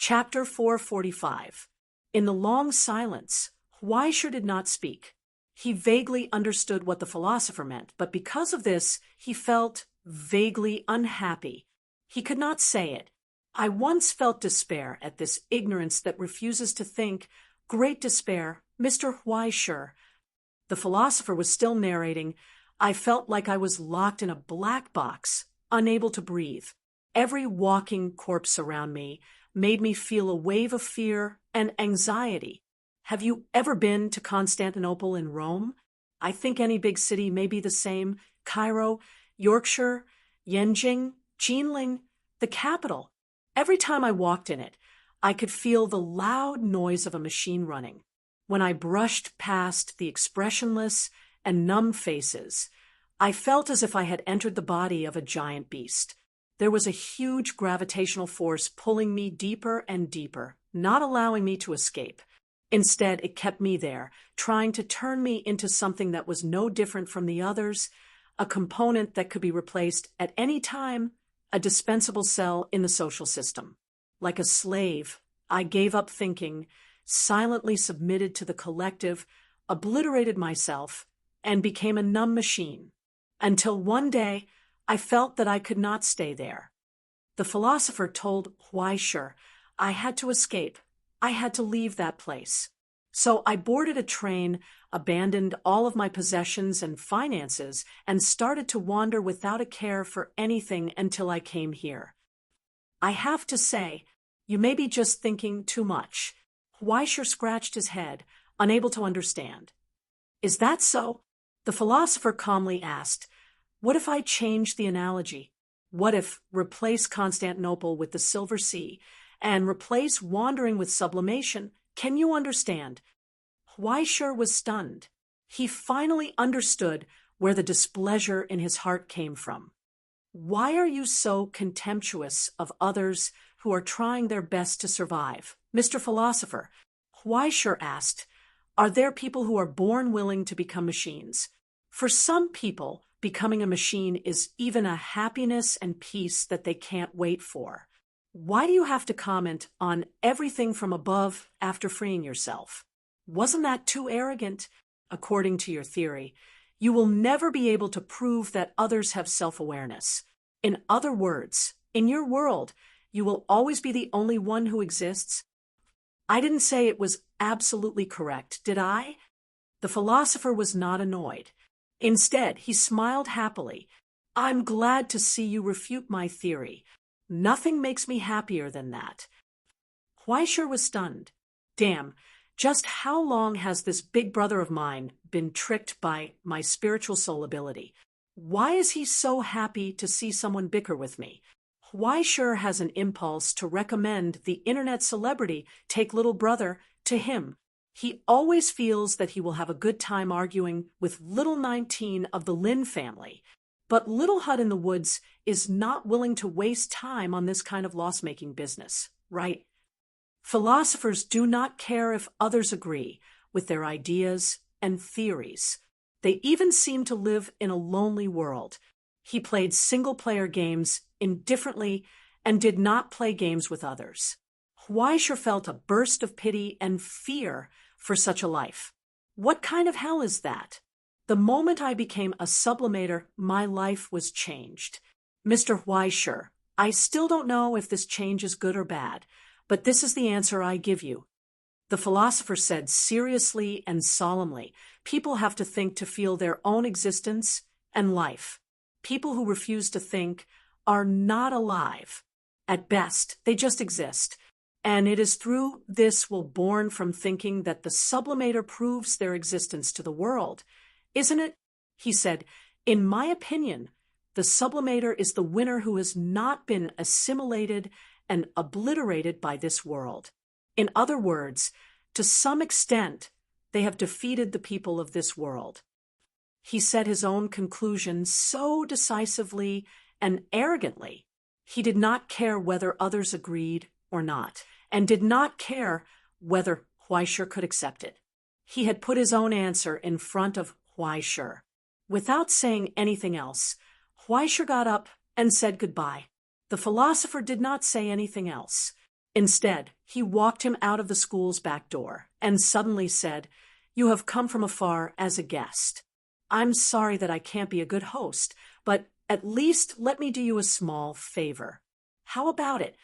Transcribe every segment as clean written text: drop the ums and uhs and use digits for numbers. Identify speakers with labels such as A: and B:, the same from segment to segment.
A: Chapter 445. In the long silence, Huaisha did not speak. He vaguely understood what the philosopher meant, but because of this, he felt vaguely unhappy. He could not say it. I once felt despair at this ignorance that refuses to think. Great despair, Mr. Huaisha. The philosopher was still narrating. I felt like I was locked in a black box, unable to breathe. Every walking corpse around me made me feel a wave of fear and anxiety. Have you ever been to Constantinople in Rome? I think any big city may be the same. Cairo, Yorkshire, Yenjing, Jinling, the capital. Every time I walked in it, I could feel the loud noise of a machine running. When I brushed past the expressionless and numb faces, I felt as if I had entered the body of a giant beast. There was a huge gravitational force pulling me deeper and deeper, not allowing me to escape. Instead, it kept me there, trying to turn me into something that was no different from the others, a component that could be replaced at any time, a dispensable cell in the social system. Like a slave, I gave up thinking, silently submitted to the collective, obliterated myself, and became a numb machine. Until one day, I felt that I could not stay there. The philosopher told Huaisha I had to escape. I had to leave that place. So I boarded a train, abandoned all of my possessions and finances, and started to wander without a care for anything until I came here. I have to say, you may be just thinking too much. Huaisha scratched his head, unable to understand. Is that so? The philosopher calmly asked, what if I change the analogy? What if replace Constantinople with the Silver Sea and replace wandering with sublimation? Can you understand? Huaisha was stunned. He finally understood where the displeasure in his heart came from. Why are you so contemptuous of others who are trying their best to survive? Mr. Philosopher, Huaisha asked, are there people who are born willing to become machines? For some people, becoming a machine is even a happiness and peace that they can't wait for. Why do you have to comment on everything from above after freeing yourself? Wasn't that too arrogant? According to your theory, you will never be able to prove that others have self-awareness. In other words, in your world, you will always be the only one who exists. I didn't say it was absolutely correct, did I? The philosopher was not annoyed. Instead, he smiled happily. I'm glad to see you refute my theory. Nothing makes me happier than that. Huaisha was stunned. Damn, just how long has this big brother of mine been tricked by my spiritual soul ability? Why is he so happy to see someone bicker with me? Huaisha has an impulse to recommend the internet celebrity take little brother to him. He always feels that he will have a good time arguing with little 19 of the Lin family. But Little Hut in the Woods is not willing to waste time on this kind of loss-making business, right? Philosophers do not care if others agree with their ideas and theories. They even seem to live in a lonely world. He played single-player games indifferently and did not play games with others. Huaisha felt a burst of pity and fear for such a life. What kind of hell is that? The moment I became a sublimator, my life was changed. Mr. Huaisha, I still don't know if this change is good or bad, but this is the answer I give you. The philosopher said seriously and solemnly, people have to think to feel their own existence and life. People who refuse to think are not alive. At best, they just exist. And it is through this will born from thinking that the sublimator proves their existence to the world. Isn't it? He said, in my opinion, the sublimator is the winner who has not been assimilated and obliterated by this world. In other words, to some extent, they have defeated the people of this world. He said his own conclusion so decisively and arrogantly. He did not care whether others agreed or not, and did not care whether Huaisha could accept it. He had put his own answer in front of Huaisha. Without saying anything else, Huaisha got up and said goodbye. The philosopher did not say anything else. Instead, he walked him out of the school's back door and suddenly said, "You have come from afar as a guest. I'm sorry that I can't be a good host, but at least let me do you a small favor. How about it?"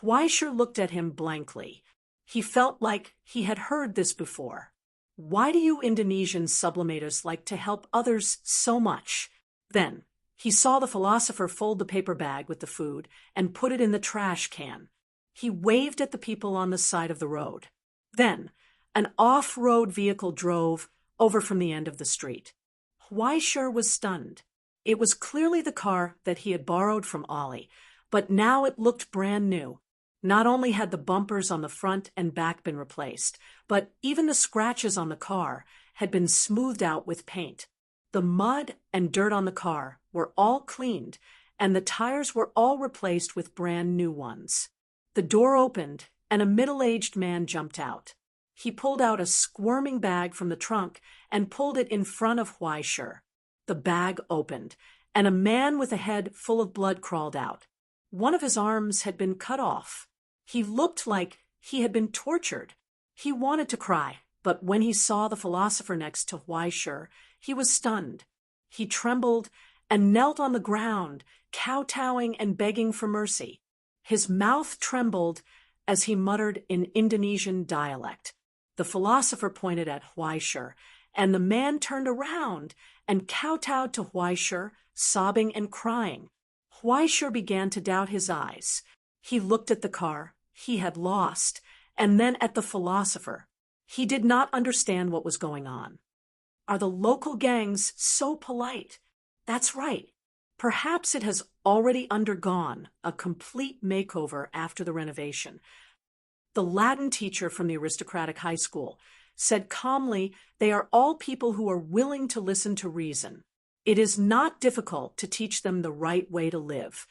A: Huaisher looked at him blankly. He felt like he had heard this before. Why do you Indonesian sublimators like to help others so much? Then, he saw the philosopher fold the paper bag with the food and put it in the trash can. He waved at the people on the side of the road. Then, an off-road vehicle drove over from the end of the street. Huaisher was stunned. It was clearly the car that he had borrowed from Ollie, but now it looked brand new. Not only had the bumpers on the front and back been replaced, but even the scratches on the car had been smoothed out with paint. The mud and dirt on the car were all cleaned, and the tires were all replaced with brand new ones. The door opened, and a middle-aged man jumped out. He pulled out a squirming bag from the trunk and pulled it in front of Huaisher. The bag opened, and a man with a head full of blood crawled out. One of his arms had been cut off. He looked like he had been tortured. He wanted to cry, but when he saw the philosopher next to Huaisher, he was stunned. He trembled and knelt on the ground, kowtowing and begging for mercy. His mouth trembled as he muttered in Indonesian dialect. The philosopher pointed at Huaisher, and the man turned around and kowtowed to Huaisher, sobbing and crying. Huaisher began to doubt his eyes. He looked at the car he had lost, and then at the philosopher. He did not understand what was going on. Are the local gangs so polite? That's right. Perhaps it has already undergone a complete makeover after the renovation. The Latin teacher from the aristocratic high school said calmly, "They are all people who are willing to listen to reason. It is not difficult to teach them the right way to live."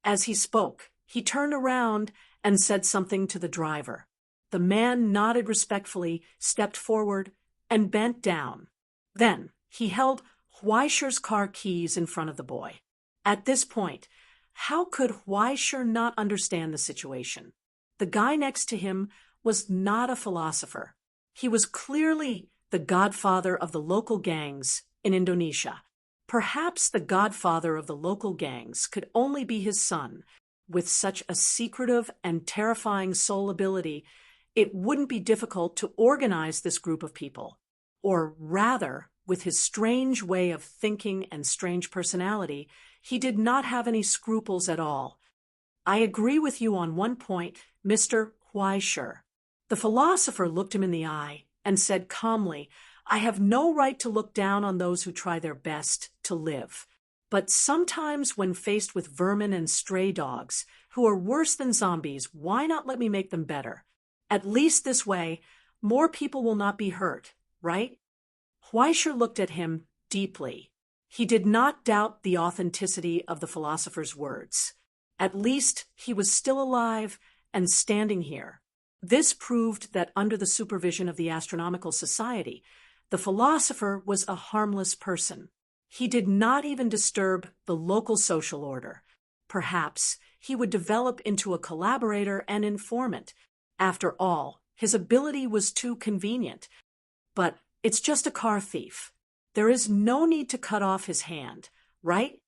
A: As he spoke, he turned around and said something to the driver. The man nodded respectfully, stepped forward, and bent down. Then he held Huaisher's car keys in front of the boy. At this point, how could Huaisher not understand the situation? The guy next to him was not a philosopher. He was clearly the godfather of the local gangs in Indonesia. Perhaps the godfather of the local gangs could only be his son. With such a secretive and terrifying soul ability, it wouldn't be difficult to organize this group of people. Or rather, with his strange way of thinking and strange personality, he did not have any scruples at all. "I agree with you on one point, Mr. Huaisher." The philosopher looked him in the eye and said calmly, "I have no right to look down on those who try their best to live. But sometimes when faced with vermin and stray dogs, who are worse than zombies, why not let me make them better? At least this way, more people will not be hurt, right?" Huaisher looked at him deeply. He did not doubt the authenticity of the philosopher's words. At least he was still alive and standing here. This proved that under the supervision of the Astronomical Society, the philosopher was a harmless person. He did not even disturb the local social order. Perhaps he would develop into a collaborator and informant. After all, his ability was too convenient. But it's just a car thief. There is no need to cut off his hand, right?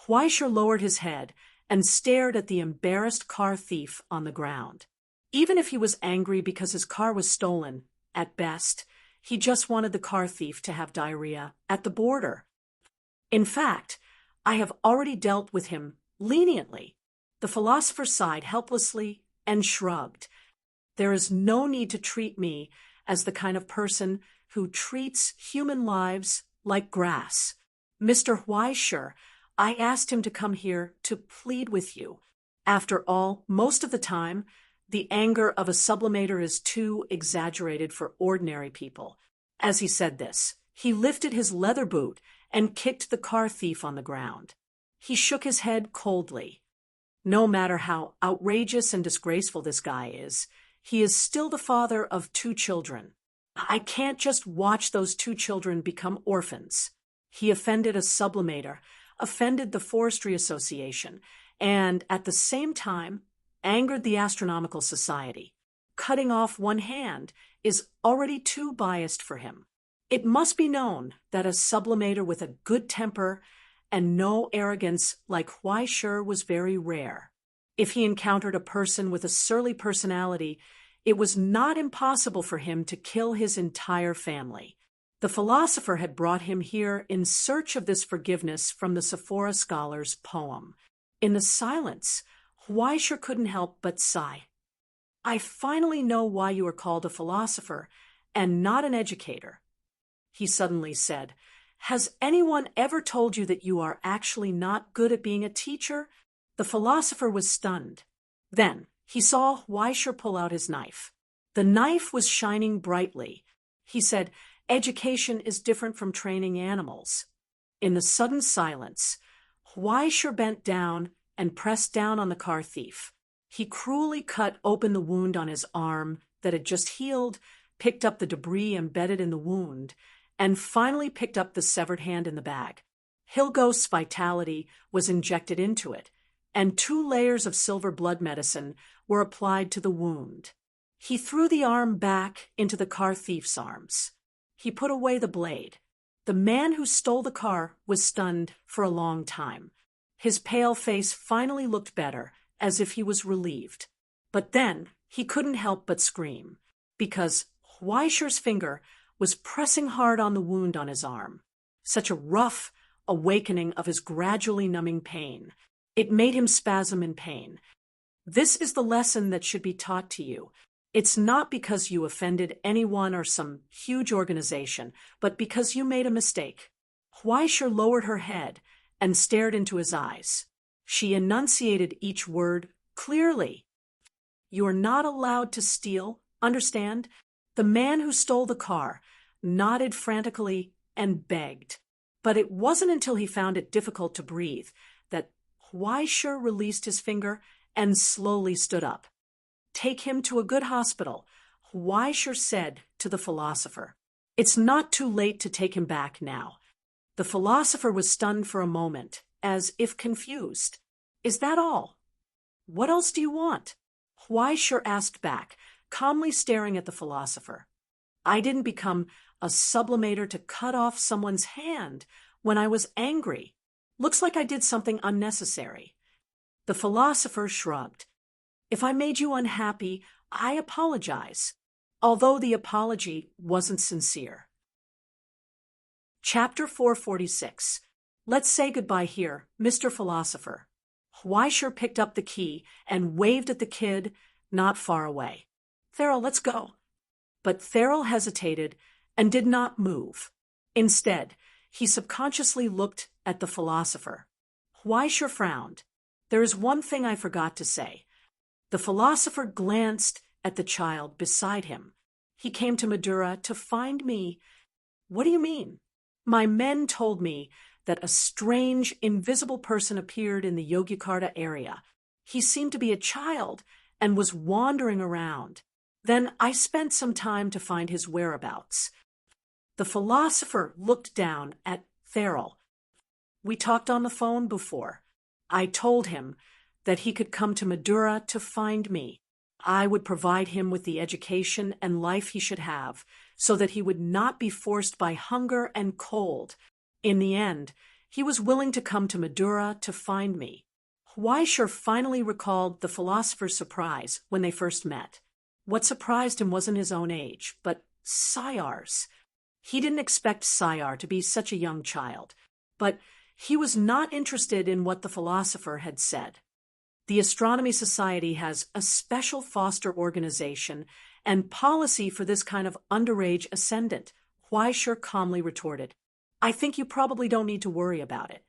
A: Huaisher lowered his head and stared at the embarrassed car thief on the ground. Even if he was angry because his car was stolen, at best, he just wanted the car thief to have diarrhea at the border. In fact, I have already dealt with him leniently. The philosopher sighed helplessly and shrugged. There is no need to treat me as the kind of person who treats human lives like grass. Mr. Huaisher, I asked him to come here to plead with you. After all, most of the time, the anger of a sublimator is too exaggerated for ordinary people. As he said this, he lifted his leather boot and kicked the car thief on the ground. He shook his head coldly. No matter how outrageous and disgraceful this guy is, he is still the father of 2 children. I can't just watch those 2 children become orphans. He offended a sublimator, offended the Forestry Association, and at the same time angered the Astronomical Society. Cutting off one hand is already too biased for him. It must be known that a sublimator with a good temper and no arrogance like Huaishir was very rare. If he encountered a person with a surly personality, it was not impossible for him to kill his entire family. The philosopher had brought him here in search of this forgiveness from the Sephora scholar's poem. In the silence, Huaishir couldn't help but sigh. "I finally know why you are called a philosopher and not an educator," he suddenly said. "Has anyone ever told you that you are actually not good at being a teacher?" The philosopher was stunned. Then he saw Huaishir pull out his knife. The knife was shining brightly. He said, "Education is different from training animals." In the sudden silence, Huaishir bent down and pressed down on the car thief. He cruelly cut open the wound on his arm that had just healed, picked up the debris embedded in the wound, and finally picked up the severed hand in the bag. Hilghost's vitality was injected into it, and 2 layers of silver blood medicine were applied to the wound. He threw the arm back into the car thief's arms. He put away the blade. The man who stole the car was stunned for a long time. His pale face finally looked better, as if he was relieved. But then he couldn't help but scream, because Huaishir's finger was pressing hard on the wound on his arm. Such a rough awakening of his gradually numbing pain. It made him spasm in pain. This is the lesson that should be taught to you. It's not because you offended anyone or some huge organization, but because you made a mistake. Huaishir lowered her head and stared into his eyes. She enunciated each word clearly. "You are not allowed to steal, understand?" The man who stole the car nodded frantically and begged. But it wasn't until he found it difficult to breathe that Huaishir released his finger and slowly stood up. "Take him to a good hospital," Huaishir said to the philosopher. "It's not too late to take him back now." The philosopher was stunned for a moment, as if confused. "Is that all? What else do you want?" Huaishir asked back, calmly staring at the philosopher. "I didn't become a sublimator to cut off someone's hand when I was angry. Looks like I did something unnecessary." The philosopher shrugged. "If I made you unhappy, I apologize," although the apology wasn't sincere. Chapter 446. Let's say goodbye here, Mr. Philosopher. Huaishir picked up the key and waved at the kid not far away. "Therill, let's go." But Therill hesitated and did not move. Instead, he subconsciously looked at the philosopher. Huaishir frowned. "There is one thing I forgot to say." The philosopher glanced at the child beside him. "He came to Madura to find me." "What do you mean?" "My men told me that a strange, invisible person appeared in the Yogyakarta area. He seemed to be a child and was wandering around. Then I spent some time to find his whereabouts." The philosopher looked down at Therill. "We talked on the phone before. I told him that he could come to Madura to find me. I would provide him with the education and life he should have, so that he would not be forced by hunger and cold. In the end, he was willing to come to Madura to find me." Huaishir finally recalled the philosopher's surprise when they first met. What surprised him wasn't his own age, but Sayar's. He didn't expect Sayar to be such a young child, but he was not interested in what the philosopher had said. The Astronomy Society has a special foster organization and policy for this kind of underage ascendant, Huaishir calmly retorted. "I think you probably don't need to worry about it.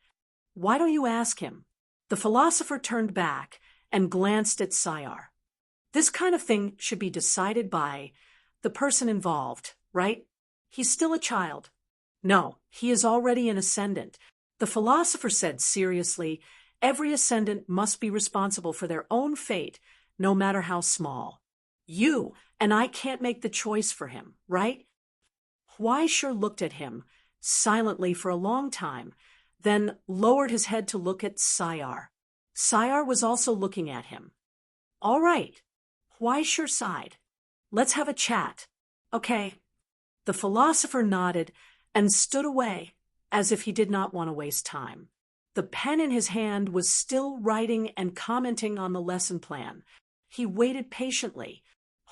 A: Why don't you ask him?" The philosopher turned back and glanced at Sayar. "This kind of thing should be decided by the person involved, right? He's still a child." "No, he is already an ascendant." The philosopher said seriously, "Every ascendant must be responsible for their own fate, no matter how small. You and I can't make the choice for him, right?" Huaishir looked at him silently for a long time, then lowered his head to look at Sayar. Sayar was also looking at him. All right. Huaisher sighed. Let's have a chat. Okay. The philosopher nodded and stood away as if he did not want to waste time. The pen in his hand was still writing and commenting on the lesson plan. He waited patiently.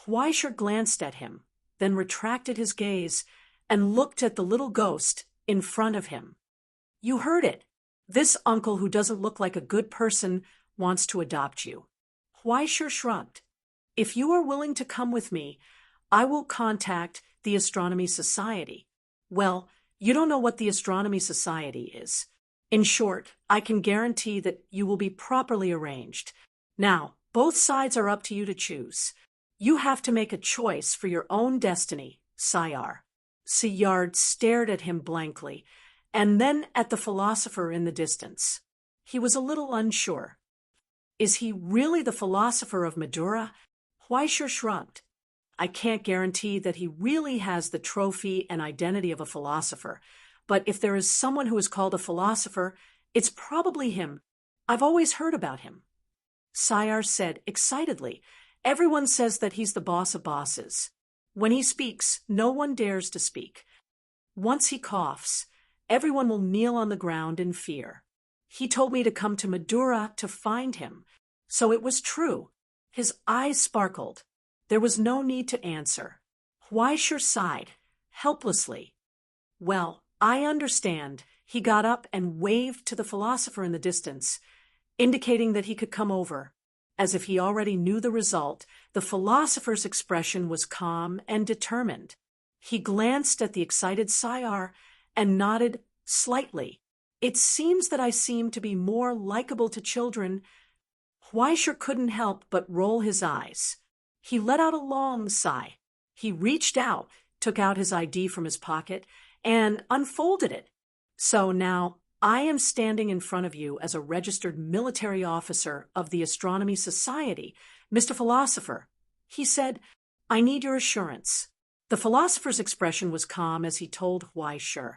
A: Huaisher glanced at him, then retracted his gaze and looked at the little ghost in front of him. You heard it. This uncle who doesn't look like a good person wants to adopt you. Huaisher shrugged. If you are willing to come with me, I will contact the Astronomy Society. Well, you don't know what the Astronomy Society is. In short, I can guarantee that you will be properly arranged. Now, both sides are up to you to choose. You have to make a choice for your own destiny, Sayar. Siyard stared at him blankly, and then at the philosopher in the distance. He was a little unsure. Is he really the philosopher of Madura? Huaisher shrugged. I can't guarantee that he really has the trophy and identity of a philosopher, but if there is someone who is called a philosopher, it's probably him. I've always heard about him. Sayar said excitedly, everyone says that he's the boss of bosses. When he speaks, no one dares to speak. Once he coughs, everyone will kneel on the ground in fear. He told me to come to Madura to find him. So it was true. His eyes sparkled. There was no need to answer. Huaisher sighed, helplessly. Well, I understand. He got up and waved to the philosopher in the distance, indicating that he could come over. As if he already knew the result, the philosopher's expression was calm and determined. He glanced at the excited Sayar and nodded slightly. It seems that I seem to be more likable to children. Huaisher couldn't help but roll his eyes. He let out a long sigh. He reached out, took out his ID from his pocket, and unfolded it. So now I am standing in front of you as a registered military officer of the Astronomy Society, Mr. Philosopher. He said, I need your assurance. The philosopher's expression was calm as he told Huaisher,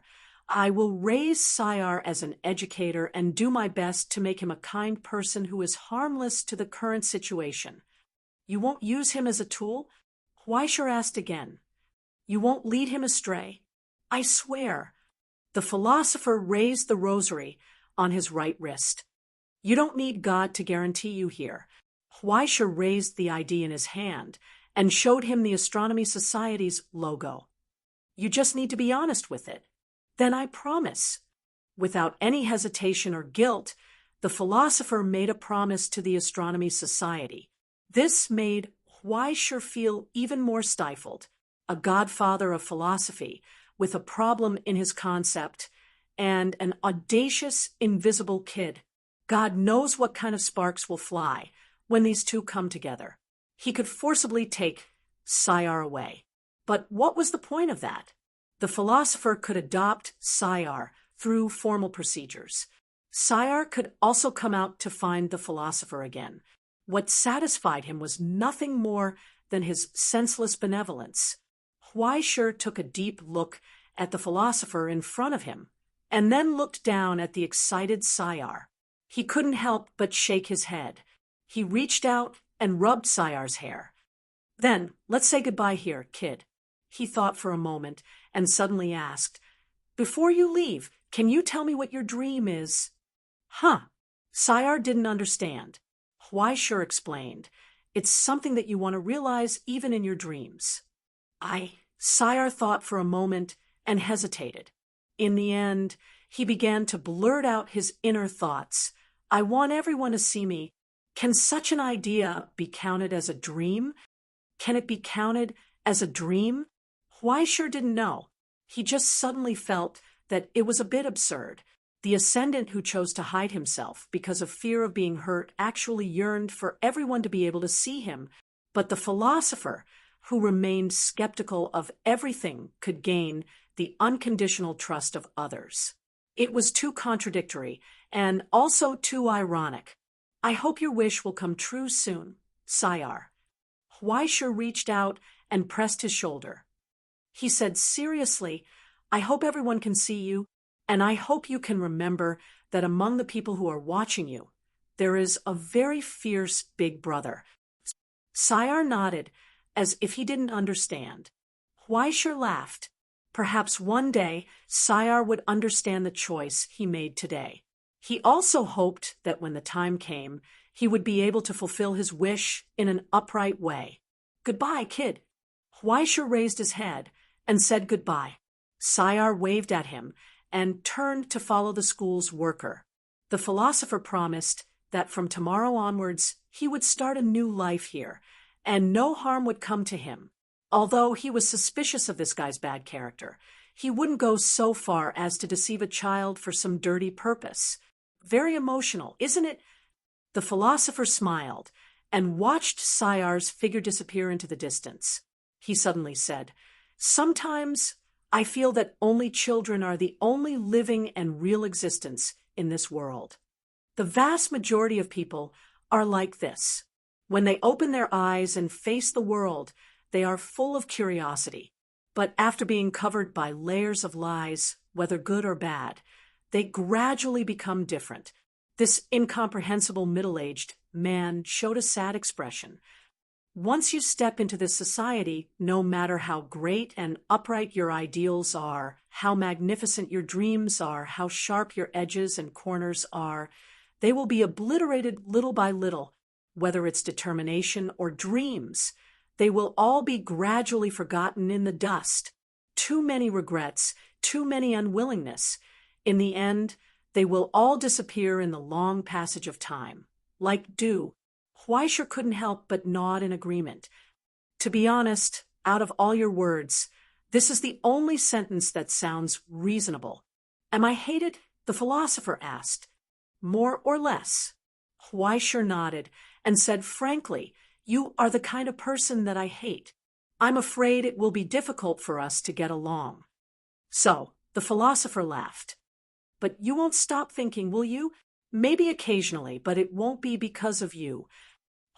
A: I will raise Sayar as an educator and do my best to make him a kind person who is harmless to the current situation. You won't use him as a tool? Huaisher asked again. You won't lead him astray? I swear. The philosopher raised the rosary on his right wrist. You don't need God to guarantee you here. Huaisher raised the ID in his hand and showed him the Astronomy Society's logo. You just need to be honest with it. Then I promise. Without any hesitation or guilt, the philosopher made a promise to the Astronomy Society. This made Huaisher feel even more stifled, a godfather of philosophy, with a problem in his concept, and an audacious, invisible kid. God knows what kind of sparks will fly when these two come together. He could forcibly take Sayar away. But what was the point of that? The philosopher could adopt Sayar through formal procedures. Sayar could also come out to find the philosopher again. What satisfied him was nothing more than his senseless benevolence. Huaisher took a deep look at the philosopher in front of him, and then looked down at the excited Sayar. He couldn't help but shake his head. He reached out and rubbed Sayar's hair. Then, let's say goodbye here, kid. He thought for a moment and suddenly asked, Before you leave, can you tell me what your dream is? Huh. Sayar didn't understand. Huaisher explained, It's something that you want to realize even in your dreams. Sayar thought for a moment and hesitated. In the end, he began to blurt out his inner thoughts. I want everyone to see me. Can such an idea be counted as a dream? Can it be counted as a dream? Huaisher didn't know. He just suddenly felt that it was a bit absurd. The ascendant who chose to hide himself because of fear of being hurt actually yearned for everyone to be able to see him, but the philosopher, who remained skeptical of everything, could gain the unconditional trust of others. It was too contradictory and also too ironic. I hope your wish will come true soon, Sayar. Huaisher reached out and pressed his shoulder. He said seriously, I hope everyone can see you, and I hope you can remember that among the people who are watching you, there is a very fierce big brother Sayar nodded, as if he didn't understand. Huaisher laughed. Perhaps one day Sayar would understand the choice he made today. He also hoped that when the time came, he would be able to fulfill his wish in an upright way. Goodbye, kid. Huaisher raised his head and said goodbye. Sayar waved at him and turned to follow the school's worker. The philosopher promised that from tomorrow onwards he would start a new life here, and no harm would come to him. Although he was suspicious of this guy's bad character, he wouldn't go so far as to deceive a child for some dirty purpose. Very emotional, isn't it? The philosopher smiled and watched Sayar's figure disappear into the distance. He suddenly said, "Sometimes I feel that only children are the only living and real existence in this world. The vast majority of people are like this. When they open their eyes and face the world, they are full of curiosity. But after being covered by layers of lies, whether good or bad, they gradually become different." This incomprehensible middle-aged man showed a sad expression. Once you step into this society, no matter how great and upright your ideals are, how magnificent your dreams are, how sharp your edges and corners are, they will be obliterated little by little. Whether it's determination or dreams, they will all be gradually forgotten in the dust. Too many regrets, too many unwillingness. In the end, they will all disappear in the long passage of time. Like dew. Huaisher couldn't help but nod in agreement. To be honest, out of all your words, this is the only sentence that sounds reasonable. Am I hated? The philosopher asked. More or less. Huaisher nodded and said frankly, "You are the kind of person that I hate. I'm afraid it will be difficult for us to get along." So, the philosopher laughed. "But you won't stop thinking, will you? Maybe occasionally, but it won't be because of you."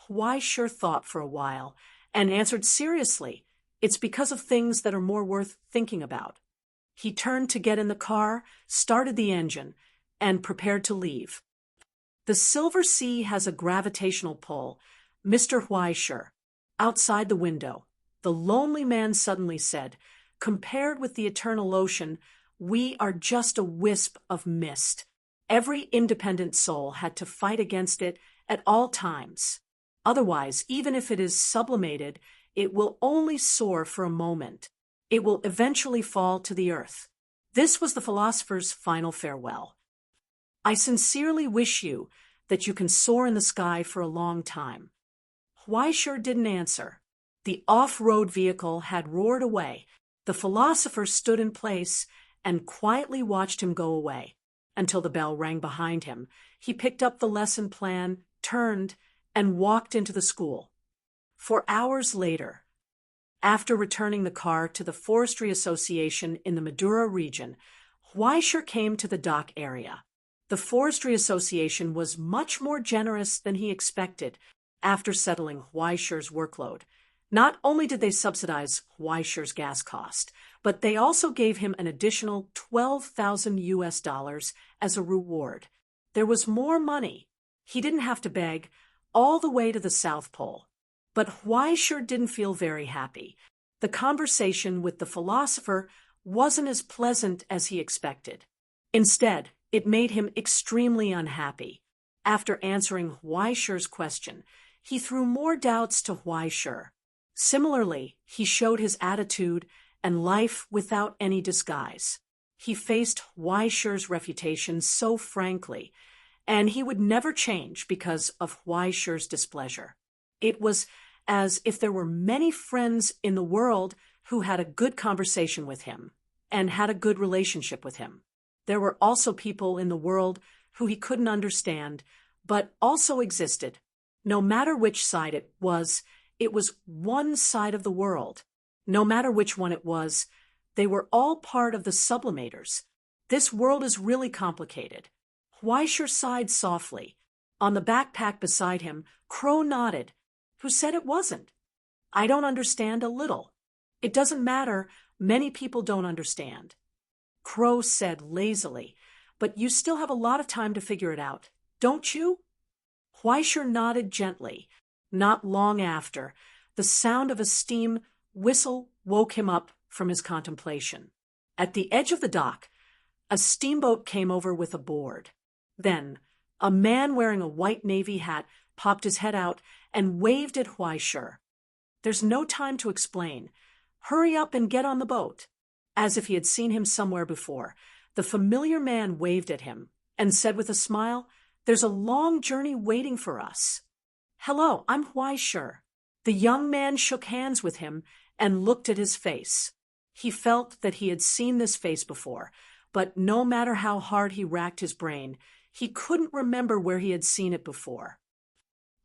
A: Huaisher thought for a while and answered seriously, "It's because of things that are more worth thinking about." He turned to get in the car, started the engine, and prepared to leave. "The Silver Sea has a gravitational pull, Mr. Huaisher." Outside the window, the lonely man suddenly said, "Compared with the eternal ocean, we are just a wisp of mist. Every independent soul had to fight against it at all times. Otherwise, even if it is sublimated, it will only soar for a moment. It will eventually fall to the earth." This was the philosopher's final farewell. "I sincerely wish you that you can soar in the sky for a long time." Huaisher didn't answer. The off-road vehicle had roared away. The philosopher stood in place and quietly watched him go away. Until the bell rang behind him, he picked up the lesson plan, turned, and walked into the school. 4 hours later, after returning the car to the Forestry Association in the Madura region, Huaisher came to the dock area. The Forestry Association was much more generous than he expected after settling Huaisher's workload. Not only did they subsidize Huaisher's gas cost, but they also gave him an additional $12,000 as a reward. There was more money. He didn't have to beg all the way to the South Pole. But Huaisher didn't feel very happy. The conversation with the philosopher wasn't as pleasant as he expected. Instead, it made him extremely unhappy. After answering Huaisher's question, he threw more doubts to Huaisher. Similarly, he showed his attitude and life without any disguise. He faced Huaisher's refutation so frankly, and he would never change because of Huaisher's displeasure. It was as if there were many friends in the world who had a good conversation with him and had a good relationship with him. There were also people in the world who he couldn't understand, but also existed. No matter which side it was one side of the world. No matter which one it was, they were all part of the sublimators. This world is really complicated. Huaisher sighed softly. On the backpack beside him, Crow nodded. Who said it wasn't? I don't understand a little. It doesn't matter. Many people don't understand. Crow said lazily, but you still have a lot of time to figure it out, don't you? Huaisher nodded gently. Not long after, the sound of a steam whistle woke him up from his contemplation. At the edge of the dock, a steamboat came over with a board. Then, a man wearing a white navy hat popped his head out and waved at Huaishur. "There's no time to explain. Hurry up and get on the boat." As if he had seen him somewhere before, the familiar man waved at him and said with a smile, "There's a long journey waiting for us." "Hello, I'm Huaishur." The young man shook hands with him and looked at his face. He felt that he had seen this face before, but no matter how hard he racked his brain, he couldn't remember where he had seen it before.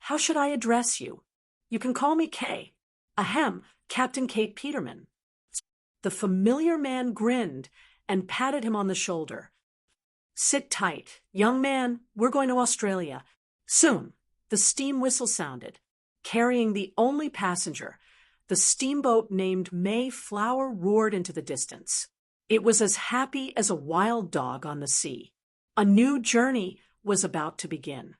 A: "How should I address you?" "You can call me Kay." "Ahem, Captain Kate Peterman." The familiar man grinned and patted him on the shoulder. "Sit tight. Young man, we're going to Australia. Soon." The steam whistle sounded. Carrying the only passenger, the steamboat named Mayflower roared into the distance. It was as happy as a wild dog on the sea. A new journey was about to begin.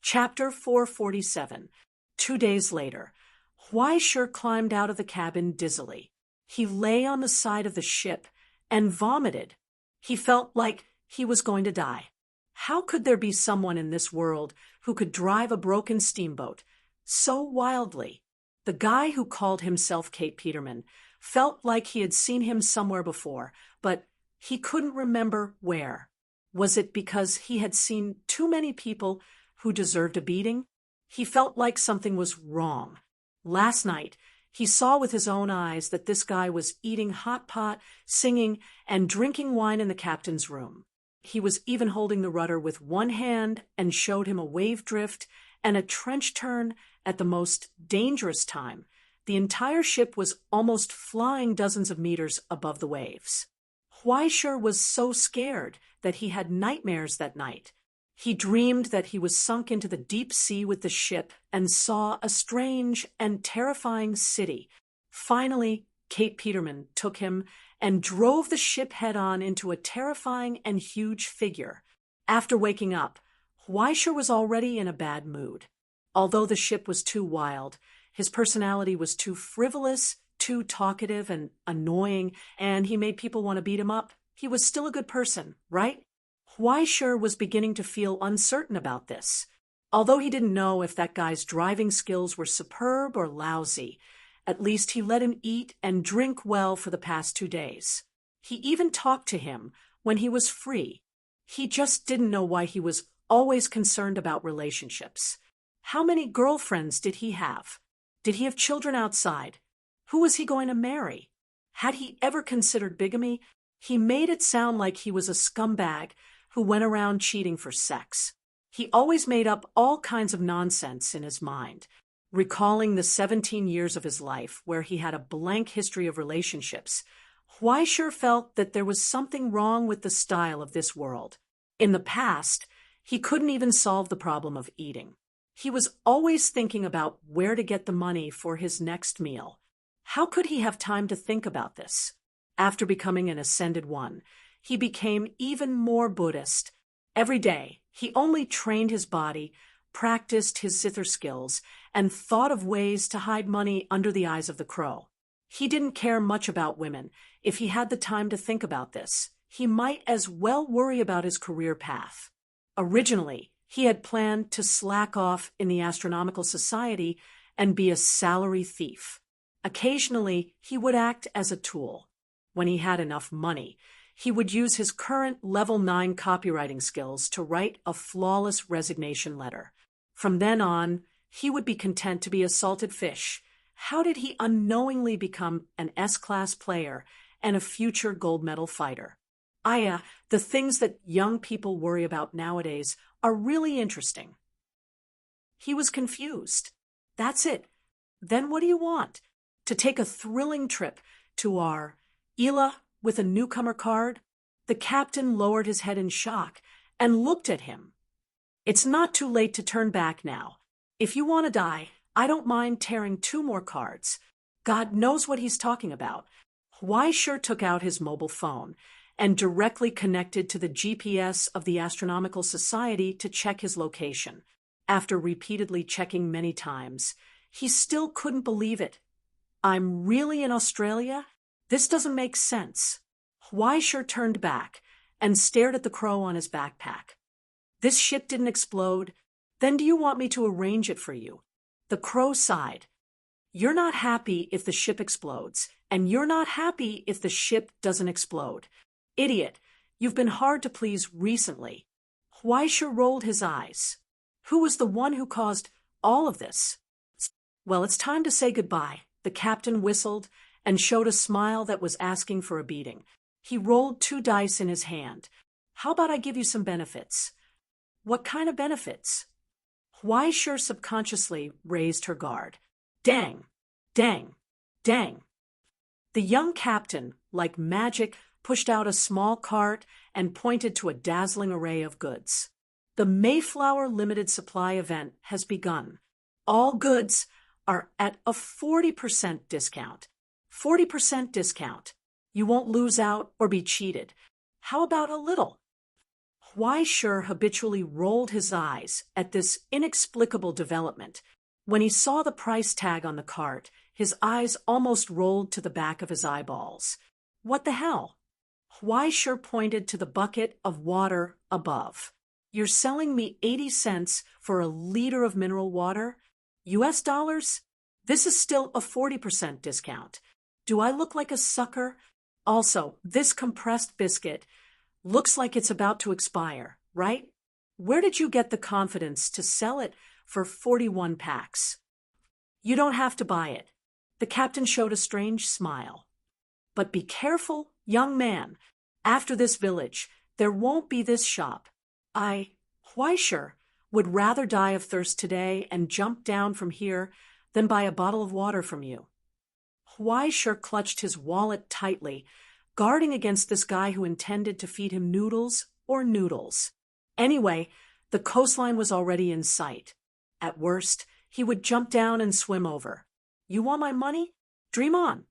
A: Chapter 447. 2 days later, Huaishur climbed out of the cabin dizzily. He lay on the side of the ship and vomited. He felt like he was going to die. How could there be someone in this world who could drive a broken steamboat so wildly? The guy who called himself Kate Peterman felt like he had seen him somewhere before, but he couldn't remember where. Was it because he had seen too many people who deserved a beating? He felt like something was wrong. Last night, he saw with his own eyes that this guy was eating hot pot, singing, and drinking wine in the captain's room. He was even holding the rudder with one hand and showed him a wave drift and a trench turn at the most dangerous time. The entire ship was almost flying dozens of meters above the waves. Huaishur was so scared that he had nightmares that night. He dreamed that he was sunk into the deep sea with the ship and saw a strange and terrifying city. Finally, Kate Peterman took him and drove the ship head-on into a terrifying and huge figure. After waking up, Huaishur was already in a bad mood. Although the ship was too wild, his personality was too frivolous, too talkative and annoying, and he made people want to beat him up. He was still a good person, right? Huaishur was beginning to feel uncertain about this. Although he didn't know if that guy's driving skills were superb or lousy, at least he let him eat and drink well for the past 2 days. He even talked to him when he was free. He just didn't know why he was always concerned about relationships. How many girlfriends did he have? Did he have children outside? Who was he going to marry? Had he ever considered bigamy? He made it sound like he was a scumbag who went around cheating for sex. He always made up all kinds of nonsense in his mind, recalling the 17 years of his life where he had a blank history of relationships. Huaishur felt that there was something wrong with the style of this world. In the past, he couldn't even solve the problem of eating. He was always thinking about where to get the money for his next meal. How could he have time to think about this? After becoming an Ascended One, he became even more Buddhist. Every day, he only trained his body, practiced his zither skills, and thought of ways to hide money under the eyes of the crow. He didn't care much about women. If he had the time to think about this, he might as well worry about his career path. Originally, he had planned to slack off in the Astronomical Society and be a salary thief. Occasionally, he would act as a tool. When he had enough money, he would use his current level 9 copywriting skills to write a flawless resignation letter. From then on, he would be content to be a salted fish. How did he unknowingly become an S-class player and a future gold medal fighter? The things that young people worry about nowadays are really interesting. He was confused. That's it. Then what do you want? To take a thrilling trip to our Ela with a newcomer card? The captain lowered his head in shock and looked at him. It's not too late to turn back now. If you want to die, I don't mind tearing 2 more cards. God knows what he's talking about. Weisher took out his mobile phone and directly connected to the GPS of the Astronomical Society to check his location. After repeatedly checking many times, he still couldn't believe it. I'm really in Australia? This doesn't make sense. Weisher turned back and stared at the crow on his backpack. This ship didn't explode. Then do you want me to arrange it for you? The crow sighed. You're not happy if the ship explodes, and you're not happy if the ship doesn't explode. Idiot, you've been hard to please recently. Weisher rolled his eyes. Who was the one who caused all of this? Well, it's time to say goodbye. The captain whistled and showed a smile that was asking for a beating. He rolled 2 dice in his hand. How about I give you some benefits? What kind of benefits? Weisher subconsciously raised her guard. Dang, dang, dang. The young captain, like magic, pushed out a small cart and pointed to a dazzling array of goods. The Mayflower limited supply event has begun. All goods are at a 40% discount. 40% discount. You won't lose out or be cheated. How about a little? Weisher habitually rolled his eyes at this inexplicable development. When he saw the price tag on the cart, his eyes almost rolled to the back of his eyeballs. What the hell? Weisher pointed to the bucket of water above. You're selling me 80 cents for a liter of mineral water? US dollars? This is still a 40% discount. Do I look like a sucker? Also, this compressed biscuit looks like it's about to expire, right? Where did you get the confidence to sell it for 41 packs? You don't have to buy it. The captain showed a strange smile. But be careful, young man. After this village, there won't be this shop. Weisher, would rather die of thirst today and jump down from here than buy a bottle of water from you. Weisher clutched his wallet tightly, guarding against this guy who intended to feed him noodles or noodles. Anyway, the coastline was already in sight. At worst, he would jump down and swim over. You want my money? Dream on.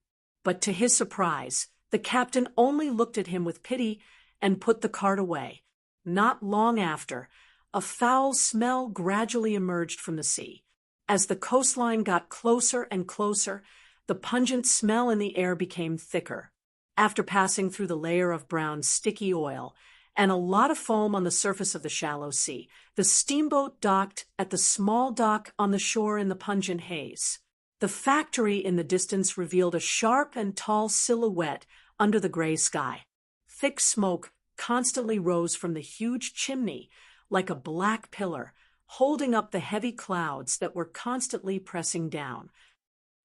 A: But to his surprise, the captain only looked at him with pity and put the cart away. Not long after, a foul smell gradually emerged from the sea. As the coastline got closer and closer, the pungent smell in the air became thicker. After passing through the layer of brown sticky oil and a lot of foam on the surface of the shallow sea, the steamboat docked at the small dock on the shore in the pungent haze. The factory in the distance revealed a sharp and tall silhouette under the gray sky. Thick smoke constantly rose from the huge chimney like a black pillar, holding up the heavy clouds that were constantly pressing down.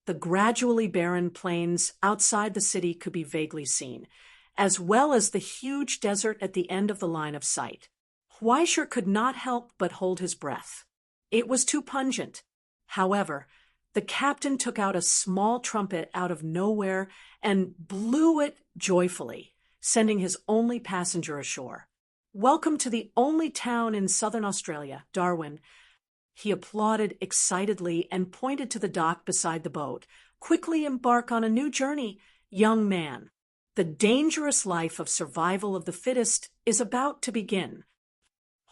A: The gradually barren plains outside the city could be vaguely seen, as well as the huge desert at the end of the line of sight. Weisher could not help but hold his breath. It was too pungent. However, the captain took out a small trumpet out of nowhere and blew it joyfully, sending his only passenger ashore. Welcome to the only town in southern Australia, Darwin. He applauded excitedly and pointed to the dock beside the boat. Quickly embark on a new journey, young man. The dangerous life of survival of the fittest is about to begin.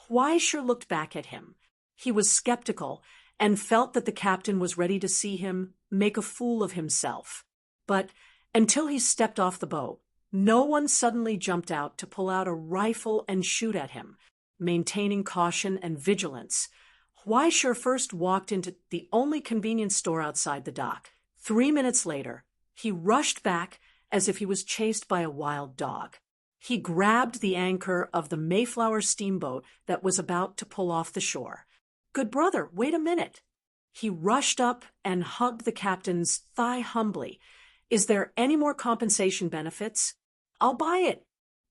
A: Weisher looked back at him. He was skeptical and felt that the captain was ready to see him make a fool of himself. But until he stepped off the boat, no one suddenly jumped out to pull out a rifle and shoot at him. Maintaining caution and vigilance, Weisher first walked into the only convenience store outside the dock. 3 minutes later, he rushed back as if he was chased by a wild dog. He grabbed the anchor of the Mayflower steamboat that was about to pull off the shore. Good brother, wait a minute. He rushed up and hugged the captain's thigh humbly. Is there any more compensation benefits? I'll buy it.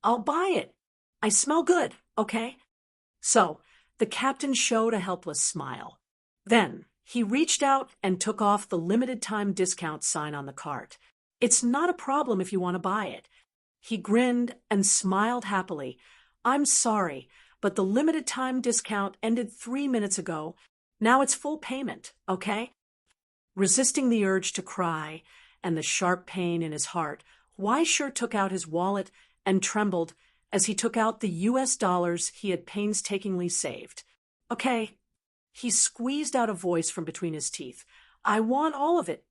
A: I'll buy it. I smell good, okay? So, the captain showed a helpless smile. Then, he reached out and took off the limited-time discount sign on the cart. It's not a problem if you want to buy it. He grinned and smiled happily. I'm sorry, but the limited-time discount ended 3 minutes ago. Now it's full payment, okay? Resisting the urge to cry and the sharp pain in his heart, Weisher took out his wallet and trembled as he took out the US dollars he had painstakingly saved. Okay. He squeezed out a voice from between his teeth. I want all of it.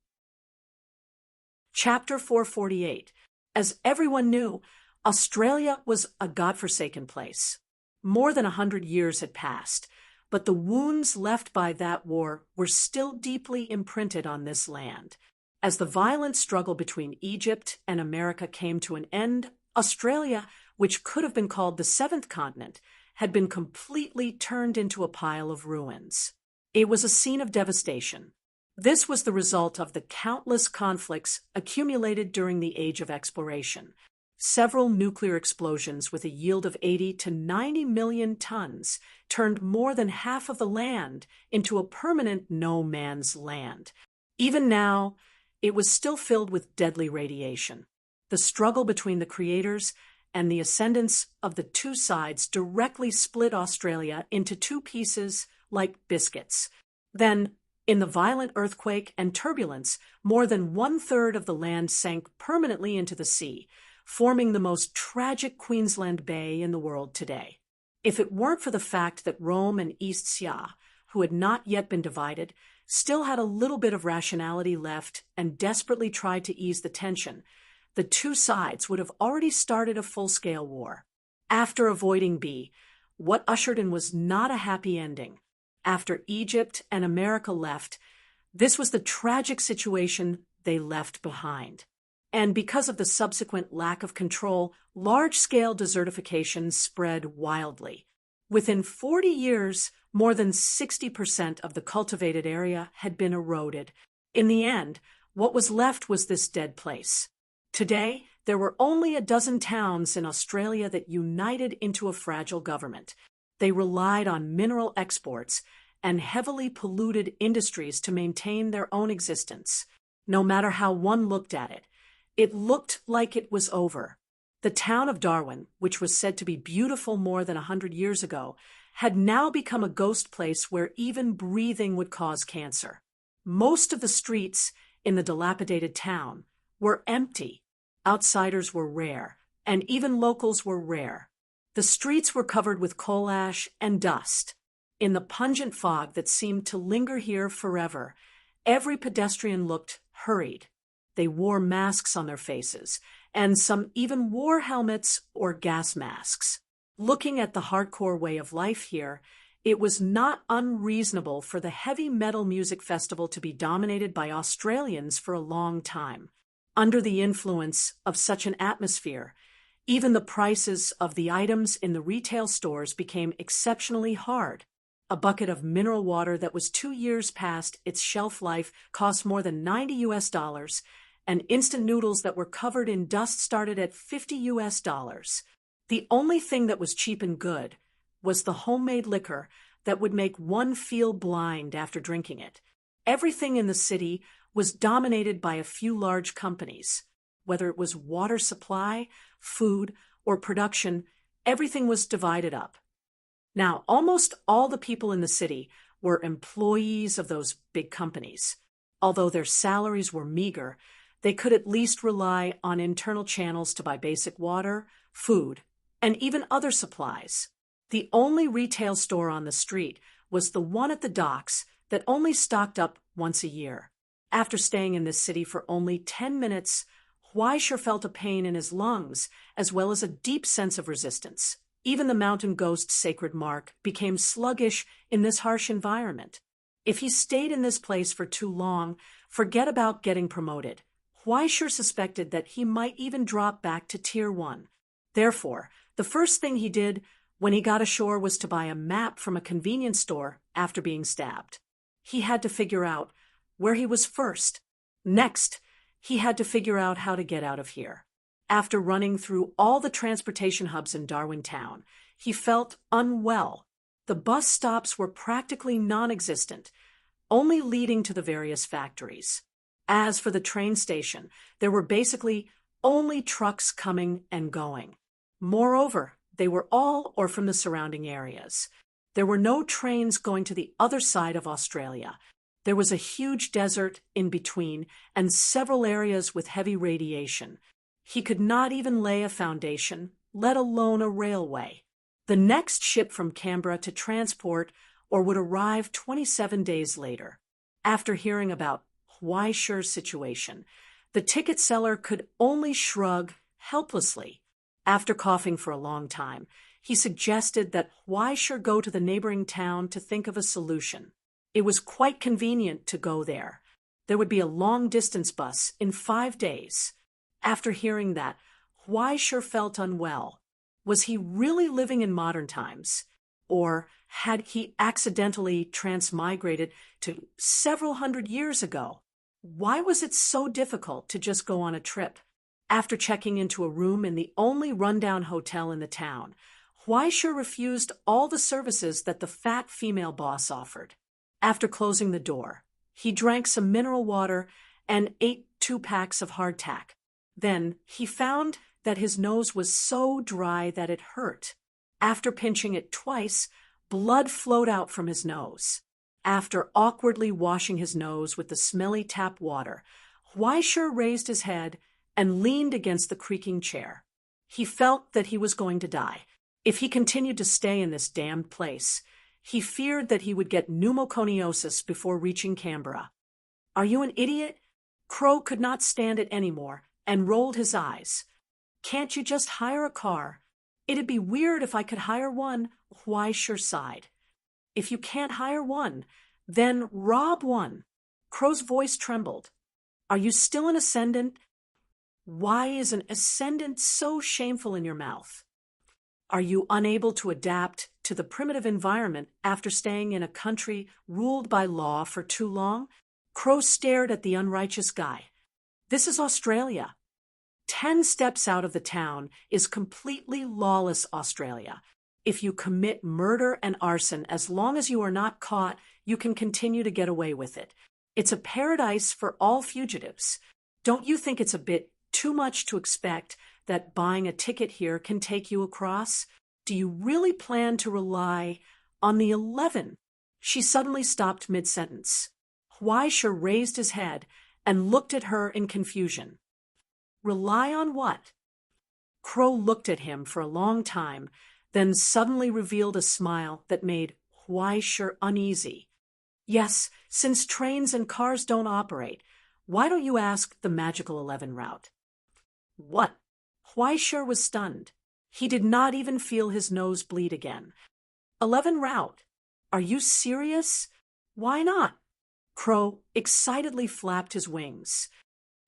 A: Chapter 448. As everyone knew, Australia was a godforsaken place. More than 100 years had passed, but the wounds left by that war were still deeply imprinted on this land. As the violent struggle between Egypt and America came to an end, Australia, which could have been called the seventh continent, had been completely turned into a pile of ruins. It was a scene of devastation. This was the result of the countless conflicts accumulated during the Age of Exploration. Several nuclear explosions with a yield of 80 to 90 million tons turned more than half of the land into a permanent no-man's land. Even now, it was still filled with deadly radiation. The struggle between the creators and the ascendants of the two sides directly split Australia into two pieces like biscuits. Then, in the violent earthquake and turbulence, more than 1/3 of the land sank permanently into the sea, forming the most tragic Queensland Bay in the world today. If it weren't for the fact that Rome and East Sia, who had not yet been divided, still had a little bit of rationality left and desperately tried to ease the tension, the two sides would have already started a full-scale war. After avoiding B, what ushered in was not a happy ending. After Egypt and America left, this was the tragic situation they left behind. And because of the subsequent lack of control, large-scale desertification spread wildly. Within 40 years, more than 60% of the cultivated area had been eroded. In the end, what was left was this dead place. Today, there were only a dozen towns in Australia that united into a fragile government. They relied on mineral exports and heavily polluted industries to maintain their own existence. No matter how one looked at it, it looked like it was over. The town of Darwin, which was said to be beautiful more than 100 years ago, had now become a ghost place where even breathing would cause cancer. Most of the streets in the dilapidated town were empty. Outsiders were rare, and even locals were rare. The streets were covered with coal ash and dust. In the pungent fog that seemed to linger here forever, every pedestrian looked hurried. They wore masks on their faces, and some even wore helmets or gas masks. Looking at the hardcore way of life here, it was not unreasonable for the heavy metal music festival to be dominated by Australians for a long time. Under the influence of such an atmosphere, even the prices of the items in the retail stores became exceptionally hard. A bucket of mineral water that was 2 years past its shelf life cost more than $90, and instant noodles that were covered in dust started at $50. The only thing that was cheap and good was the homemade liquor that would make one feel blind after drinking it. Everything in the city was dominated by a few large companies. Whether it was water supply, food, or production, everything was divided up. Now, almost all the people in the city were employees of those big companies. Although their salaries were meager, they could at least rely on internal channels to buy basic water, food, and even other supplies. The only retail store on the street was the one at the docks that only stocked up once a year. After staying in this city for only 10 minutes, Weisher felt a pain in his lungs, as well as a deep sense of resistance. Even the mountain ghost's sacred mark became sluggish in this harsh environment. If he stayed in this place for too long, forget about getting promoted. Weisher suspected that he might even drop back to Tier 1. Therefore, the first thing he did when he got ashore was to buy a map from a convenience store after being stabbed. He had to figure out where he was first. Next, he had to figure out how to get out of here. After running through all the transportation hubs in Darwin Town, he felt unwell. The bus stops were practically non-existent, only leading to the various factories. As for the train station, there were basically only trucks coming and going. Moreover, they were all or from the surrounding areas. There were no trains going to the other side of Australia. There was a huge desert in between and several areas with heavy radiation. He could not even lay a foundation, let alone a railway. The next ship from Canberra to transport or would arrive 27 days later. After hearing about Huaishi's situation, the ticket seller could only shrug helplessly. After coughing for a long time, he suggested that Huaishi go to the neighboring town to think of a solution. It was quite convenient to go there. There would be a long-distance bus in 5 days. After hearing that, Huaishi felt unwell. Was he really living in modern times? Or had he accidentally transmigrated to several hundred years ago? Why was it so difficult to just go on a trip? After checking into a room in the only rundown hotel in the town, Huaishi refused all the services that the fat female boss offered. After closing the door, he drank some mineral water and ate 2 packs of hardtack. Then he found that his nose was so dry that it hurt. After pinching it twice, blood flowed out from his nose. After awkwardly washing his nose with the smelly tap water, Huaishi raised his head and leaned against the creaking chair. He felt that he was going to die. If he continued to stay in this damned place, he feared that he would get pneumoconiosis before reaching Canberra. "Are you an idiot?" Crow could not stand it anymore and rolled his eyes. "Can't you just hire a car?" "It'd be weird if I could hire one," Huaishi sighed. "If you can't hire one, then rob one." Crow's voice trembled. "Are you still an ascendant? Why is an ascendant so shameful in your mouth? Are you unable to adapt to the primitive environment after staying in a country ruled by law for too long?" Crow stared at the unrighteous guy. "This is Australia. 10 steps out of the town is completely lawless Australia. If you commit murder and arson, as long as you are not caught, you can continue to get away with it. It's a paradise for all fugitives. Don't you think it's a bit too much to expect that buying a ticket here can take you across? Do you really plan to rely on the 11? She suddenly stopped mid-sentence. Huaishi raised his head and looked at her in confusion. "Rely on what?" Crow looked at him for a long time, then suddenly revealed a smile that made Huaishi uneasy. "Yes, since trains and cars don't operate, why don't you ask the magical 11 route?" "What?" Huaishi was stunned. He did not even feel his nose bleed again. 11 route? Are you serious? Why not? Crow excitedly flapped his wings.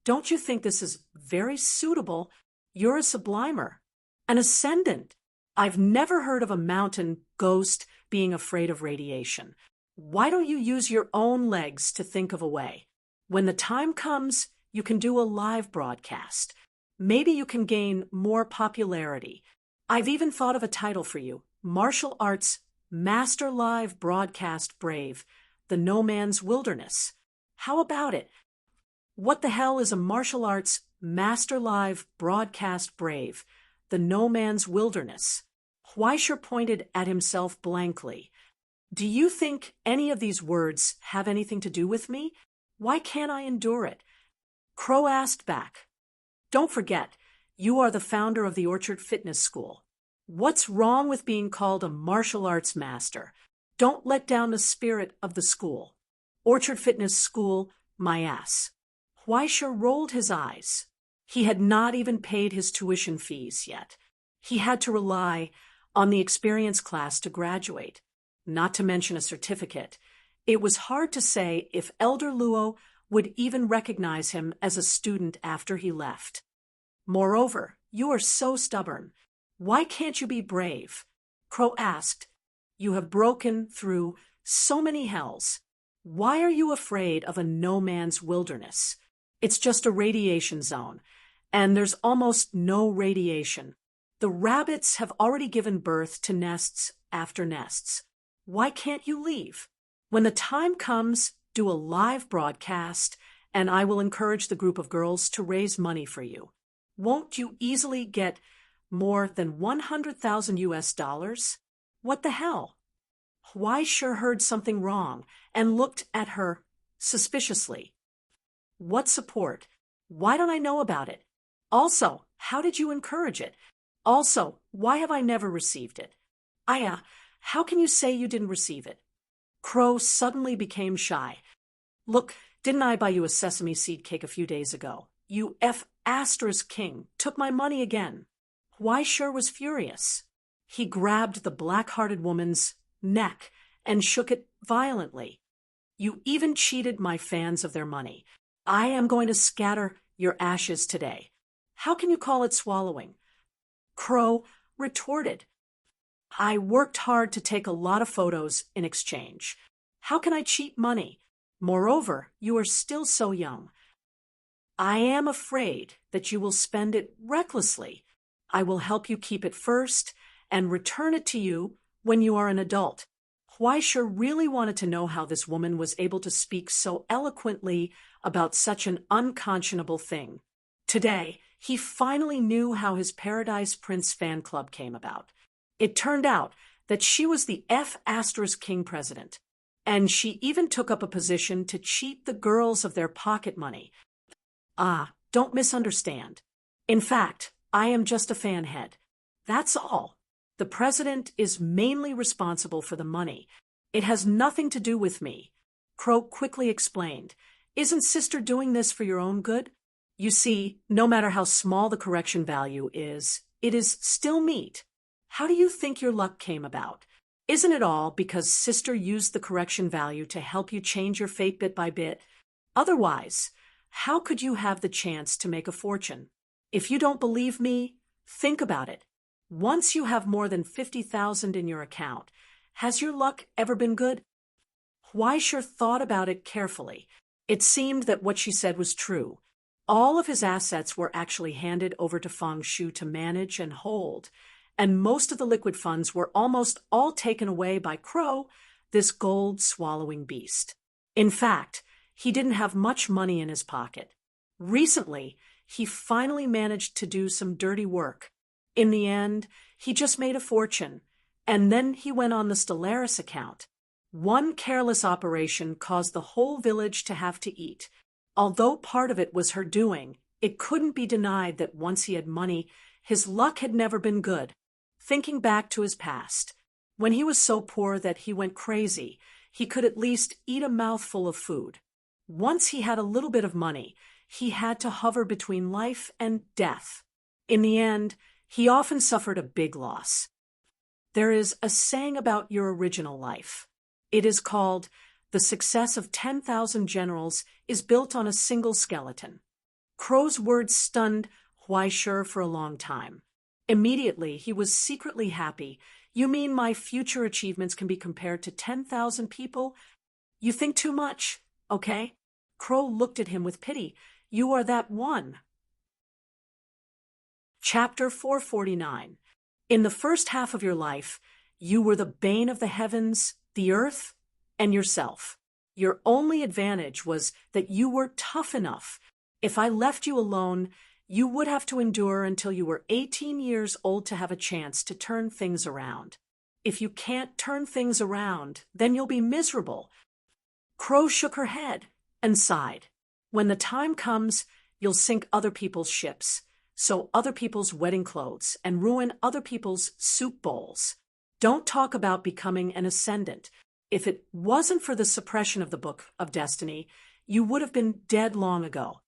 A: "Don't you think this is very suitable? You're a sublimer, an ascendant. I've never heard of a mountain ghost being afraid of radiation. Why don't you use your own legs to think of a way? When the time comes, you can do a live broadcast. Maybe you can gain more popularity. I've even thought of a title for you: Martial Arts Master Live Broadcast Brave, the No Man's Wilderness. How about it?" "What the hell is a martial arts Master Live Broadcast Brave, the No Man's Wilderness?" Huaishi pointed at himself blankly. "Do you think any of these words have anything to do with me? Why can't I endure it?" Crow asked back. "Don't forget, you are the founder of the Orchard Fitness School. What's wrong with being called a martial arts master? Don't let down the spirit of the school. Orchard Fitness School, my ass." Huaishi rolled his eyes. He had not even paid his tuition fees yet. He had to rely on the experience class to graduate, not to mention a certificate. It was hard to say if Elder Luo would even recognize him as a student after he left. "Moreover, you are so stubborn. Why can't you be brave?" Crow asked. "You have broken through so many hells. Why are you afraid of a no man's wilderness? It's just a radiation zone, and there's almost no radiation. The rabbits have already given birth to nests after nests. Why can't you leave? When the time comes, do a live broadcast, and I will encourage the group of girls to raise money for you. Won't you easily get more than 100,000 US dollars? What the hell? Why sure heard something wrong and looked at her suspiciously. What support? Why don't I know about it? Also, how did you encourage it? Also, why have I never received it? How can you say you didn't receive it? Crow suddenly became shy. Look, didn't I buy you a sesame seed cake a few days ago? You King took my money again. Why sure was furious. He grabbed the black-hearted woman's neck and shook it violently. You even cheated my fans of their money. I am going to scatter your ashes today. How can you call it swallowing? Crow retorted. I worked hard to take a lot of photos in exchange. How can I cheat money? Moreover, you are still so young. I am afraid that you will spend it recklessly. I will help you keep it first and return it to you when you are an adult. Huaisha really wanted to know how this woman was able to speak so eloquently about such an unconscionable thing. Today, he finally knew how his Paradise Prince fan club came about. It turned out that she was the King president, and she even took up a position to cheat the girls of their pocket money. Don't misunderstand. In fact, I am just a fan head. That's all. The president is mainly responsible for the money. It has nothing to do with me. Crow quickly explained. Isn't sister doing this for your own good? You see, no matter how small the correction value is, it is still meat. How do you think your luck came about? Isn't it all because sister used the correction value to help you change your fate bit by bit? Otherwise, how could you have the chance to make a fortune? If you don't believe me, think about it. Once you have more than 50,000 in your account, has your luck ever been good? Huaisha thought about it carefully. It seemed that what she said was true. All of his assets were actually handed over to Feng Shu to manage and hold, and most of the liquid funds were almost all taken away by Crow, this gold-swallowing beast. In fact, he didn't have much money in his pocket. Recently, he finally managed to do some dirty work. In the end, he just made a fortune, and then he went on the Stellaris account. One careless operation caused the whole village to have to eat. Although part of it was her doing, it couldn't be denied that once he had money, his luck had never been good. Thinking back to his past, when he was so poor that he went crazy, he could at least eat a mouthful of food. Once he had a little bit of money, he had to hover between life and death. In the end, he often suffered a big loss. There is a saying about your original life. It is called, "The success of 10,000 generals is built on a single skeleton." Crow's words stunned Huaisha for a long time. Immediately, he was secretly happy. You mean my future achievements can be compared to 10,000 people? You think too much, okay? Crow looked at him with pity. You are that one. Chapter 449. In the first half of your life, you were the bane of the heavens, the earth, and yourself. Your only advantage was that you were tough enough. If I left you alone, you would have to endure until you were 18 years old to have a chance to turn things around. If you can't turn things around, then you'll be miserable. Crow shook her head and sighed. When the time comes, you'll sink other people's ships, sew other people's wedding clothes, and ruin other people's soup bowls. Don't talk about becoming an ascendant. If it wasn't for the suppression of the Book of Destiny, you would have been dead long ago.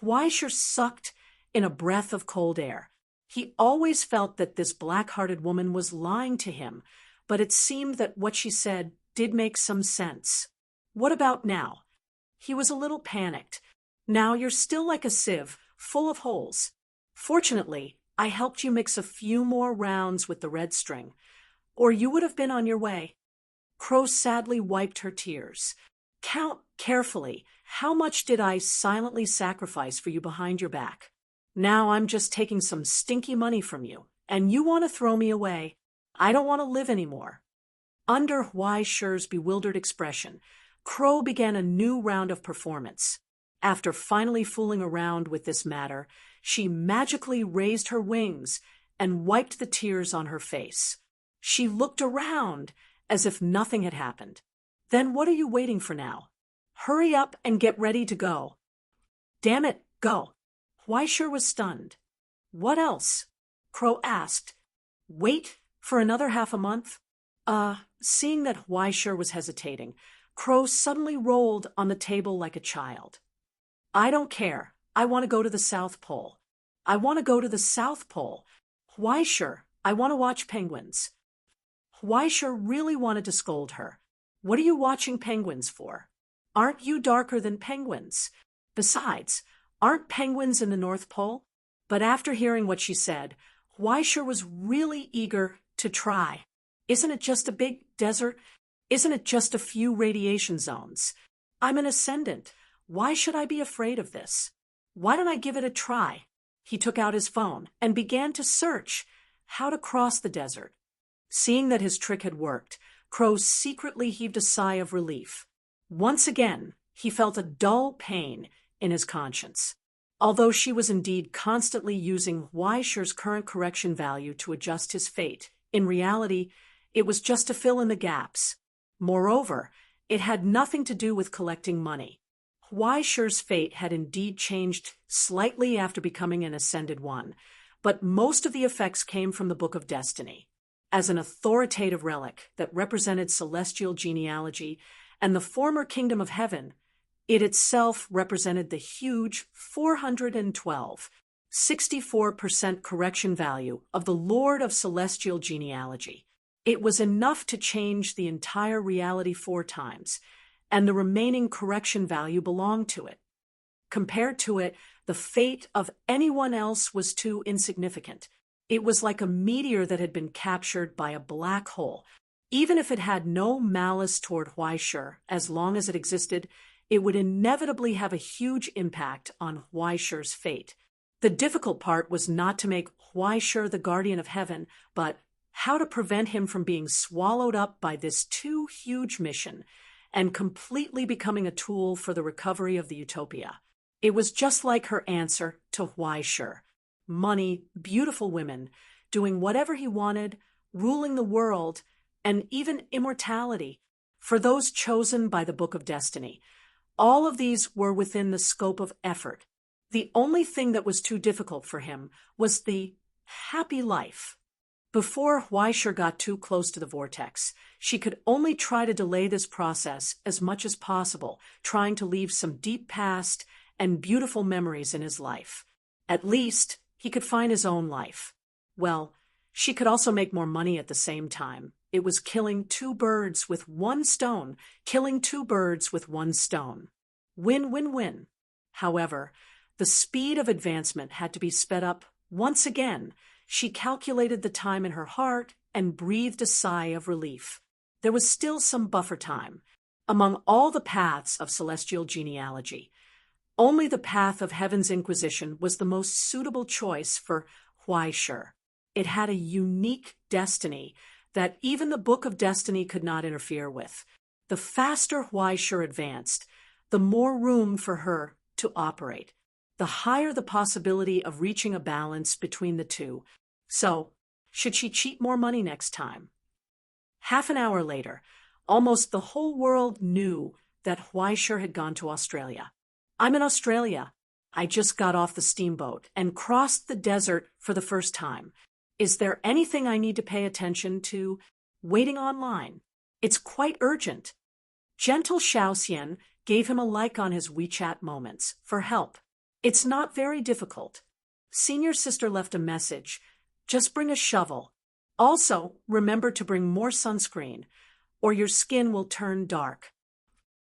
A: Huaisha sucked in a breath of cold air. He always felt that this black-hearted woman was lying to him, but it seemed that what she said did make some sense. What about now? He was a little panicked. Now you're still like a sieve, full of holes. Fortunately, I helped you mix a few more rounds with the red string, or you would have been on your way. Crow sadly wiped her tears. Count carefully. How much did I silently sacrifice for you behind your back? Now I'm just taking some stinky money from you, and you want to throw me away. I don't want to live anymore." Under Huaishi's bewildered expression, Crow began a new round of performance. After finally fooling around with this matter, she magically raised her wings and wiped the tears on her face. She looked around as if nothing had happened. "Then what are you waiting for now? Hurry up and get ready to go." "Damn it, go." Huaishi was stunned. "What else?" Crow asked. "Wait for another half a month?" Seeing that Huaishi was hesitating, Crow suddenly rolled on the table like a child. "I don't care. I want to go to the South Pole. I want to go to the South Pole. Huaishi, I want to watch penguins." Huaishi really wanted to scold her. "What are you watching penguins for? Aren't you darker than penguins? Besides, aren't penguins in the North Pole?" But after hearing what she said, Huaishi was really eager to try. "Isn't it just a big desert? Isn't it just a few radiation zones? I'm an ascendant. Why should I be afraid of this? Why don't I give it a try?" He took out his phone and began to search how to cross the desert. Seeing that his trick had worked, Crow secretly heaved a sigh of relief. Once again, he felt a dull pain in his conscience. Although she was indeed constantly using Huaishi's current correction value to adjust his fate, in reality, it was just to fill in the gaps. Moreover, it had nothing to do with collecting money. Huaishi's fate had indeed changed slightly after becoming an Ascended One, but most of the effects came from the Book of Destiny. As an authoritative relic that represented celestial genealogy and the former kingdom of heaven, it itself represented the huge 412, 64% correction value of the Lord of Celestial Genealogy. It was enough to change the entire reality 4 times, and the remaining correction value belonged to it. Compared to it, the fate of anyone else was too insignificant. It was like a meteor that had been captured by a black hole. Even if it had no malice toward Huaishi, as long as it existed, it would inevitably have a huge impact on Huaishi's fate. The difficult part was not to make Huaishi the guardian of heaven, but how to prevent him from being swallowed up by this too huge mission and completely becoming a tool for the recovery of the utopia. It was just like her answer to Huaishi. Money, beautiful women, doing whatever he wanted, ruling the world, and even immortality for those chosen by the Book of Destiny. All of these were within the scope of effort. The only thing that was too difficult for him was the happy life. Before Huaishi got too close to the vortex, she could only try to delay this process as much as possible, trying to leave some deep past and beautiful memories in his life. At least, he could find his own life. Well, she could also make more money at the same time. It was killing 2 birds with 1 stone, killing 2 birds with 1 stone. Win, win, win. However, the speed of advancement had to be sped up once again. She calculated the time in her heart and breathed a sigh of relief. There was still some buffer time. Among all the paths of celestial genealogy, only the path of Heaven's Inquisition was the most suitable choice for Huaishi. It had a unique destiny that even the Book of Destiny could not interfere with. The faster Huaishi advanced, the more room for her to operate, the higher the possibility of reaching a balance between the two. So, should she cheat more money next time? Half an hour later, almost the whole world knew that Huaishi had gone to Australia. "I'm in Australia. I just got off the steamboat and crossed the desert for the first time. Is there anything I need to pay attention to? Waiting online. It's quite urgent." Gentle Xiaoxian gave him a like on his WeChat Moments for help. "It's not very difficult. Senior sister left a message. Just bring a shovel. Also, remember to bring more sunscreen, or your skin will turn dark."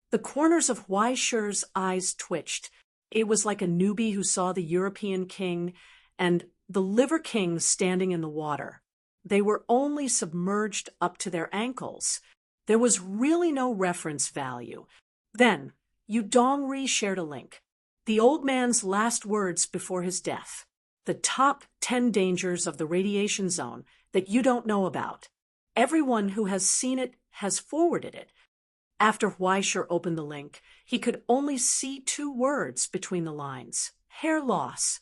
A: The corners of Huaishi's eyes twitched. It was like a newbie who saw the European king and the Liver King standing in the water. They were only submerged up to their ankles. There was really no reference value. Then, Yu Dongri shared a link. The old man's last words before his death. The top 10 dangers of the radiation zone that you don't know about. Everyone who has seen it has forwarded it. After Weischer opened the link, he could only see 2 words between the lines: hair loss.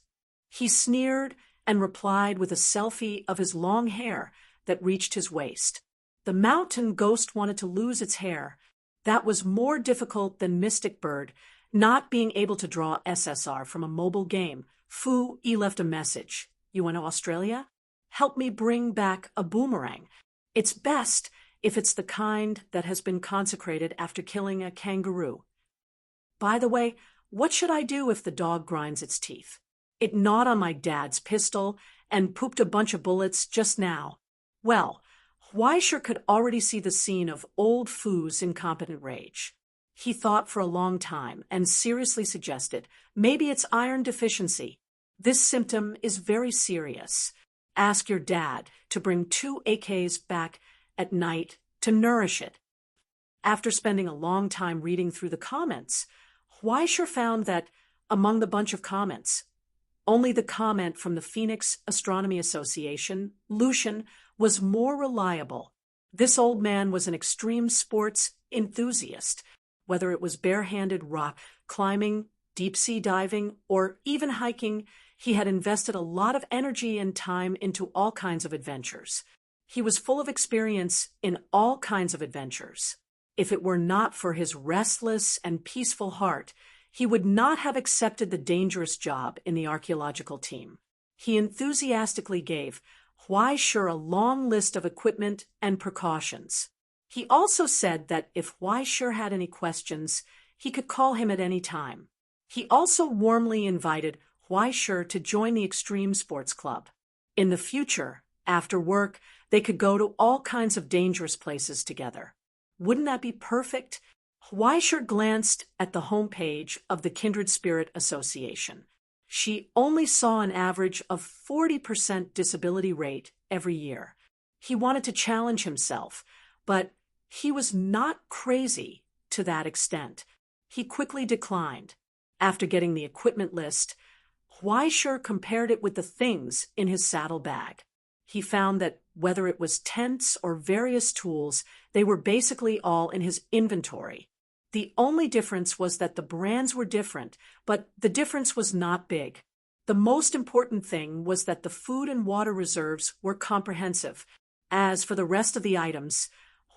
A: He sneered and replied with a selfie of his long hair that reached his waist. The mountain ghost wanted to lose its hair. That was more difficult than Mystic Bird not being able to draw SSR from a mobile game. Fu Yi left a message. You went to Australia? Help me bring back a boomerang. It's best if it's the kind that has been consecrated after killing a kangaroo. By the way, what should I do if the dog grinds its teeth? It gnawed on my dad's pistol and pooped a bunch of bullets just now. Well, Weischer could already see the scene of old Fu's incompetent rage. He thought for a long time and seriously suggested, maybe it's iron deficiency. This symptom is very serious. Ask your dad to bring 2 AKs back at night to nourish it. After spending a long time reading through the comments, Weischer found that among the bunch of comments, only the comment from the Phoenix Astronomy Association, Lucian, was more reliable. This old man was an extreme sports enthusiast, whether it was barehanded rock climbing, deep-sea diving, or even hiking. He had invested a lot of energy and time into all kinds of adventures. He was full of experience in all kinds of adventures. If it were not for his restless and peaceful heart, he would not have accepted the dangerous job in the archaeological team. He enthusiastically gave Weischer a long list of equipment and precautions. He also said that if Weischer had any questions, he could call him at any time. He also warmly invited Weischer to join the Extreme Sports Club. In the future, after work, they could go to all kinds of dangerous places together. Wouldn't that be perfect? Weischer glanced at the homepage of the Kindred Spirit Association. She only saw an average of 40% disability rate every year. He wanted to challenge himself, but he was not crazy to that extent. He quickly declined. After getting the equipment list, Weischer compared it with the things in his saddlebag. He found that whether it was tents or various tools, they were basically all in his inventory. The only difference was that the brands were different, but the difference was not big. The most important thing was that the food and water reserves were comprehensive. As for the rest of the items,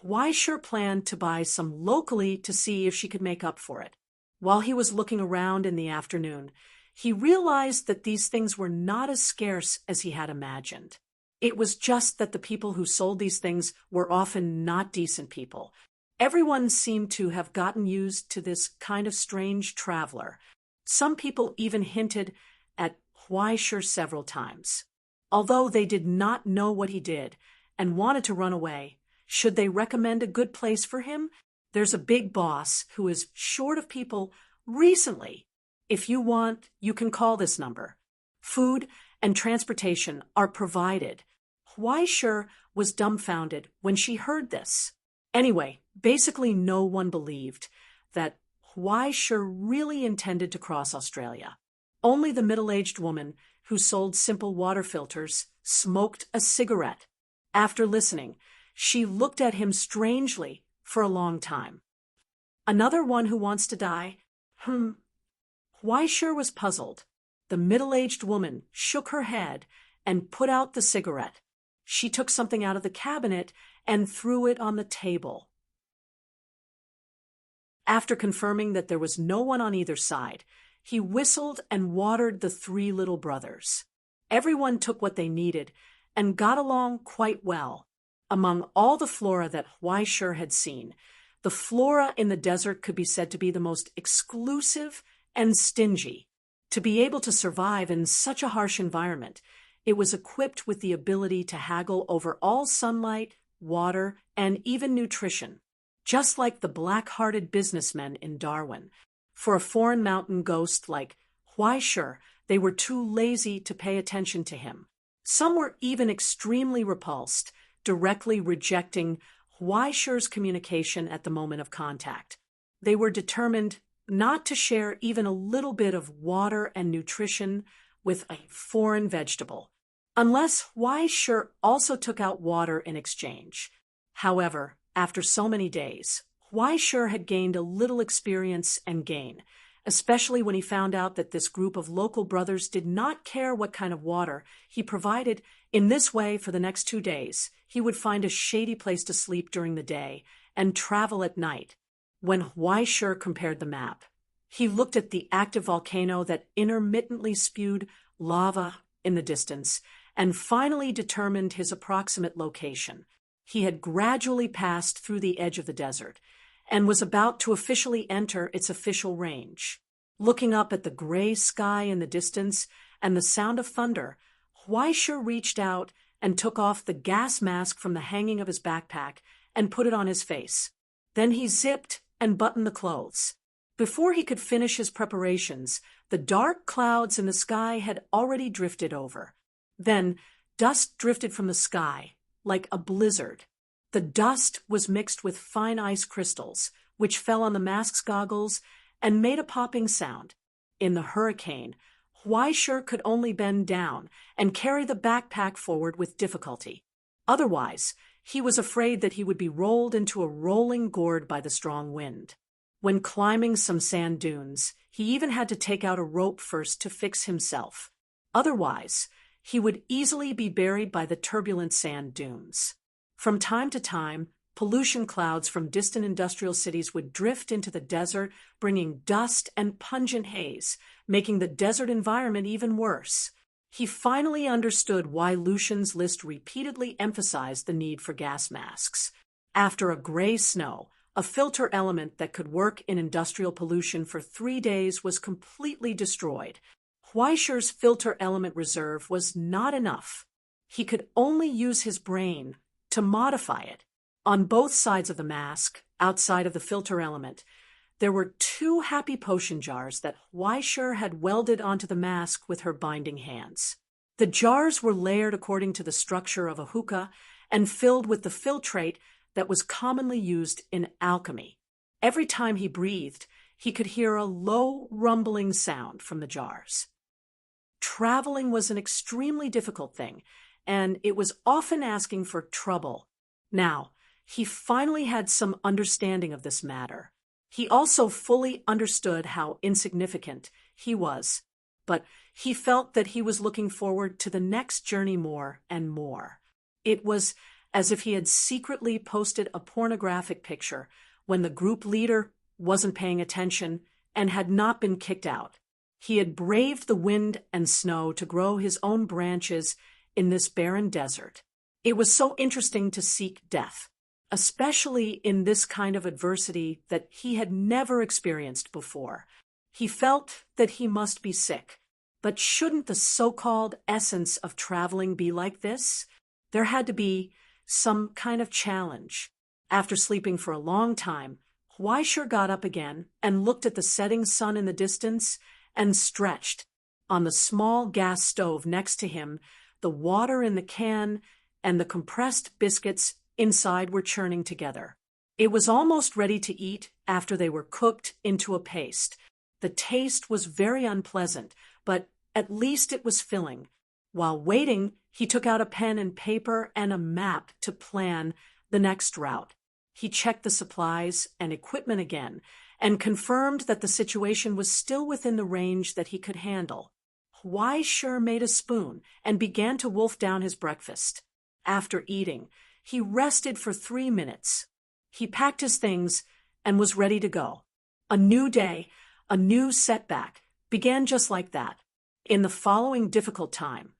A: Weischer planned to buy some locally to see if she could make up for it. While he was looking around in the afternoon, he realized that these things were not as scarce as he had imagined. It was just that the people who sold these things were often not decent people. Everyone seemed to have gotten used to this kind of strange traveler. Some people even hinted at Weischer several times. Although they did not know what he did and wanted to run away, should they recommend a good place for him? There's a big boss who is short of people recently. If you want, you can call this number. Food and transportation are provided. Weischer was dumbfounded when she heard this. Anyway, basically no one believed that Weischer really intended to cross Australia. Only the middle-aged woman who sold simple water filters smoked a cigarette. After listening, she looked at him strangely for a long time. Another one who wants to die? Weischer was puzzled. The middle-aged woman shook her head and put out the cigarette. She took something out of the cabinet and threw it on the table. After confirming that there was no one on either side, he whistled and watered the 3 little brothers. Everyone took what they needed and got along quite well. Among all the flora that Weischer had seen, the flora in the desert could be said to be the most exclusive and stingy. To be able to survive in such a harsh environment, it was equipped with the ability to haggle over all sunlight, water, and even nutrition, just like the black-hearted businessmen in Darwin. For a foreign mountain ghost like Weischer, they were too lazy to pay attention to him. Some were even extremely repulsed, directly rejecting Weischer's communication at the moment of contact. They were determined not to share even a little bit of water and nutrition with a foreign vegetable, unless Weisher also took out water in exchange. However, after so many days, Weisher had gained a little experience and gain, especially when he found out that this group of local brothers did not care what kind of water he provided. In this way, for the next 2 days, he would find a shady place to sleep during the day and travel at night. When Weisher compared the map, he looked at the active volcano that intermittently spewed lava in the distance and finally determined his approximate location. He had gradually passed through the edge of the desert and was about to officially enter its official range. Looking up at the gray sky in the distance and the sound of thunder, Weisher reached out and took off the gas mask from the hanging of his backpack and put it on his face. Then he zipped and buttoned the clothes. Before he could finish his preparations, the dark clouds in the sky had already drifted over. Then dust drifted from the sky, like a blizzard. The dust was mixed with fine ice crystals, which fell on the mask's goggles and made a popping sound. In the hurricane, Weisher could only bend down and carry the backpack forward with difficulty. Otherwise, he was afraid that he would be rolled into a rolling gourd by the strong wind. When climbing some sand dunes, he even had to take out a rope first to fix himself. Otherwise, he would easily be buried by the turbulent sand dunes. From time to time, pollution clouds from distant industrial cities would drift into the desert, bringing dust and pungent haze, making the desert environment even worse. He finally understood why Lucian's list repeatedly emphasized the need for gas masks. After a gray snow, a filter element that could work in industrial pollution for 3 days was completely destroyed. Weisher's filter element reserve was not enough. He could only use his brain to modify it. On both sides of the mask, outside of the filter element, there were 2 happy potion jars that Weisher had welded onto the mask with her binding hands. The jars were layered according to the structure of a hookah and filled with the filtrate that was commonly used in alchemy. Every time he breathed, he could hear a low, rumbling sound from the jars. Traveling was an extremely difficult thing, and it was often asking for trouble. Now, he finally had some understanding of this matter. He also fully understood how insignificant he was, but he felt that he was looking forward to the next journey more and more. It was as if he had secretly posted a pornographic picture when the group leader wasn't paying attention and had not been kicked out. He had braved the wind and snow to grow his own branches in this barren desert. It was so interesting to seek death, especially in this kind of adversity that he had never experienced before. He felt that he must be sick. But shouldn't the so-called essence of traveling be like this? There had to be some kind of challenge. After sleeping for a long time, Weisher got up again and looked at the setting sun in the distance and stretched. On the small gas stove next to him, the water in the can and the compressed biscuits inside were churning together. It was almost ready to eat after they were cooked into a paste. The taste was very unpleasant, but at least it was filling. While waiting, he took out a pen and paper and a map to plan the next route. He checked the supplies and equipment again and confirmed that the situation was still within the range that he could handle. Weisher made a spoon and began to wolf down his breakfast. After eating, he rested for 3 minutes. He packed his things and was ready to go. A new day, a new setback, began just like that. In the following difficult time,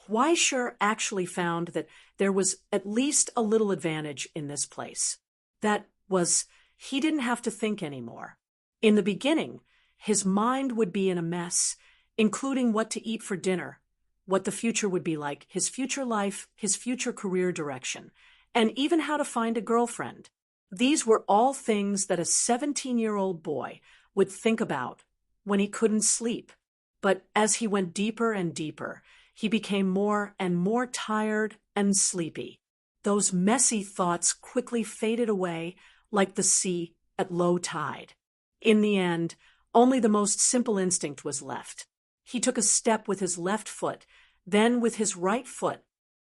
A: Weisher actually found that there was at least a little advantage in this place. That was, he didn't have to think anymore. In the beginning, his mind would be in a mess, including what to eat for dinner, what the future would be like, his future life, his future career direction, and even how to find a girlfriend. These were all things that a 17-year-old boy would think about when he couldn't sleep. But as he went deeper and deeper, he became more and more tired and sleepy. Those messy thoughts quickly faded away like the sea at low tide. In the end, only the most simple instinct was left. He took a step with his left foot, then with his right foot.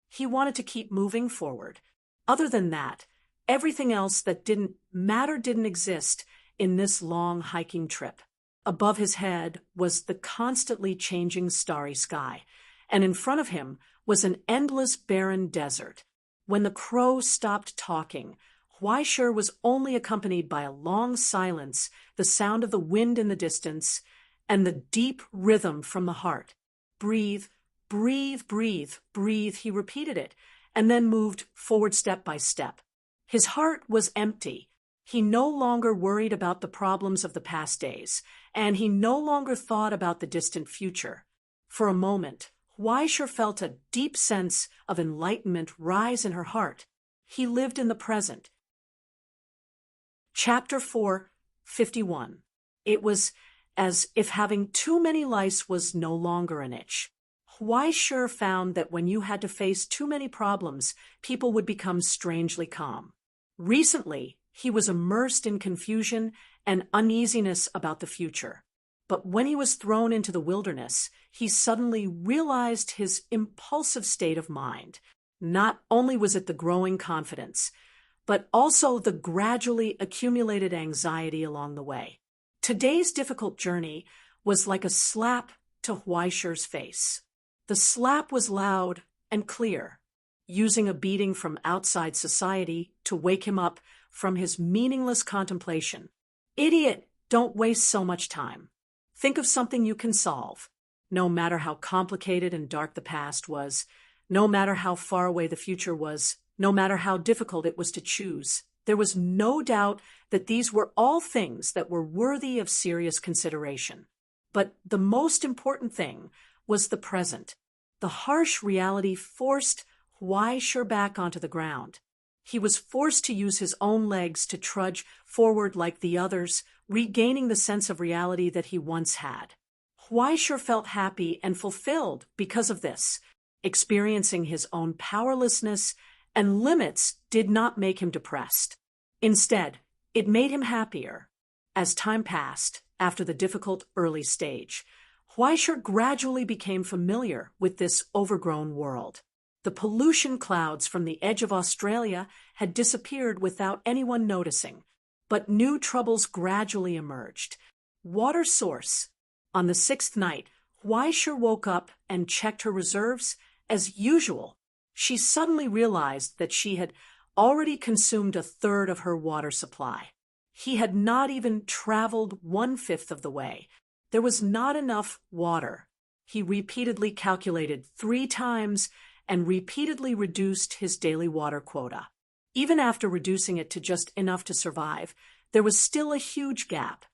A: He wanted to keep moving forward. Other than that, everything else that didn't matter didn't exist in this long hiking trip. Above his head was the constantly changing starry sky, and in front of him was an endless barren desert. When the crow stopped talking, Huaishir was only accompanied by a long silence, the sound of the wind in the distance, and the deep rhythm from the heart. Breathe, breathe, breathe, breathe, he repeated it, and then moved forward step by step. His heart was empty. He no longer worried about the problems of the past days, and he no longer thought about the distant future. For a moment, Huaishir felt a deep sense of enlightenment rise in her heart. He lived in the present. Chapter 4:51. It was as if having too many lice was no longer an itch. Huaishir found that when you had to face too many problems, people would become strangely calm. Recently, he was immersed in confusion and uneasiness about the future. But when he was thrown into the wilderness, he suddenly realized his impulsive state of mind. Not only was it the growing confidence, but also the gradually accumulated anxiety along the way. Today's difficult journey was like a slap to Huaishir's face. The slap was loud and clear, using a beating from outside society to wake him up from his meaningless contemplation. Idiot, don't waste so much time. Think of something you can solve. No matter how complicated and dark the past was, no matter how far away the future was, no matter how difficult it was to choose, there was no doubt that these were all things that were worthy of serious consideration. But the most important thing was the present. The harsh reality forced Huaishir back onto the ground. He was forced to use his own legs to trudge forward like the others, regaining the sense of reality that he once had. Huaishir felt happy and fulfilled because of this. Experiencing his own powerlessness and limits did not make him depressed. Instead, it made him happier. As time passed, after the difficult early stage, Huaishir gradually became familiar with this overgrown world. The pollution clouds from the edge of Australia had disappeared without anyone noticing, but new troubles gradually emerged. Water source. On the 6th night, Huaishir woke up and checked her reserves. As usual, she suddenly realized that she had already consumed a third of her water supply. He had not even traveled 1/5 of the way. There was not enough water. He repeatedly calculated 3 times and repeatedly reduced his daily water quota. Even after reducing it to just enough to survive, there was still a huge gap.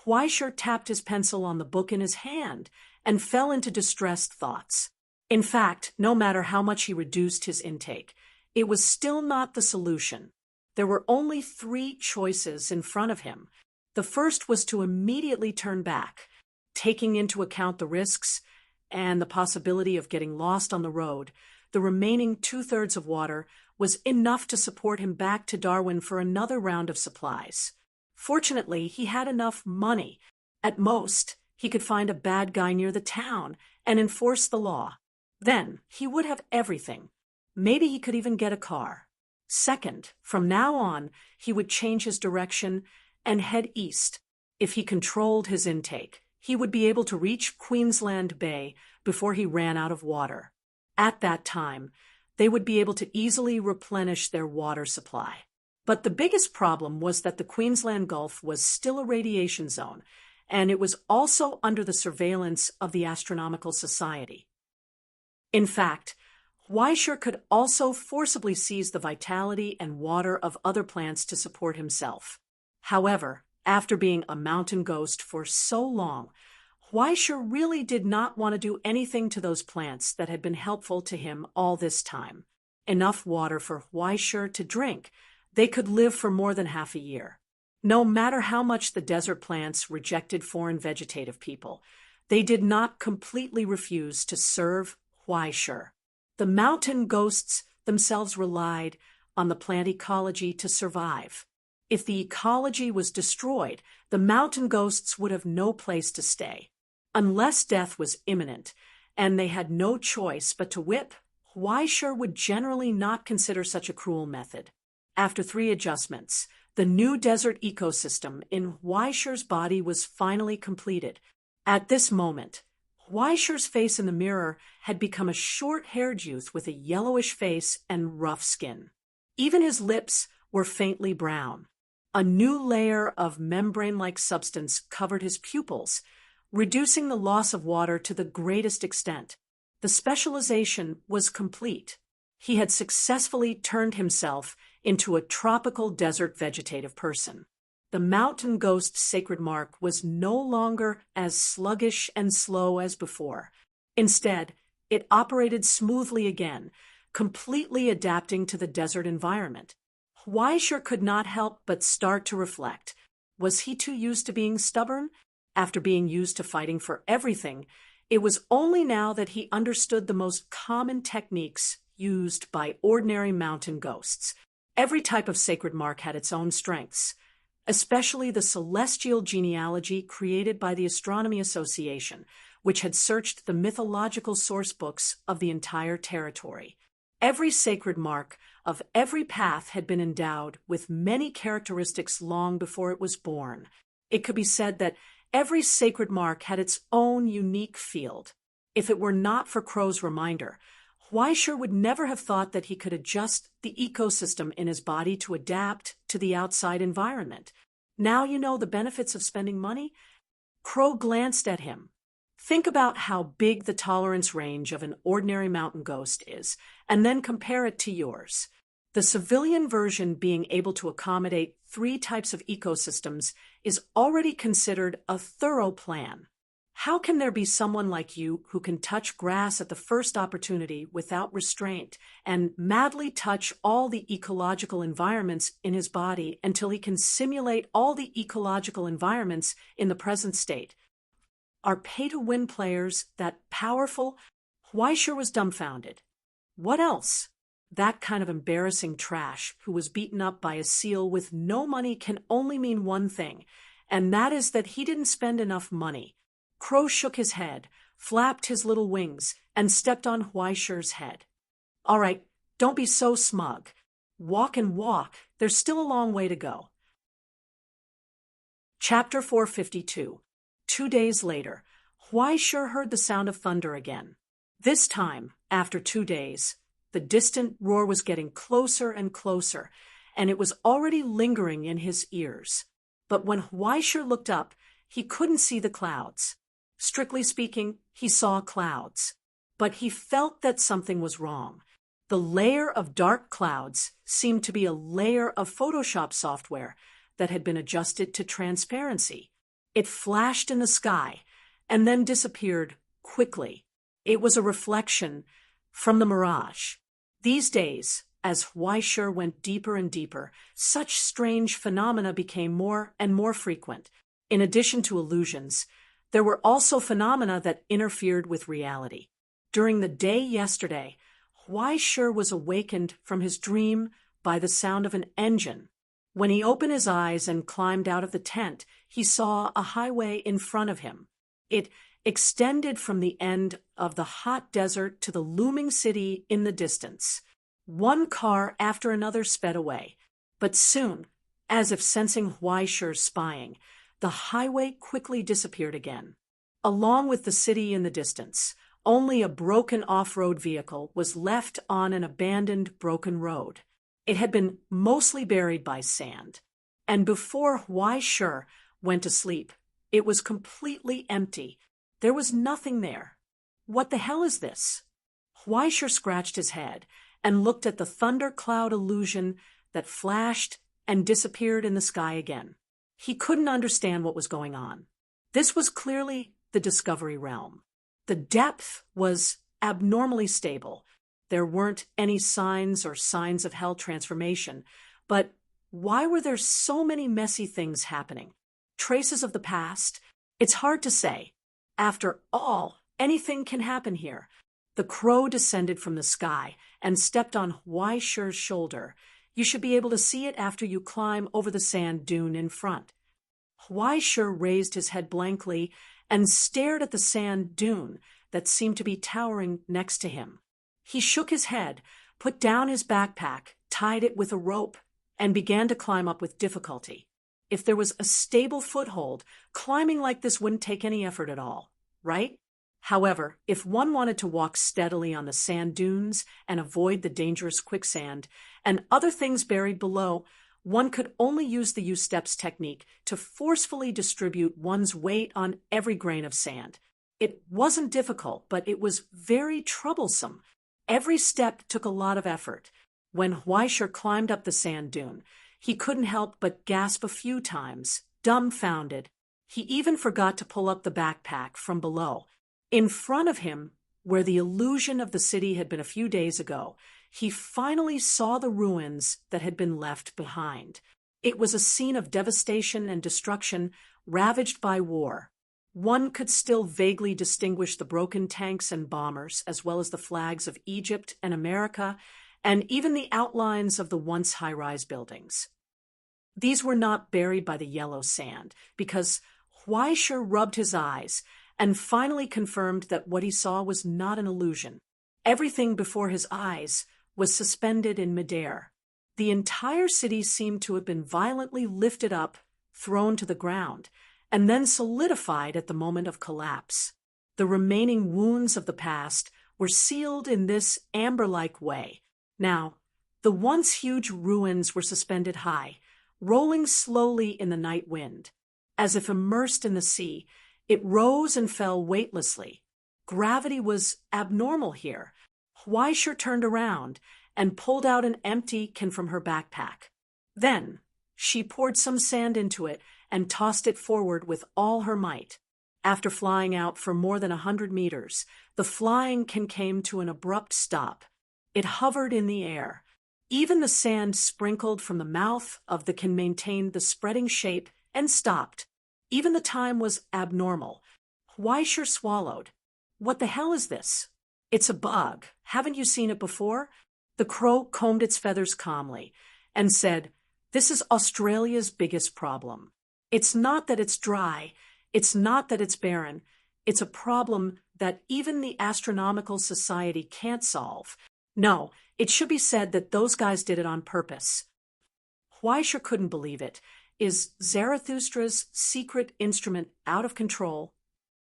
A: Huaishir tapped his pencil on the book in his hand and fell into distressed thoughts. In fact, no matter how much he reduced his intake, it was still not the solution. There were only 3 choices in front of him. The first was to immediately turn back, taking into account the risks and the possibility of getting lost on the road. The remaining 2/3 of water was enough to support him back to Darwin for another round of supplies. Fortunately, he had enough money. At most, he could find a bad guy near the town and enforce the law. Then, he would have everything. Maybe he could even get a car. Second, from now on, he would change his direction and head east. If he controlled his intake, he would be able to reach Queensland Bay before he ran out of water. At that time, they would be able to easily replenish their water supply. But the biggest problem was that the Queensland Gulf was still a radiation zone, and it was also under the surveillance of the Astronomical Society. In fact, Huaishir could also forcibly seize the vitality and water of other plants to support himself. However, after being a mountain ghost for so long, Huaishir really did not want to do anything to those plants that had been helpful to him all this time. Enough water for Huaishir to drink. They could live for more than half a year. No matter how much the desert plants rejected foreign vegetative people, they did not completely refuse to serve Huaishir. The mountain ghosts themselves relied on the plant ecology to survive. If the ecology was destroyed, the mountain ghosts would have no place to stay. Unless death was imminent, and they had no choice but to whip, Huaishur would generally not consider such a cruel method. After 3 adjustments, the new desert ecosystem in Huaishur's body was finally completed. At this moment, Huaishur's face in the mirror had become a short-haired youth with a yellowish face and rough skin. Even his lips were faintly brown. A new layer of membrane-like substance covered his pupils, reducing the loss of water to the greatest extent. The specialization was complete. He had successfully turned himself into a tropical desert vegetative person. The mountain ghost sacred mark was no longer as sluggish and slow as before. Instead, it operated smoothly again, completely adapting to the desert environment. Huaishur could not help but start to reflect. Was he too used to being stubborn? After being used to fighting for everything, it was only now that he understood the most common techniques used by ordinary mountain ghosts. Every type of sacred mark had its own strengths, especially the celestial genealogy created by the Astronomy Association, which had searched the mythological source books of the entire territory. Every sacred mark of every path had been endowed with many characteristics long before it was born. It could be said that every sacred mark had its own unique field. If it were not for Crow's reminder, Huaishur would never have thought that he could adjust the ecosystem in his body to adapt to the outside environment. Now you know the benefits of spending money? Crow glanced at him. Think about how big the tolerance range of an ordinary mountain ghost is, and then compare it to yours. The civilian version being able to accommodate 3 types of ecosystems is already considered a thorough plan. How can there be someone like you who can touch grass at the first opportunity without restraint and madly touch all the ecological environments in his body until he can simulate all the ecological environments in the present state? Are pay-to-win players that powerful? Huaishur was dumbfounded. What else? That kind of embarrassing trash who was beaten up by a seal with no money can only mean one thing, and that is that he didn't spend enough money. Crow shook his head, flapped his little wings, and stepped on Huaishur's head. All right, don't be so smug. Walk and walk. There's still a long way to go. Chapter 452. 2 days later, Huaishur heard the sound of thunder again. This time, after 2 days, the distant roar was getting closer and closer, and it was already lingering in his ears. But when Huaishur looked up, he couldn't see the clouds. Strictly speaking, he saw clouds. But he felt that something was wrong. The layer of dark clouds seemed to be a layer of Photoshop software that had been adjusted to transparency. It flashed in the sky and then disappeared quickly. It was a reflection from the mirage. These days, as Huaishur went deeper and deeper, such strange phenomena became more and more frequent. In addition to illusions, there were also phenomena that interfered with reality. During the day yesterday, Huaishur was awakened from his dream by the sound of an engine. When he opened his eyes and climbed out of the tent, he saw a highway in front of him. It extended from the end of the hot desert to the looming city in the distance. One car after another sped away, but soon, as if sensing Huaishur's spying, the highway quickly disappeared again. Along with the city in the distance, only a broken off-road vehicle was left on an abandoned broken road. It had been mostly buried by sand, and before Huaishur went to sleep, it was completely empty. There was nothing there. What the hell is this? Huaishur scratched his head and looked at the thundercloud illusion that flashed and disappeared in the sky again. He couldn't understand what was going on. This was clearly the Discovery realm. The depth was abnormally stable. There weren't any signs of hell transformation. But why were there so many messy things happening? Traces of the past? It's hard to say. After all, anything can happen here. The crow descended from the sky and stepped on Huaishur's shoulder. You should be able to see it after you climb over the sand dune in front. Huaishur raised his head blankly and stared at the sand dune that seemed to be towering next to him. He shook his head, put down his backpack, tied it with a rope, and began to climb up with difficulty. If there was a stable foothold, climbing like this wouldn't take any effort at all, right? However, if one wanted to walk steadily on the sand dunes and avoid the dangerous quicksand and other things buried below, one could only use the U-steps technique to forcefully distribute one's weight on every grain of sand. It wasn't difficult, but it was very troublesome. Every step took a lot of effort. When Huaisher climbed up the sand dune, he couldn't help but gasp a few times, dumbfounded. He even forgot to pull up the backpack from below. In front of him, where the illusion of the city had been a few days ago, he finally saw the ruins that had been left behind. It was a scene of devastation and destruction, ravaged by war. One could still vaguely distinguish the broken tanks and bombers, as well as the flags of Egypt and America, and even the outlines of the once high-rise buildings. These were not buried by the yellow sand, because Huaisher rubbed his eyes and finally confirmed that what he saw was not an illusion. Everything before his eyes was suspended in midair. The entire city seemed to have been violently lifted up, thrown to the ground, and then solidified at the moment of collapse. The remaining wounds of the past were sealed in this amber-like way. Now, the once huge ruins were suspended high, rolling slowly in the night wind. As if immersed in the sea, it rose and fell weightlessly. Gravity was abnormal here. Huaisher turned around and pulled out an empty can from her backpack. Then, she poured some sand into it and tossed it forward with all her might. After flying out for more than 100 meters, the flying can came to an abrupt stop. It hovered in the air. Even the sand sprinkled from the mouth of the can maintained the spreading shape and stopped. Even the time was abnormal. Huaisher swallowed. What the hell is this? It's a bug. Haven't you seen it before? The crow combed its feathers calmly and said, "This is Australia's biggest problem. It's not that it's dry. It's not that it's barren. It's a problem that even the Astronomical Society can't solve. No, it should be said that those guys did it on purpose." Huaisher couldn't believe it. Is Zarathustra's secret instrument out of control?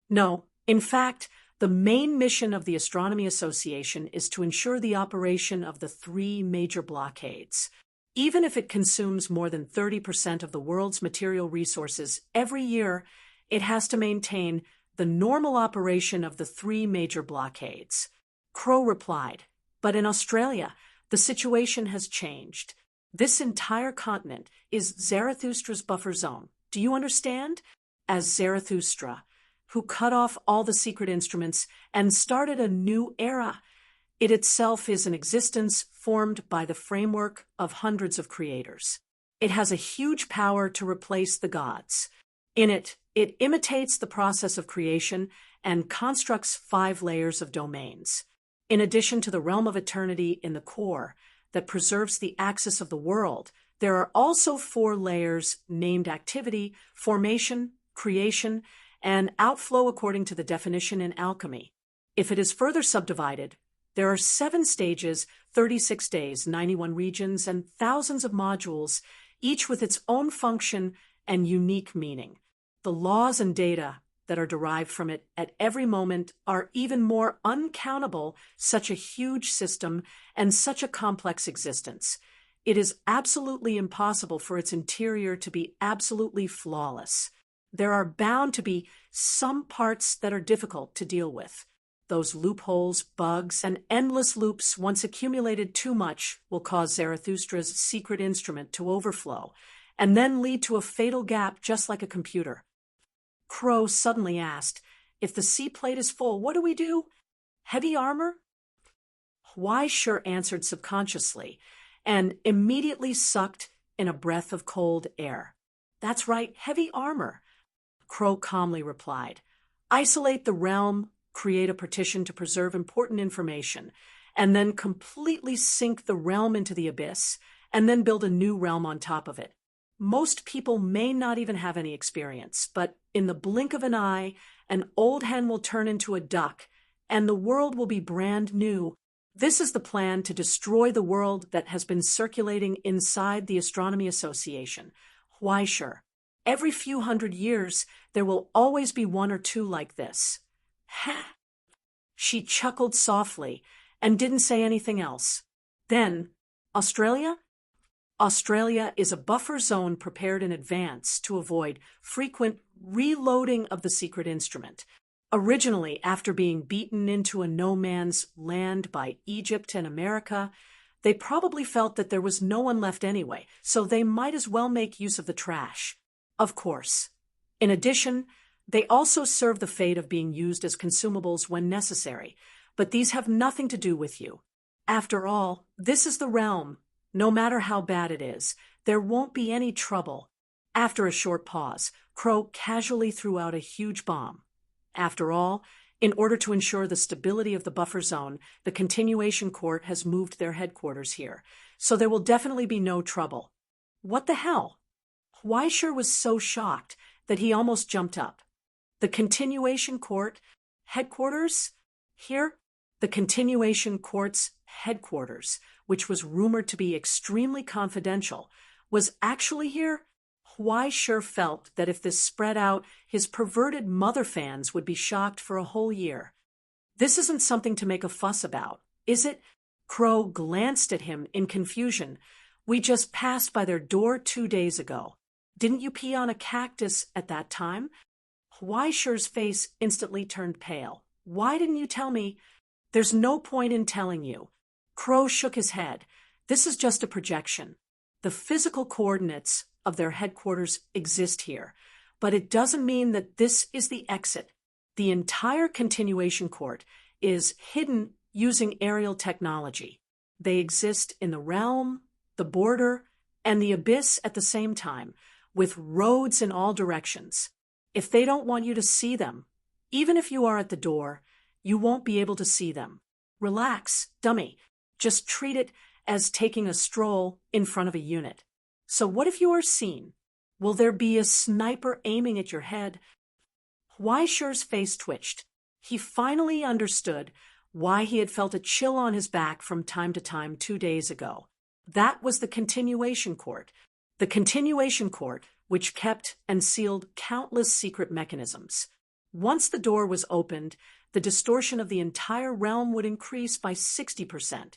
A: No, in fact, the main mission of the Astronomy Association is to ensure the operation of the 3 major blockades. Even if it consumes more than 30% of the world's material resources every year, it has to maintain the normal operation of the 3 major blockades. Crow replied, "But in Australia, the situation has changed. This entire continent is Zarathustra's buffer zone. Do you understand? As Zarathustra, who cut off all the secret instruments and started a new era. It itself is an existence formed by the framework of hundreds of creators. It has a huge power to replace the gods. In it, it imitates the process of creation and constructs 5 layers of domains. In addition to the realm of eternity in the core that preserves the axis of the world, there are also 4 layers named activity, formation, creation, and outflow according to the definition in alchemy. If it is further subdivided, there are 7 stages, 36 days, 91 regions, and thousands of modules, each with its own function and unique meaning. The laws and data that are derived from it at every moment are even more uncountable, such a huge system and such a complex existence. It is absolutely impossible for its interior to be absolutely flawless. There are bound to be some parts that are difficult to deal with. Those loopholes, bugs, and endless loops, once accumulated too much, will cause Zarathustra's secret instrument to overflow, and then lead to a fatal gap just like a computer. Crow suddenly asked, "If the sea plate is full, what do we do? Heavy armor?" Huaisher answered subconsciously, and immediately sucked in a breath of cold air. "That's right, heavy armor." Crow calmly replied, "Isolate the realm, create a partition to preserve important information, and then completely sink the realm into the abyss, and then build a new realm on top of it. Most people may not even have any experience, but in the blink of an eye, an old hen will turn into a duck, and the world will be brand new. This is the plan to destroy the world that has been circulating inside the Astronomy Association. Why, sure. Every few hundred years, there will always be one or two like this. Ha! She chuckled softly and didn't say anything else. Then, Australia? Australia is a buffer zone prepared in advance to avoid frequent reloading of the secret instrument. Originally, after being beaten into a no-man's land by Egypt and America, they probably felt that there was no one left anyway, so they might as well make use of the trash. Of course. In addition, they also serve the fate of being used as consumables when necessary, but these have nothing to do with you. After all, this is the realm. No matter how bad it is, there won't be any trouble. After a short pause, Crow casually threw out a huge bomb. After all, in order to ensure the stability of the buffer zone, the Continuation Court has moved their headquarters here, so there will definitely be no trouble. What the hell? Weisher was so shocked that he almost jumped up. The Continuation Court headquarters? Here? The Continuation Court's headquarters, which was rumored to be extremely confidential, was actually here? Weisher felt that if this spread out, his perverted mother fans would be shocked for a whole year. This isn't something to make a fuss about, is it? Crow glanced at him in confusion. We just passed by their door 2 days ago. Didn't you pee on a cactus at that time? Weisher's face instantly turned pale. Why didn't you tell me? There's no point in telling you. Crow shook his head. This is just a projection. The physical coordinates of their headquarters exist here, but it doesn't mean that this is the exit. The entire Continuation Court is hidden using aerial technology. They exist in the realm, the border, and the abyss at the same time, with roads in all directions. If they don't want you to see them, even if you are at the door, you won't be able to see them. Relax, dummy. Just treat it as taking a stroll in front of a unit. So what if you are seen? Will there be a sniper aiming at your head? Weisher's face twitched. He finally understood why he had felt a chill on his back from time to time 2 days ago. That was the Continuation Court. The Continuation Court, which kept and sealed countless secret mechanisms. Once the door was opened, the distortion of the entire realm would increase by 60%.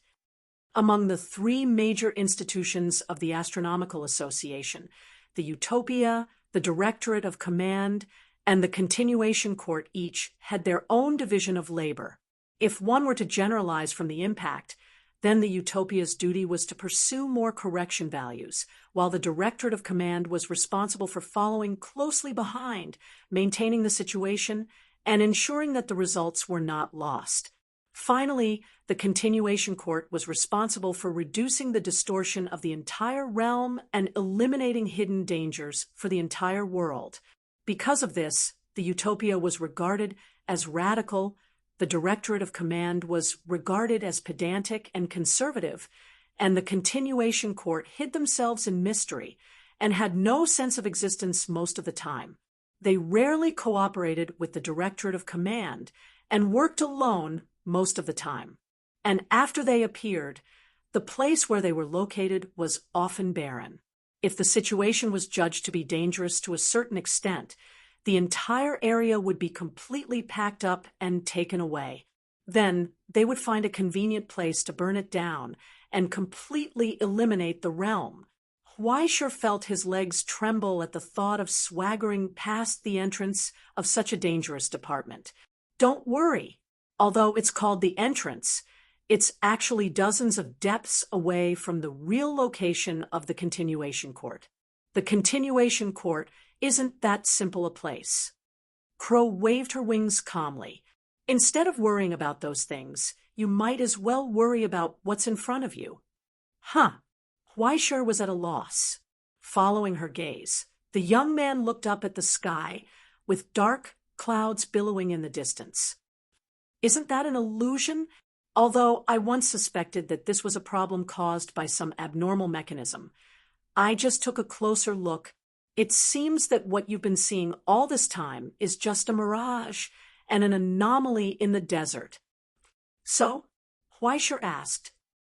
A: Among the 3 major institutions of the Astronomical Association, the Utopia, the Directorate of Command, and the Continuation Court each had their own division of labor. If one were to generalize from the impact, then the Utopia's duty was to pursue more correction values, while the Directorate of Command was responsible for following closely behind, maintaining the situation, and ensuring that the results were not lost. Finally, the Continuation Court was responsible for reducing the distortion of the entire realm and eliminating hidden dangers for the entire world. Because of this, the Utopia was regarded as radical, the Directorate of Command was regarded as pedantic and conservative, and the Continuation Court hid themselves in mystery and had no sense of existence most of the time. They rarely cooperated with the Directorate of Command and worked alone most of the time. And after they appeared, the place where they were located was often barren. If the situation was judged to be dangerous to a certain extent, the entire area would be completely packed up and taken away. Then they would find a convenient place to burn it down and completely eliminate the realm. Weisher felt his legs tremble at the thought of swaggering past the entrance of such a dangerous department. Don't worry. Although it's called the entrance, it's actually dozens of depths away from the real location of the Continuation Court. The Continuation Court isn't that simple a place. Crow waved her wings calmly. Instead of worrying about those things, you might as well worry about what's in front of you. Huh. Weisher was at a loss. Following her gaze, the young man looked up at the sky, with dark clouds billowing in the distance. Isn't that an illusion? Although I once suspected that this was a problem caused by some abnormal mechanism. I just took a closer look. It seems that what you've been seeing all this time is just a mirage and an anomaly in the desert. So, Huaishur asked,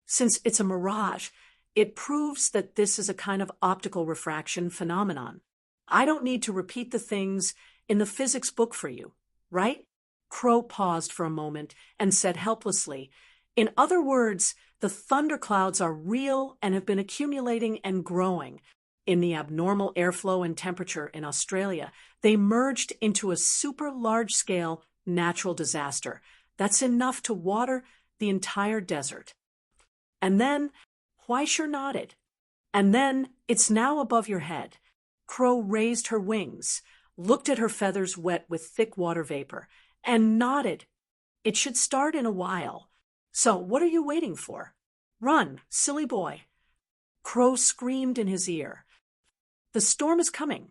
A: since it's a mirage, it proves that this is a kind of optical refraction phenomenon. I don't need to repeat the things in the physics book for you, right? Crow paused for a moment and said helplessly, in other words, the thunderclouds are real and have been accumulating and growing. In the abnormal airflow and temperature in Australia, they merged into a super large-scale natural disaster. That's enough to water the entire desert. And then, Huaishur nodded. And then, it's now above your head. Crow raised her wings, looked at her feathers wet with thick water vapor, and nodded. It should start in a while. So what are you waiting for? Run, silly boy. Crow screamed in his ear. The storm is coming.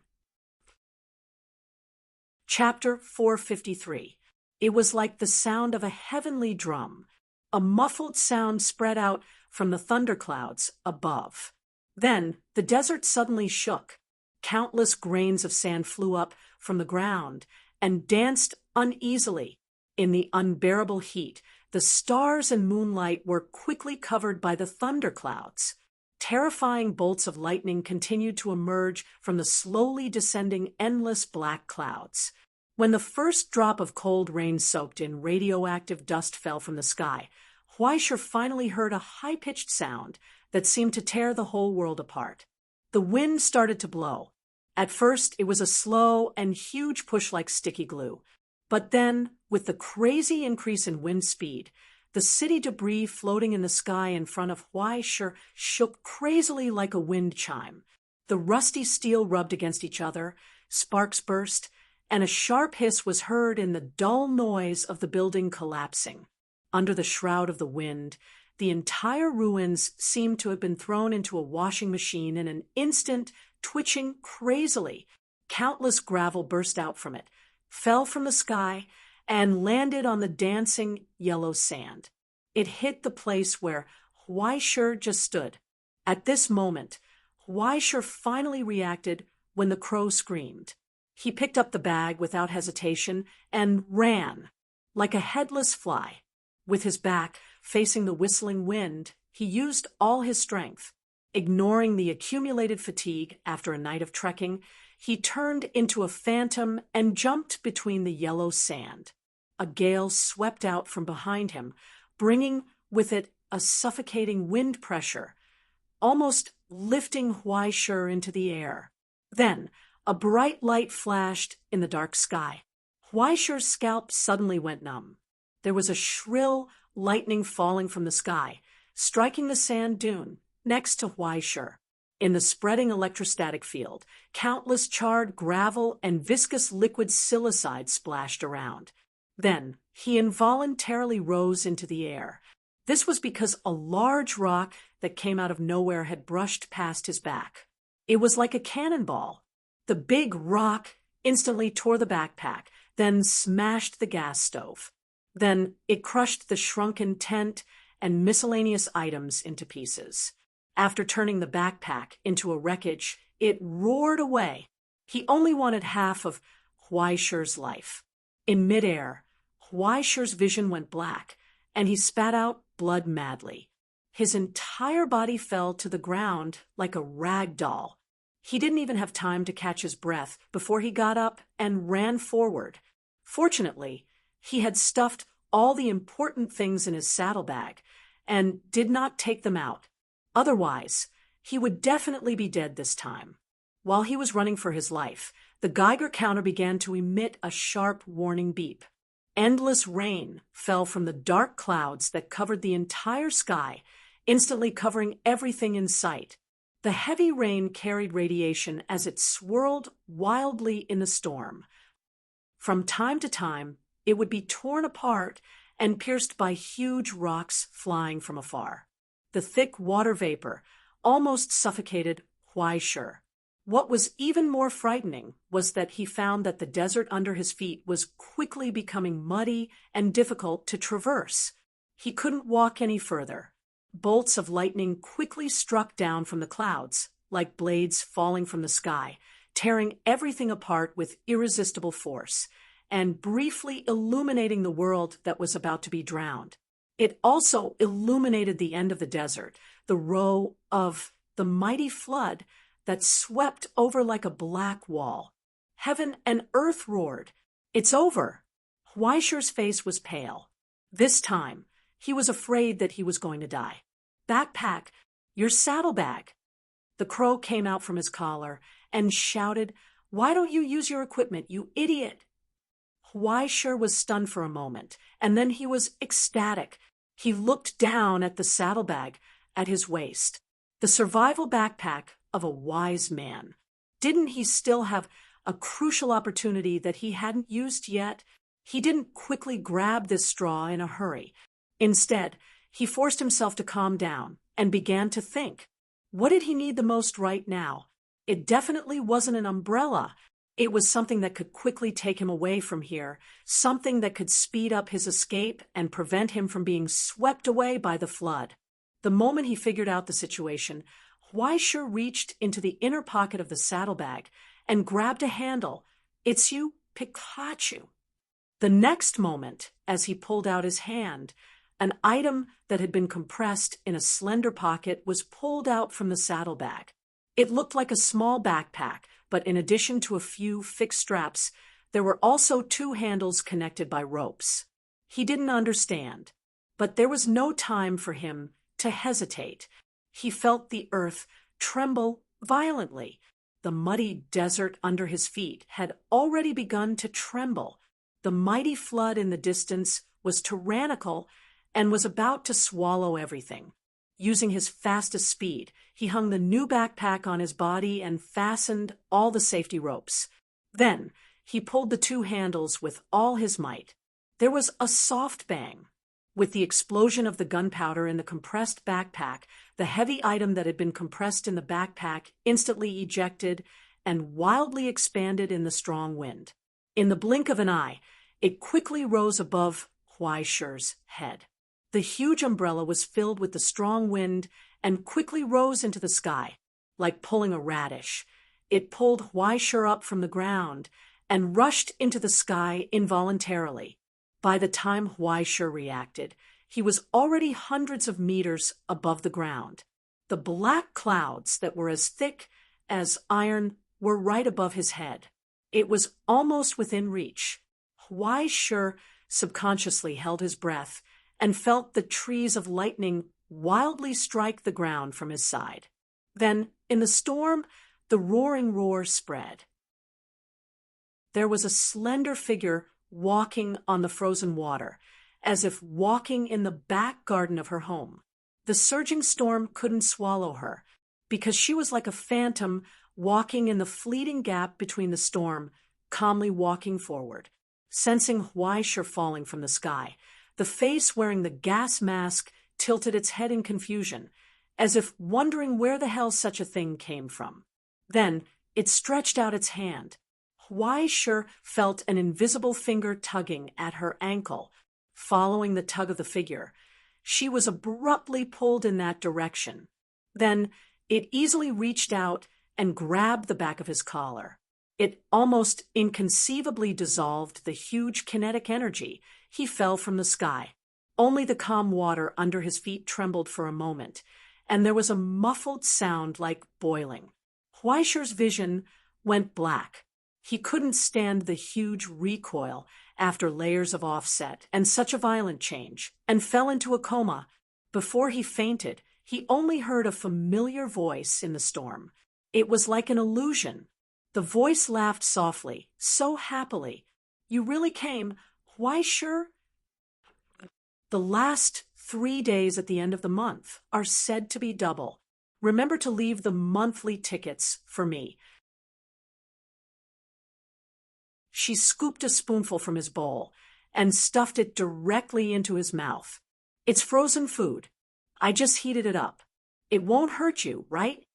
A: Chapter 453. It was like the sound of a heavenly drum. A muffled sound spread out from the thunderclouds above. Then the desert suddenly shook. Countless grains of sand flew up from the ground and danced uneasily. In the unbearable heat, the stars and moonlight were quickly covered by the thunderclouds. Terrifying bolts of lightning continued to emerge from the slowly descending endless black clouds. When the first drop of cold rain soaked in radioactive dust fell from the sky, Huaishur finally heard a high-pitched sound that seemed to tear the whole world apart. The wind started to blow. At first, it was a slow and huge push like sticky glue. But then, with the crazy increase in wind speed, the city debris floating in the sky in front of Huaishur shook crazily like a wind chime. The rusty steel rubbed against each other, sparks burst, and a sharp hiss was heard in the dull noise of the building collapsing. Under the shroud of the wind, the entire ruins seemed to have been thrown into a washing machine in an instant, twitching crazily. Countless gravel burst out from it, fell from the sky, and landed on the dancing yellow sand. It hit the place where Huaishur just stood. At this moment, Huaishur finally reacted when the crow screamed. He picked up the bag without hesitation and ran, like a headless fly. With his back facing the whistling wind, he used all his strength. Ignoring the accumulated fatigue after a night of trekking, he turned into a phantom and jumped between the yellow sand. A gale swept out from behind him, bringing with it a suffocating wind pressure, almost lifting Huaishur into the air. Then, a bright light flashed in the dark sky. Huaishur's scalp suddenly went numb. There was a shrill lightning falling from the sky, striking the sand dune next to Huaishur. In the spreading electrostatic field, countless charred gravel and viscous liquid silicide splashed around. Then, he involuntarily rose into the air. This was because a large rock that came out of nowhere had brushed past his back. It was like a cannonball. The big rock instantly tore the backpack, then smashed the gas stove. Then it crushed the shrunken tent and miscellaneous items into pieces. After turning the backpack into a wreckage, it roared away. He only wanted half of Huaishur's life. In midair, Huaishur's vision went black, and he spat out blood madly. His entire body fell to the ground like a rag doll. He didn't even have time to catch his breath before he got up and ran forward. Fortunately, he had stuffed all the important things in his saddlebag and did not take them out. Otherwise, he would definitely be dead this time. While he was running for his life, the Geiger counter began to emit a sharp warning beep. Endless rain fell from the dark clouds that covered the entire sky, instantly covering everything in sight. The heavy rain carried radiation as it swirled wildly in the storm. From time to time, it would be torn apart and pierced by huge rocks flying from afar. The thick water vapor almost suffocated Huaishur. What was even more frightening was that he found that the desert under his feet was quickly becoming muddy and difficult to traverse. He couldn't walk any further. Bolts of lightning quickly struck down from the clouds, like blades falling from the sky, tearing everything apart with irresistible force, and briefly illuminating the world that was about to be drowned. It also illuminated the end of the desert, the row of the mighty flood that swept over like a black wall. Heaven and earth roared. "It's over." Huaisher's face was pale. This time, he was afraid that he was going to die. "Backpack, your saddlebag." The crow came out from his collar and shouted, "Why don't you use your equipment, you idiot?" Huaisher was stunned for a moment, and then he was ecstatic. He looked down at the saddlebag at his waist. The survival backpack of a wise man. Didn't he still have a crucial opportunity that he hadn't used yet? He didn't quickly grab this straw in a hurry. Instead, he forced himself to calm down and began to think. What did he need the most right now? It definitely wasn't an umbrella. It was something that could quickly take him away from here, something that could speed up his escape and prevent him from being swept away by the flood. The moment he figured out the situation, Huaisher reached into the inner pocket of the saddlebag and grabbed a handle. "It's you, Pikachu." The next moment, as he pulled out his hand, an item that had been compressed in a slender pocket was pulled out from the saddlebag. It looked like a small backpack, but in addition to a few fixed straps, there were also 2 handles connected by ropes. He didn't understand, but there was no time for him to hesitate. He felt the earth tremble violently. The muddy desert under his feet had already begun to tremble. The mighty flood in the distance was tyrannical and was about to swallow everything. Using his fastest speed, he hung the new backpack on his body and fastened all the safety ropes. Then, he pulled the 2 handles with all his might. There was a soft bang. With the explosion of the gunpowder in the compressed backpack, the heavy item that had been compressed in the backpack instantly ejected and wildly expanded in the strong wind. In the blink of an eye, it quickly rose above Huaisher's head. The huge umbrella was filled with the strong wind and quickly rose into the sky. Like pulling a radish, it pulled Huaisher up from the ground and rushed into the sky involuntarily. By the time Huaisher reacted, he was already hundreds of meters above the ground. The black clouds that were as thick as iron were right above his head. It was almost within reach. Huaisher subconsciously held his breath and felt the trees of lightning wildly strike the ground from his side. Then, in the storm, the roaring roar spread. There was a slender figure walking on the frozen water, as if walking in the back garden of her home. The surging storm couldn't swallow her, because she was like a phantom walking in the fleeting gap between the storm, calmly walking forward. Sensing Huaisher falling from the sky, the face wearing the gas mask tilted its head in confusion, as if wondering where the hell such a thing came from. Then it stretched out its hand. Huaisher felt an invisible finger tugging at her ankle. Following the tug of the figure, she was abruptly pulled in that direction. Then it easily reached out and grabbed the back of his collar. It almost inconceivably dissolved the huge kinetic energy. He fell from the sky. Only the calm water under his feet trembled for a moment, and there was a muffled sound like boiling. Huaisher's vision went black. He couldn't stand the huge recoil after layers of offset and such a violent change, and fell into a coma. Before he fainted, he only heard a familiar voice in the storm. It was like an illusion. The voice laughed softly, so happily. "You really came, Huaisher? The last 3 days at the end of the month are said to be double. Remember to leave the monthly tickets for me." She scooped a spoonful from his bowl and stuffed it directly into his mouth. "It's frozen food. I just heated it up. It won't hurt you, right?"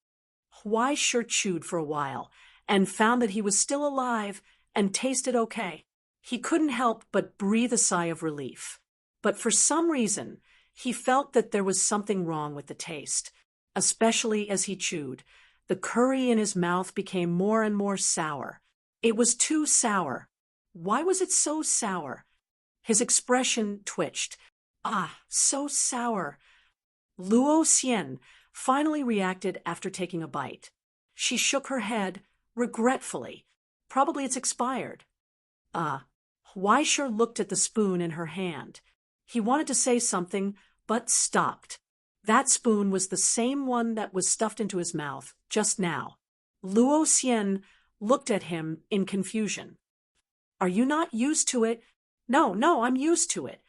A: Huaisher chewed for a while and found that he was still alive and tasted okay. He couldn't help but breathe a sigh of relief. But for some reason, he felt that there was something wrong with the taste. Especially as he chewed, The curry in his mouth became more and more sour. It was too sour. Why was it so sour? His expression twitched. Ah, so sour. Luo Xian finally reacted after taking a bite. She shook her head, regretfully. Probably it's expired. Huaishe looked at the spoon in her hand. He wanted to say something, but stopped. That spoon was the same one that was stuffed into his mouth just now. Luo Xian looked at him in confusion. Are you not used to it? No, I'm used to it.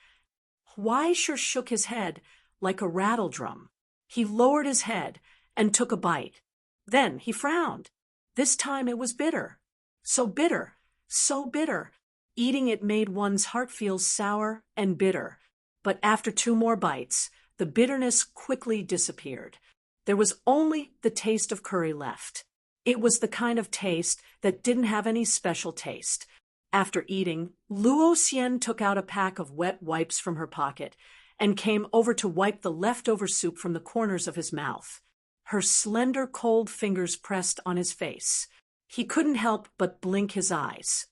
A: Huaishe shook his head like a rattle drum. He lowered his head and took a bite. Then he frowned. This time it was bitter. So bitter, so bitter. Eating it made one's heart feel sour and bitter. But after 2 more bites, the bitterness quickly disappeared. There was only the taste of curry left. It was the kind of taste that didn't have any special taste. After eating, Luo Xian took out a pack of wet wipes from her pocket and came over to wipe the leftover soup from the corners of his mouth. Her slender, cold fingers pressed on his face. He couldn't help but blink his eyes.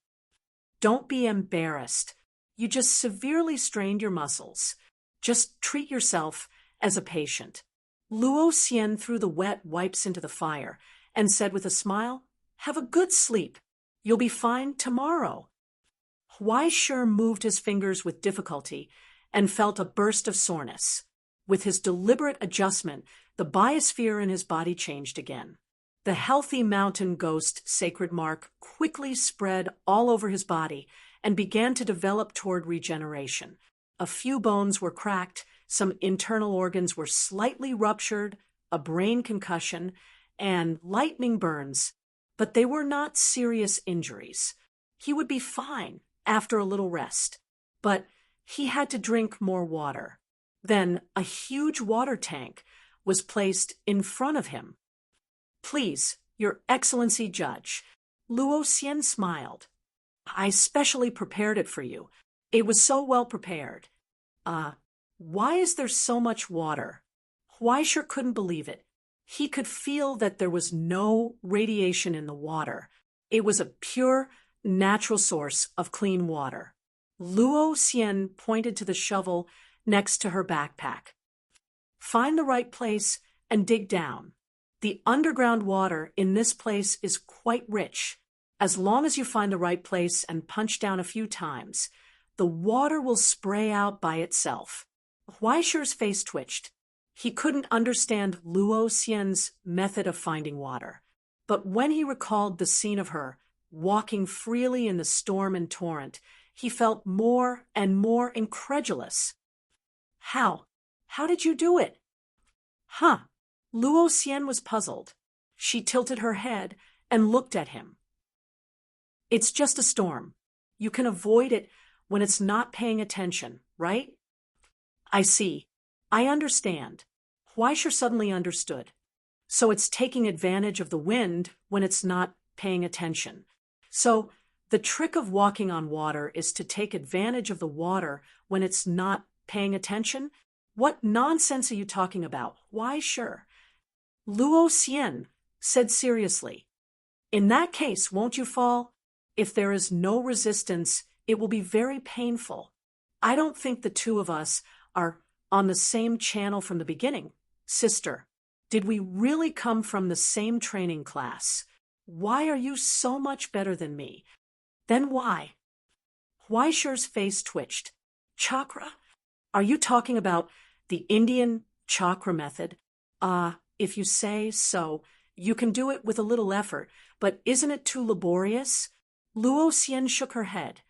A: Don't be embarrassed. You just severely strained your muscles. Just treat yourself as a patient. Luo Xian threw the wet wipes into the fire and said with a smile, Have a good sleep. You'll be fine tomorrow. Huaishe moved his fingers with difficulty and felt a burst of soreness. With his deliberate adjustment, the biosphere in his body changed again. The healthy mountain ghost sacred mark quickly spread all over his body and began to develop toward regeneration. A few bones were cracked, some internal organs were slightly ruptured, a brain concussion, and lightning burns, but they were not serious injuries. He would be fine after a little rest, but he had to drink more water. Then a huge water tank was placed in front of him. Please, Your Excellency Judge. Luo Xian smiled. I specially prepared it for you. It was so well prepared. Why is there so much water? Huaishe couldn't believe it. He could feel that there was no radiation in the water. It was a pure, natural source of clean water. Luo Xian pointed to the shovel next to her backpack. Find the right place and dig down. The underground water in this place is quite rich. As long as you find the right place and punch down a few times, the water will spray out by itself. Huaishe's face twitched. He couldn't understand Luo Xian's method of finding water. But when he recalled the scene of her walking freely in the storm and torrent, he felt more and more incredulous. How? How did you do it? Luo Xian was puzzled. She tilted her head and looked at him. It's just a storm. You can avoid it when it's not paying attention, right? I see. I understand. Huaishe suddenly understood. So it's taking advantage of the wind when it's not paying attention. So the trick of walking on water is to take advantage of the water when it's not paying attention? What nonsense are you talking about? Huaishe? Luo Xian said seriously. In that case, won't you fall? If there is no resistance, it will be very painful. I don't think the two of us are on the same channel from the beginning. Sister, did we really come from the same training class? Why are you so much better than me? Then why? Huaishe's face twitched. Chakra? Are you talking about the Indian chakra method? If you say so, you can do it with a little effort, but isn't it too laborious? Luo Xian shook her head.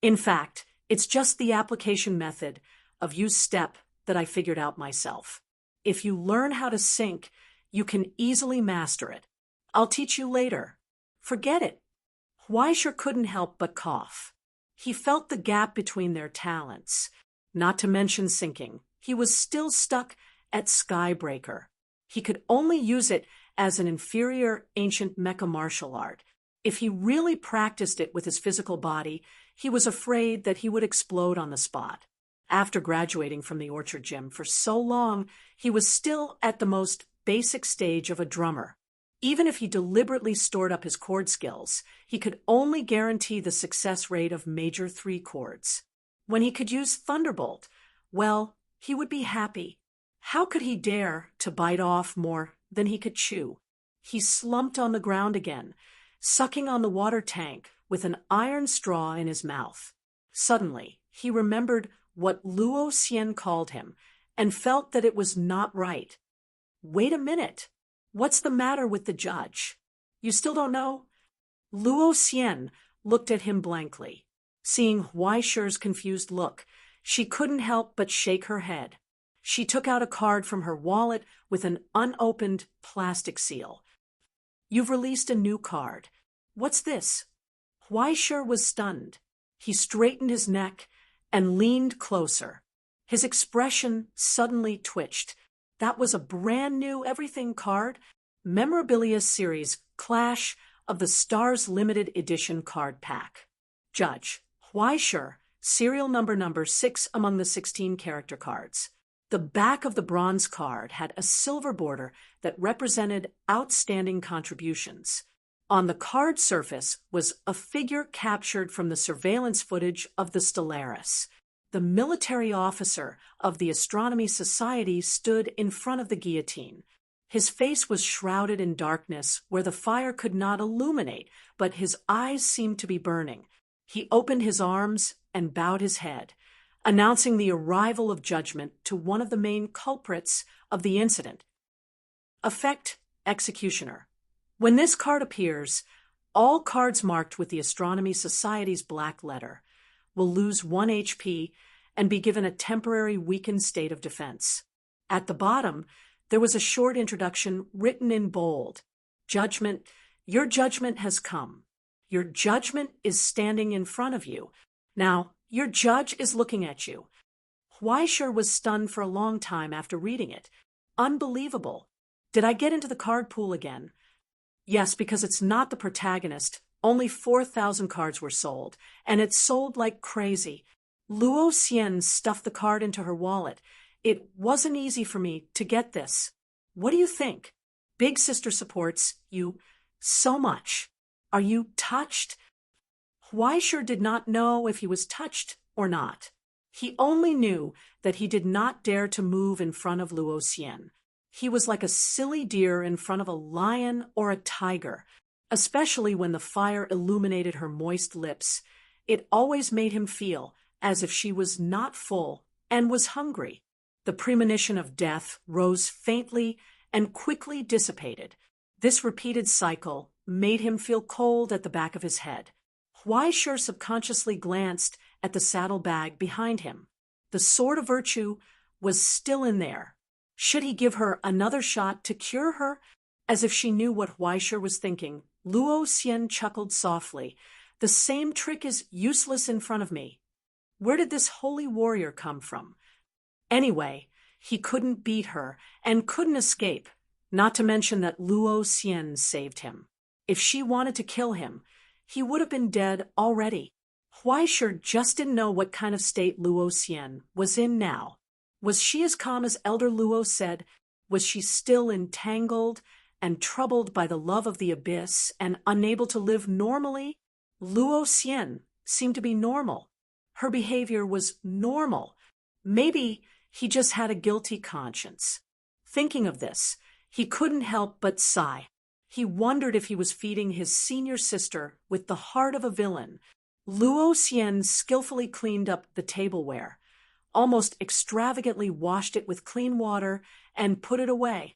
A: In fact, it's just the application method of use step that I figured out myself. If you learn how to sync, you can easily master it. I'll teach you later. Forget it. Huaishe couldn't help but cough. He felt the gap between their talents. Not to mention syncing. He was still stuck at Skybreaker. He could only use it as an inferior ancient mecha martial art. If he really practiced it with his physical body, he was afraid that he would explode on the spot. After graduating from the Orchard Gym for so long, he was still at the most basic stage of a drummer. Even if he deliberately stored up his chord skills, he could only guarantee the success rate of major 3 chords. When he could use Thunderbolt, well, he would be happy. How could he dare to bite off more than he could chew? He slumped on the ground again, sucking on the water tank with an iron straw in his mouth. Suddenly, he remembered what Luo Xian called him and felt that it was not right. Wait a minute. What's the matter with the judge? You still don't know? Luo Xian looked at him blankly. Seeing Huai Shi's confused look, she couldn't help but shake her head. She took out a card from her wallet with an unopened plastic seal. You've released a new card. What's this? Huai Shi was stunned. He straightened his neck and leaned closer. His expression suddenly twitched. That was a brand new Everything card, Memorabilia Series Clash of the Stars Limited Edition card pack. Judge, Huai Shi, serial number 6 among the 16 character cards. The back of the bronze card had a silver border that represented outstanding contributions. On the card surface was a figure captured from the surveillance footage of the Stellaris. The military officer of the Astronomy Society stood in front of the guillotine. His face was shrouded in darkness where the fire could not illuminate, but his eyes seemed to be burning. He opened his arms and bowed his head, announcing the arrival of judgment to one of the main culprits of the incident. Effect: Executioner. When this card appears, all cards marked with the Astronomy Society's black letter will lose 1 HP and be given a temporary weakened state of defense. At the bottom, there was a short introduction written in bold. Judgment, your judgment has come. Your judgment is standing in front of you. Now, your judge is looking at you. Huai Shi was stunned for a long time after reading it. Unbelievable. Did I get into the card pool again? Yes, because it's not the protagonist. Only 4,000 cards were sold, and it sold like crazy. Luo Xian stuffed the card into her wallet. It wasn't easy for me to get this. What do you think? Big Sister supports you so much. Are you touched? Huai Shi did not know if he was touched or not. He only knew that he did not dare to move in front of Luo Xian. He was like a silly deer in front of a lion or a tiger. Especially when the fire illuminated her moist lips, it always made him feel as if she was not full and was hungry. The premonition of death rose faintly and quickly dissipated. This repeated cycle made him feel cold at the back of his head. Huai Shi subconsciously glanced at the saddlebag behind him. The Sword of Virtue was still in there. Should he give her another shot to cure her? As if she knew what Huai Shi was thinking, Luo Xian chuckled softly. The same trick is useless in front of me. Where did this holy warrior come from? Anyway, he couldn't beat her and couldn't escape, not to mention that Luo Xian saved him. If she wanted to kill him, he would have been dead already. Huai Shi just didn't know what kind of state Luo Xian was in now. Was she as calm as Elder Luo said? Was she still entangled and troubled by the love of the abyss and unable to live normally? Luo Xian seemed to be normal. Her behavior was normal. Maybe he just had a guilty conscience. Thinking of this, he couldn't help but sigh. He wondered if he was feeding his senior sister with the heart of a villain. Luo Xian skillfully cleaned up the tableware, almost extravagantly washed it with clean water, and put it away.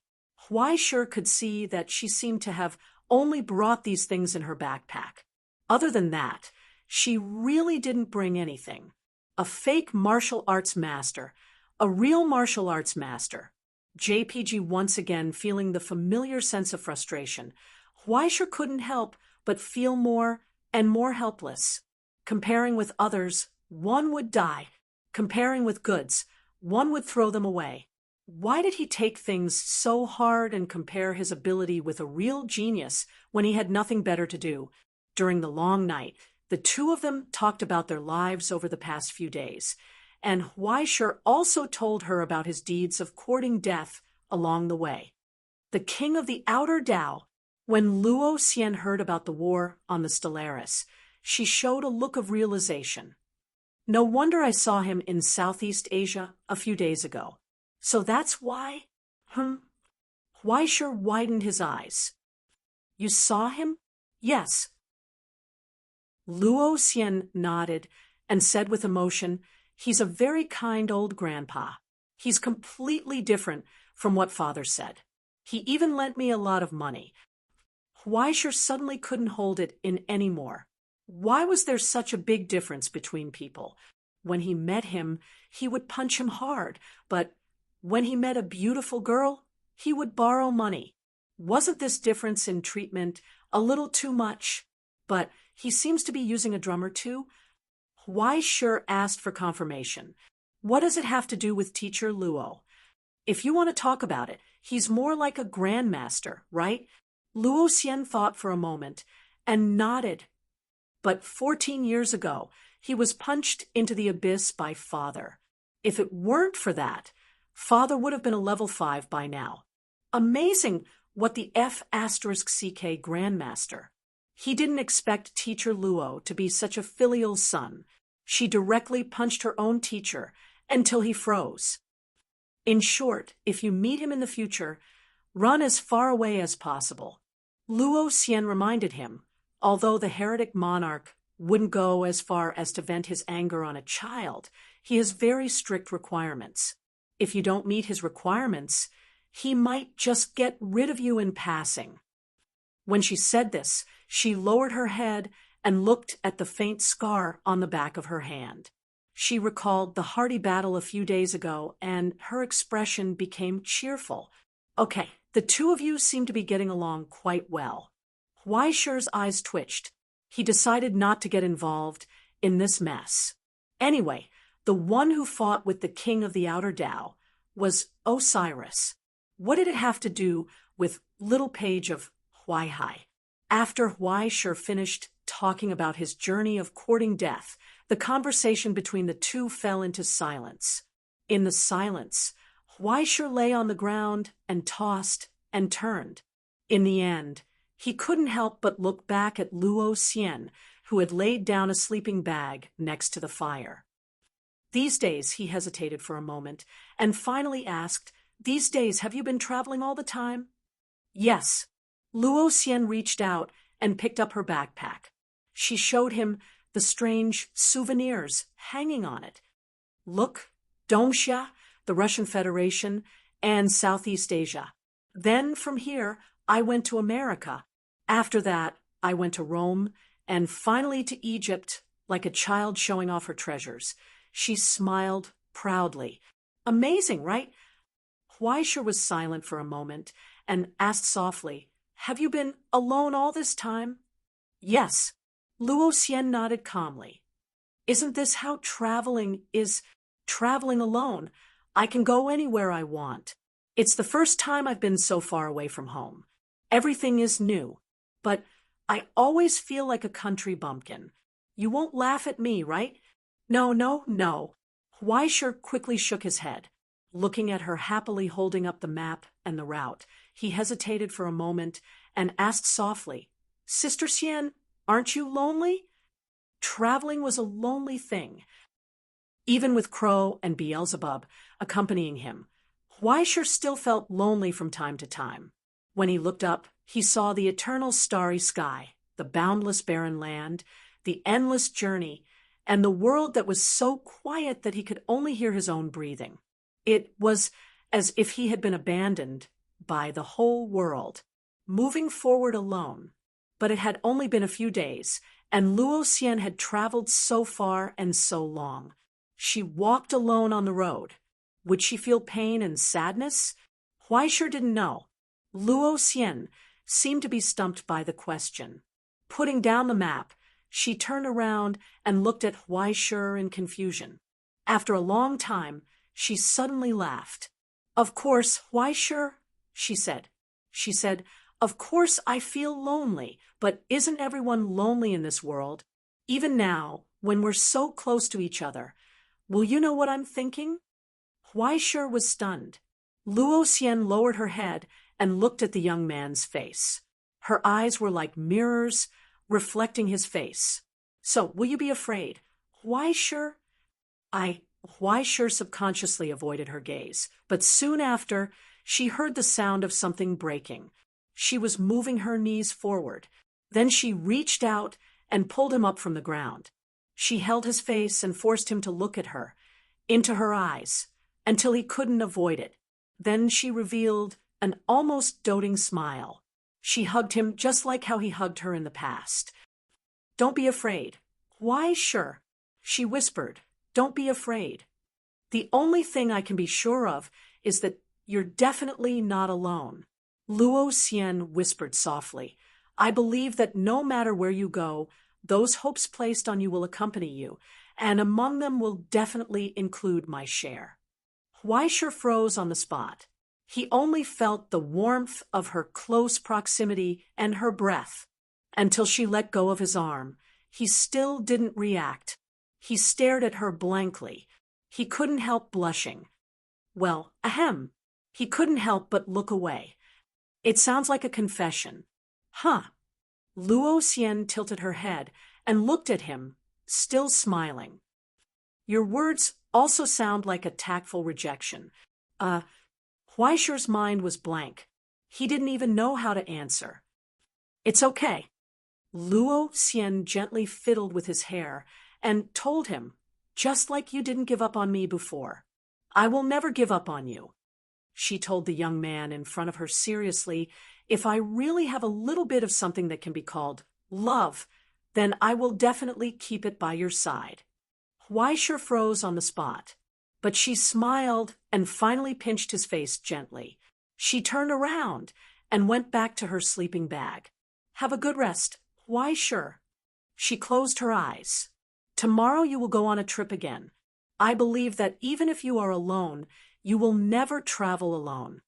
A: Huai Shi could see that she seemed to have only brought these things in her backpack. Other than that, she really didn't bring anything. A fake martial arts master, a real martial arts master. JPG once again feeling the familiar sense of frustration. Huai Shi couldn't help but feel more and more helpless. Comparing with others, one would die. Comparing with goods, one would throw them away. Why did he take things so hard and compare his ability with a real genius when he had nothing better to do? During the long night, the two of them talked about their lives over the past few days, and Huai Shi also told her about his deeds of courting death along the way. The king of the outer Tao When Luo Xian heard about the war on the Stellaris, she showed a look of realization. No wonder I saw him in Southeast Asia a few days ago. So that's why? Why sure widened his eyes. You saw him? Yes. Luo Xian nodded and said with emotion, he's a very kind old grandpa. He's completely different from what father said. He even lent me a lot of money. Why sure suddenly couldn't hold it in any more. Why was there such a big difference between people? When he met him, he would punch him hard, but when he met a beautiful girl, he would borrow money. Wasn't this difference in treatment a little too much? But he seems to be using a drummer too. Why sure asked for confirmation. What does it have to do with Teacher Luo? If you want to talk about it, he's more like a grandmaster, right? Luo Xian thought for a moment and nodded. But 14 years ago, he was punched into the abyss by father. If it weren't for that, father would have been a level 5 by now. Amazing what the F***CK grandmaster. He didn't expect Teacher Luo to be such a filial son. She directly punched her own teacher until he froze. In short, if you meet him in the future, run as far away as possible. Luo Xian reminded him, although the heretic monarch wouldn't go as far as to vent his anger on a child, he has very strict requirements. If you don't meet his requirements, he might just get rid of you in passing. When she said this, she lowered her head and looked at the faint scar on the back of her hand. She recalled the hearty battle a few days ago, and her expression became cheerful. Okay, the two of you seem to be getting along quite well. Huaishi's eyes twitched. He decided not to get involved in this mess. Anyway, the one who fought with the king of the Outer Dao was Osiris. What did it have to do with little page of Huaihai? After Huaishi finished talking about his journey of courting death, the conversation between the two fell into silence. In the silence, Huaishi lay on the ground and tossed and turned. In the end, he couldn't help but look back at Luo Xian, who had laid down a sleeping bag next to the fire. These days, he hesitated for a moment and finally asked, "These days, have you been traveling all the time?" "Yes." Luo Xian reached out and picked up her backpack. She showed him the strange souvenirs hanging on it. "Look, Dongsha, the Russian Federation, and Southeast Asia. Then from here, I went to America. After that, I went to Rome, and finally to Egypt, like a child showing off her treasures." She smiled proudly. Amazing, right? Huaishi was silent for a moment and asked softly, "Have you been alone all this time?" "Yes." Luo Xian nodded calmly. "Isn't this how traveling is? Traveling alone. I can go anywhere I want. It's the first time I've been so far away from home. Everything is new. But I always feel like a country bumpkin. You won't laugh at me, right?" "No, no, no." Huaishi quickly shook his head. Looking at her happily holding up the map and the route, he hesitated for a moment and asked softly, "Sister Xian, aren't you lonely?" Traveling was a lonely thing. Even with Crow and Beelzebub accompanying him, Huaishi still felt lonely from time to time. When he looked up, he saw the eternal starry sky, the boundless barren land, the endless journey, and the world that was so quiet that he could only hear his own breathing. It was as if he had been abandoned by the whole world, moving forward alone. But it had only been a few days, and Luo Xian had traveled so far and so long. She walked alone on the road. Would she feel pain and sadness? Huaishi didn't know. Luo Xian seemed to be stumped by the question. Putting down the map, she turned around and looked at Huaishi in confusion. After a long time, she suddenly laughed. "Of course, Huaishi," she said. She said, "Of course I feel lonely, but isn't everyone lonely in this world? Even now, when we're so close to each other. Will you know what I'm thinking?" Huaishi was stunned. Luo Xian lowered her head and looked at the young man's face. Her eyes were like mirrors, reflecting his face. So, will you be afraid? Why sure subconsciously avoided her gaze, but soon after, she heard the sound of something breaking. She was moving her knees forward. Then she reached out and pulled him up from the ground. She held his face and forced him to look at her, into her eyes, until he couldn't avoid it. Then she revealed an almost doting smile. She hugged him just like how he hugged her in the past. Don't be afraid. Why, sure, she whispered. Don't be afraid. The only thing I can be sure of is that you're definitely not alone. Luo Xian whispered softly. I believe that no matter where you go, those hopes placed on you will accompany you, and among them will definitely include my share. Huaisher froze on the spot. He only felt the warmth of her close proximity and her breath. Until she let go of his arm, he still didn't react. He stared at her blankly. He couldn't help blushing. Well, ahem. He couldn't help but look away. It sounds like a confession. Huh. Luo Xian tilted her head and looked at him, still smiling. Your words also sound like a tactful rejection. Huaisher's mind was blank. He didn't even know how to answer. It's okay. Luo Xian gently fiddled with his hair and told him, just like you didn't give up on me before. I will never give up on you. She told the young man in front of her seriously, if I really have a little bit of something that can be called love, then I will definitely keep it by your side. Huaisher froze on the spot, but she smiled and finally pinched his face gently. She turned around and went back to her sleeping bag. Have a good rest, Huaisher. She closed her eyes. Tomorrow you will go on a trip again. I believe that even if you are alone, you will never travel alone.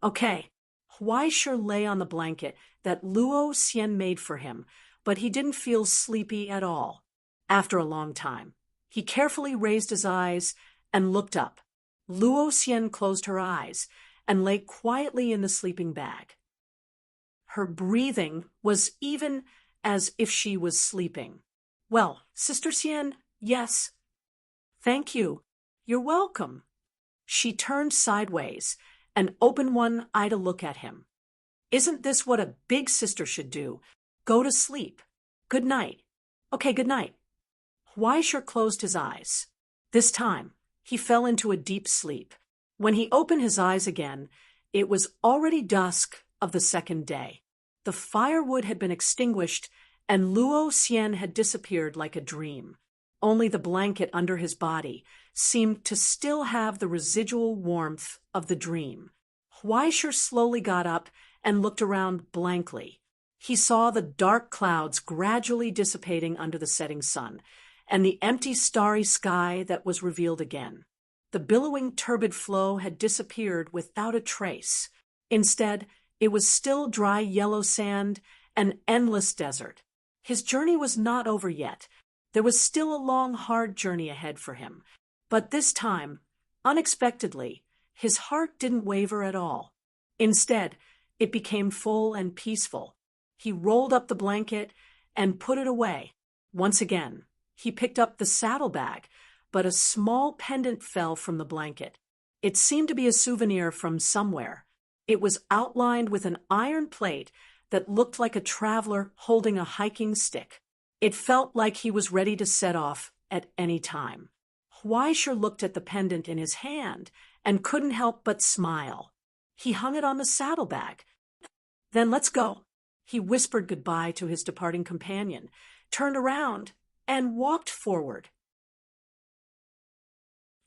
A: Okay. Huaisher lay on the blanket that Luo Xian made for him, but he didn't feel sleepy at all. After a long time, he carefully raised his eyes and looked up. Luo Xian closed her eyes and lay quietly in the sleeping bag. Her breathing was even as if she was sleeping. Well, Sister Xian, yes. Thank you. You're welcome. She turned sideways and opened one eye to look at him. Isn't this what a big sister should do? Go to sleep. Good night. Okay, good night. Huaisher closed his eyes. This time, he fell into a deep sleep. When he opened his eyes again, it was already dusk of the second day. The firewood had been extinguished, and Luo Xian had disappeared like a dream. Only the blanket under his body seemed to still have the residual warmth of the dream. Huaisher slowly got up and looked around blankly. He saw the dark clouds gradually dissipating under the setting sun, and the empty starry sky that was revealed again. The billowing turbid flow had disappeared without a trace. Instead, it was still dry yellow sand, an endless desert. His journey was not over yet. There was still a long, hard journey ahead for him. But this time, unexpectedly, his heart didn't waver at all. Instead, it became full and peaceful. He rolled up the blanket and put it away. Once again, he picked up the saddlebag, but a small pendant fell from the blanket. It seemed to be a souvenir from somewhere. It was outlined with an iron plate that looked like a traveler holding a hiking stick. It felt like he was ready to set off at any time. Huaisher looked at the pendant in his hand and couldn't help but smile. He hung it on the saddlebag. Then let's go. He whispered goodbye to his departing companion, turned around, and walked forward.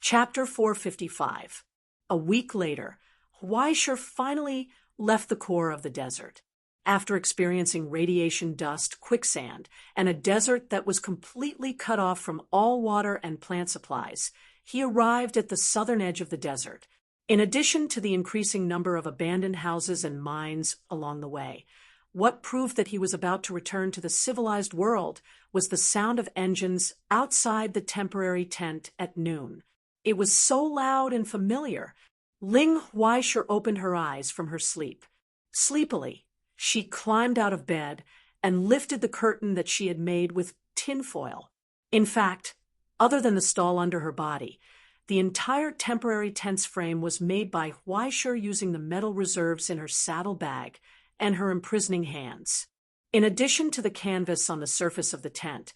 A: Chapter 455. A week later, Huaisher finally left the core of the desert. After experiencing radiation dust, quicksand, and a desert that was completely cut off from all water and plant supplies, he arrived at the southern edge of the desert. In addition to the increasing number of abandoned houses and mines along the way, what proved that he was about to return to the civilized world was the sound of engines outside the temporary tent at noon. It was so loud and familiar. Ling Huaisher opened her eyes from her sleep. Sleepily, She climbed out of bed and lifted the curtain that she had made with tinfoil. In fact, other than the stall under her body, the entire temporary tent's frame was made by Huaishur using the metal reserves in her saddle bag and her imprisoning hands. In addition to the canvas on the surface of the tent,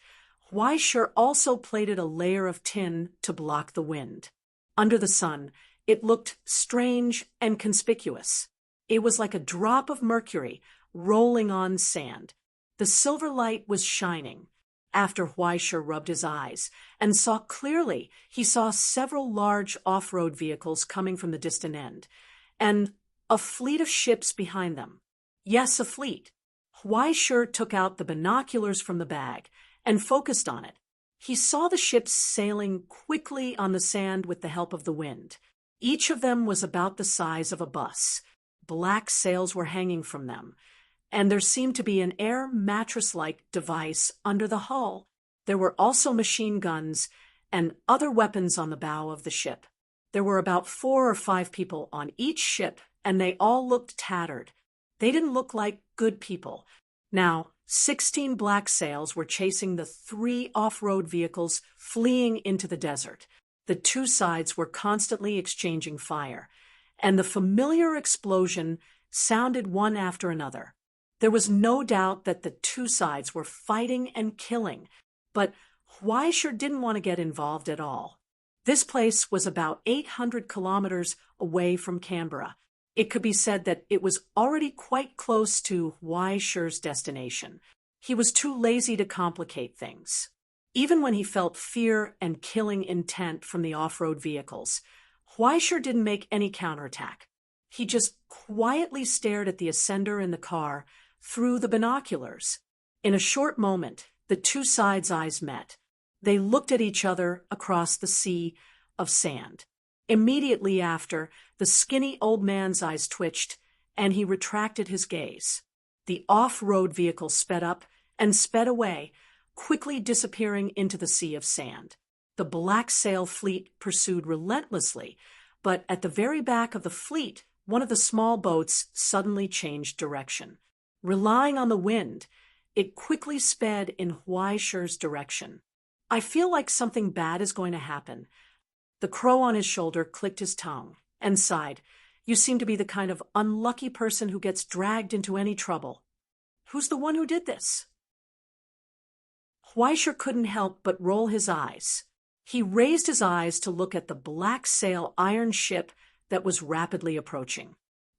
A: Huaishur also plated a layer of tin to block the wind. Under the sun, it looked strange and conspicuous. It was like a drop of mercury rolling on sand. The silver light was shining. After Huaishur rubbed his eyes and saw clearly, he saw several large off-road vehicles coming from the distant end, and a fleet of ships behind them. Yes, a fleet. Huaishur took out the binoculars from the bag and focused on it. He saw the ships sailing quickly on the sand with the help of the wind. Each of them was about the size of a bus. Black sails were hanging from them, and there seemed to be an air mattress-like device under the hull. There were also machine guns and other weapons on the bow of the ship. There were about 4 or 5 people on each ship, and they all looked tattered. They didn't look like good people. Now, 16 black sails were chasing the 3 off-road vehicles fleeing into the desert. The 2 sides were constantly exchanging fire, and the familiar explosion sounded one after another. There was no doubt that the 2 sides were fighting and killing, but Huaishur didn't want to get involved at all. This place was about 800 kilometers away from Canberra. It could be said that it was already quite close to Huaishur's destination. He was too lazy to complicate things. Even when he felt fear and killing intent from the off-road vehicles, Huaishur didn't make any counterattack. He just quietly stared at the ascender in the car through the binoculars. In a short moment, the 2 sides' eyes met. They looked at each other across the sea of sand. Immediately after, the skinny old man's eyes twitched, and he retracted his gaze. The off-road vehicle sped up and sped away, quickly disappearing into the sea of sand. The black sail fleet pursued relentlessly, but at the very back of the fleet, one of the small boats suddenly changed direction. Relying on the wind, it quickly sped in Huaishur's direction. I feel like something bad is going to happen. The crow on his shoulder clicked his tongue and sighed. You seem to be the kind of unlucky person who gets dragged into any trouble. Who's the one who did this? Huaishur couldn't help but roll his eyes. He raised his eyes to look at the black sail iron ship that was rapidly approaching.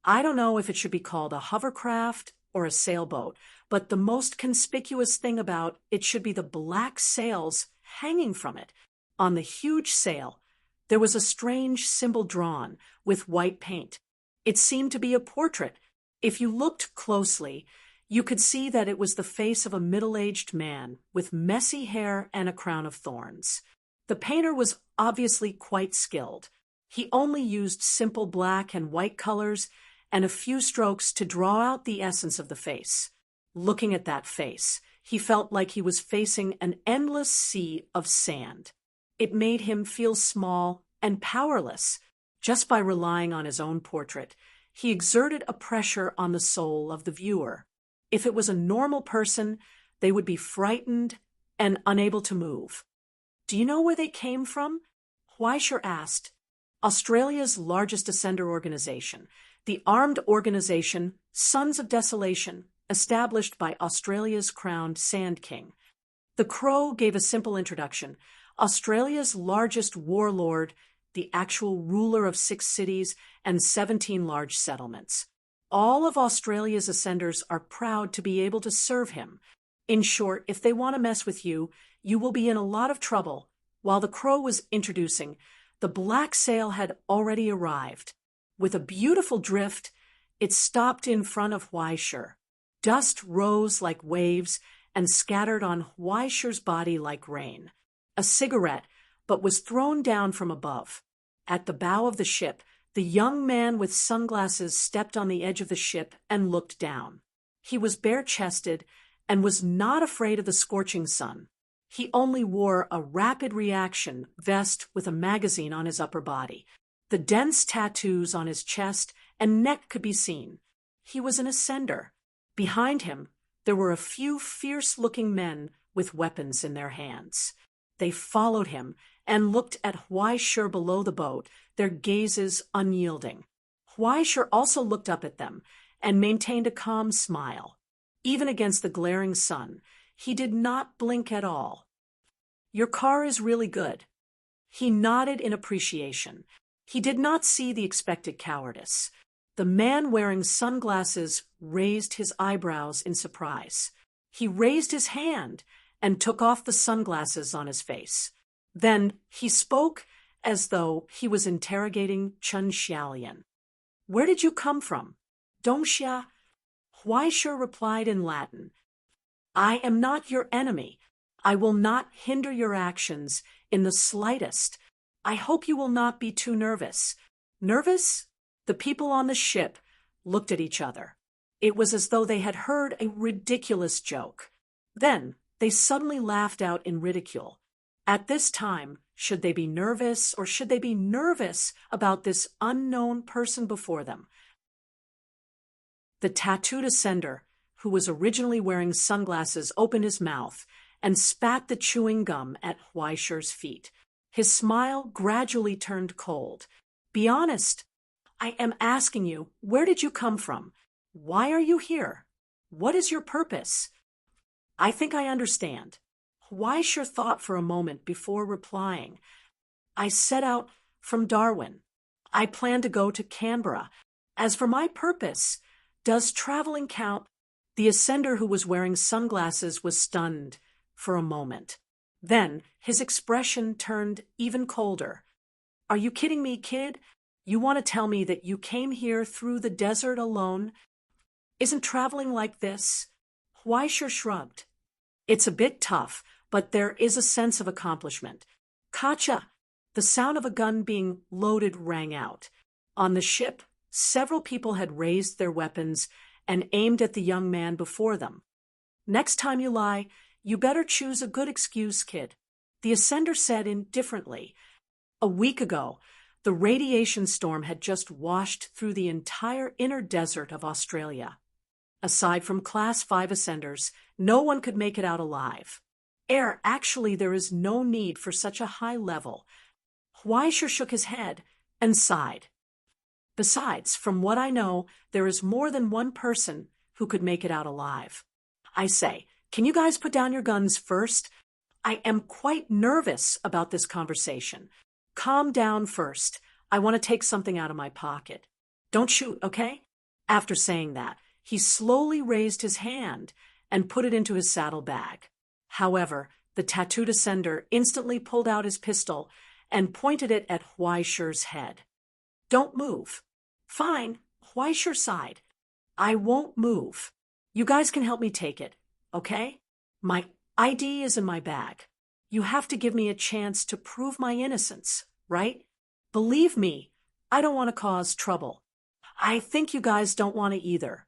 A: I don't know if it should be called a hovercraft or a sailboat, but the most conspicuous thing about it should be the black sails hanging from it. On the huge sail, there was a strange symbol drawn with white paint. It seemed to be a portrait. If you looked closely, you could see that it was the face of a middle-aged man with messy hair and a crown of thorns. The painter was obviously quite skilled. He only used simple black and white colors and a few strokes to draw out the essence of the face. Looking at that face, he felt like he was facing an endless sea of sand. It made him feel small and powerless. Just by relying on his own portrait, he exerted a pressure on the soul of the viewer. If it was a normal person, they would be frightened and unable to move. Do you know where they came from? Huaishur asked. Australia's largest ascender organization, the armed organization Sons of Desolation, established by Australia's crowned Sand King. The crow gave a simple introduction. Australia's largest warlord, the actual ruler of 6 cities and 17 large settlements. All of Australia's ascenders are proud to be able to serve him. In short, if they want to mess with you, you will be in a lot of trouble. While the crow was introducing, the black sail had already arrived. With a beautiful drift, it stopped in front of Huaishur. Dust rose like waves and scattered on Huaishur's body like rain. A cigarette, but was thrown down from above. At the bow of the ship, the young man with sunglasses stepped on the edge of the ship and looked down. He was bare-chested and was not afraid of the scorching sun. He only wore a rapid reaction vest with a magazine on his upper body. The dense tattoos on his chest and neck could be seen. He was an ascender. Behind him, there were a few fierce-looking men with weapons in their hands. They followed him and looked at Huaishur below the boat, their gazes unyielding. Huaishur also looked up at them and maintained a calm smile. Even against the glaring sun, he did not blink at all. "Your car is really good." He nodded in appreciation. He did not see the expected cowardice. The man wearing sunglasses raised his eyebrows in surprise. He raised his hand and took off the sunglasses on his face. Then he spoke as though he was interrogating Chen Xiaolian. "Where did you come from?" "Dongxia." Huaishur replied in Latin, "I am not your enemy. I will not hinder your actions in the slightest. I hope you will not be too nervous." "Nervous?" The people on the ship looked at each other. It was as though they had heard a ridiculous joke. Then they suddenly laughed out in ridicule. At this time, should they be nervous, or should they be nervous about this unknown person before them? The tattooed ascender, who was originally wearing sunglasses, opened his mouth and spat the chewing gum at Huaishur's feet. His smile gradually turned cold. "Be honest. I am asking you, where did you come from? Why are you here? What is your purpose?" "I think I understand." Huaishur thought for a moment before replying. "I set out from Darwin. I plan to go to Canberra. As for my purpose, does traveling count?" The ascender, who was wearing sunglasses, was stunned for a moment. Then his expression turned even colder. "Are you kidding me, kid? You want to tell me that you came here through the desert alone? Isn't traveling like this?" Huaishur shrugged. "It's a bit tough, but there is a sense of accomplishment." "Kacha!" The sound of a gun being loaded rang out. On the ship, several people had raised their weapons and aimed at the young man before them. "Next time you lie, you better choose a good excuse, kid," the ascender said indifferently. A week ago, the radiation storm had just washed through the entire inner desert of Australia. Aside from Class 5 ascenders, no one could make it out alive. Actually, there is no need for such a high level. Huaishur shook his head and sighed. "Besides, from what I know, there is more than one person who could make it out alive. I say, can you guys put down your guns first? I am quite nervous about this conversation. Calm down first. I want to take something out of my pocket. Don't shoot, okay?" After saying that, he slowly raised his hand and put it into his saddlebag. However, the tattooed ascender instantly pulled out his pistol and pointed it at Huaishur's head. "Don't move." "Fine," Huaishur sighed. "I won't move. You guys can help me take it, okay? My ID is in my bag. You have to give me a chance to prove my innocence, right? Believe me, I don't want to cause trouble. I think you guys don't want to either."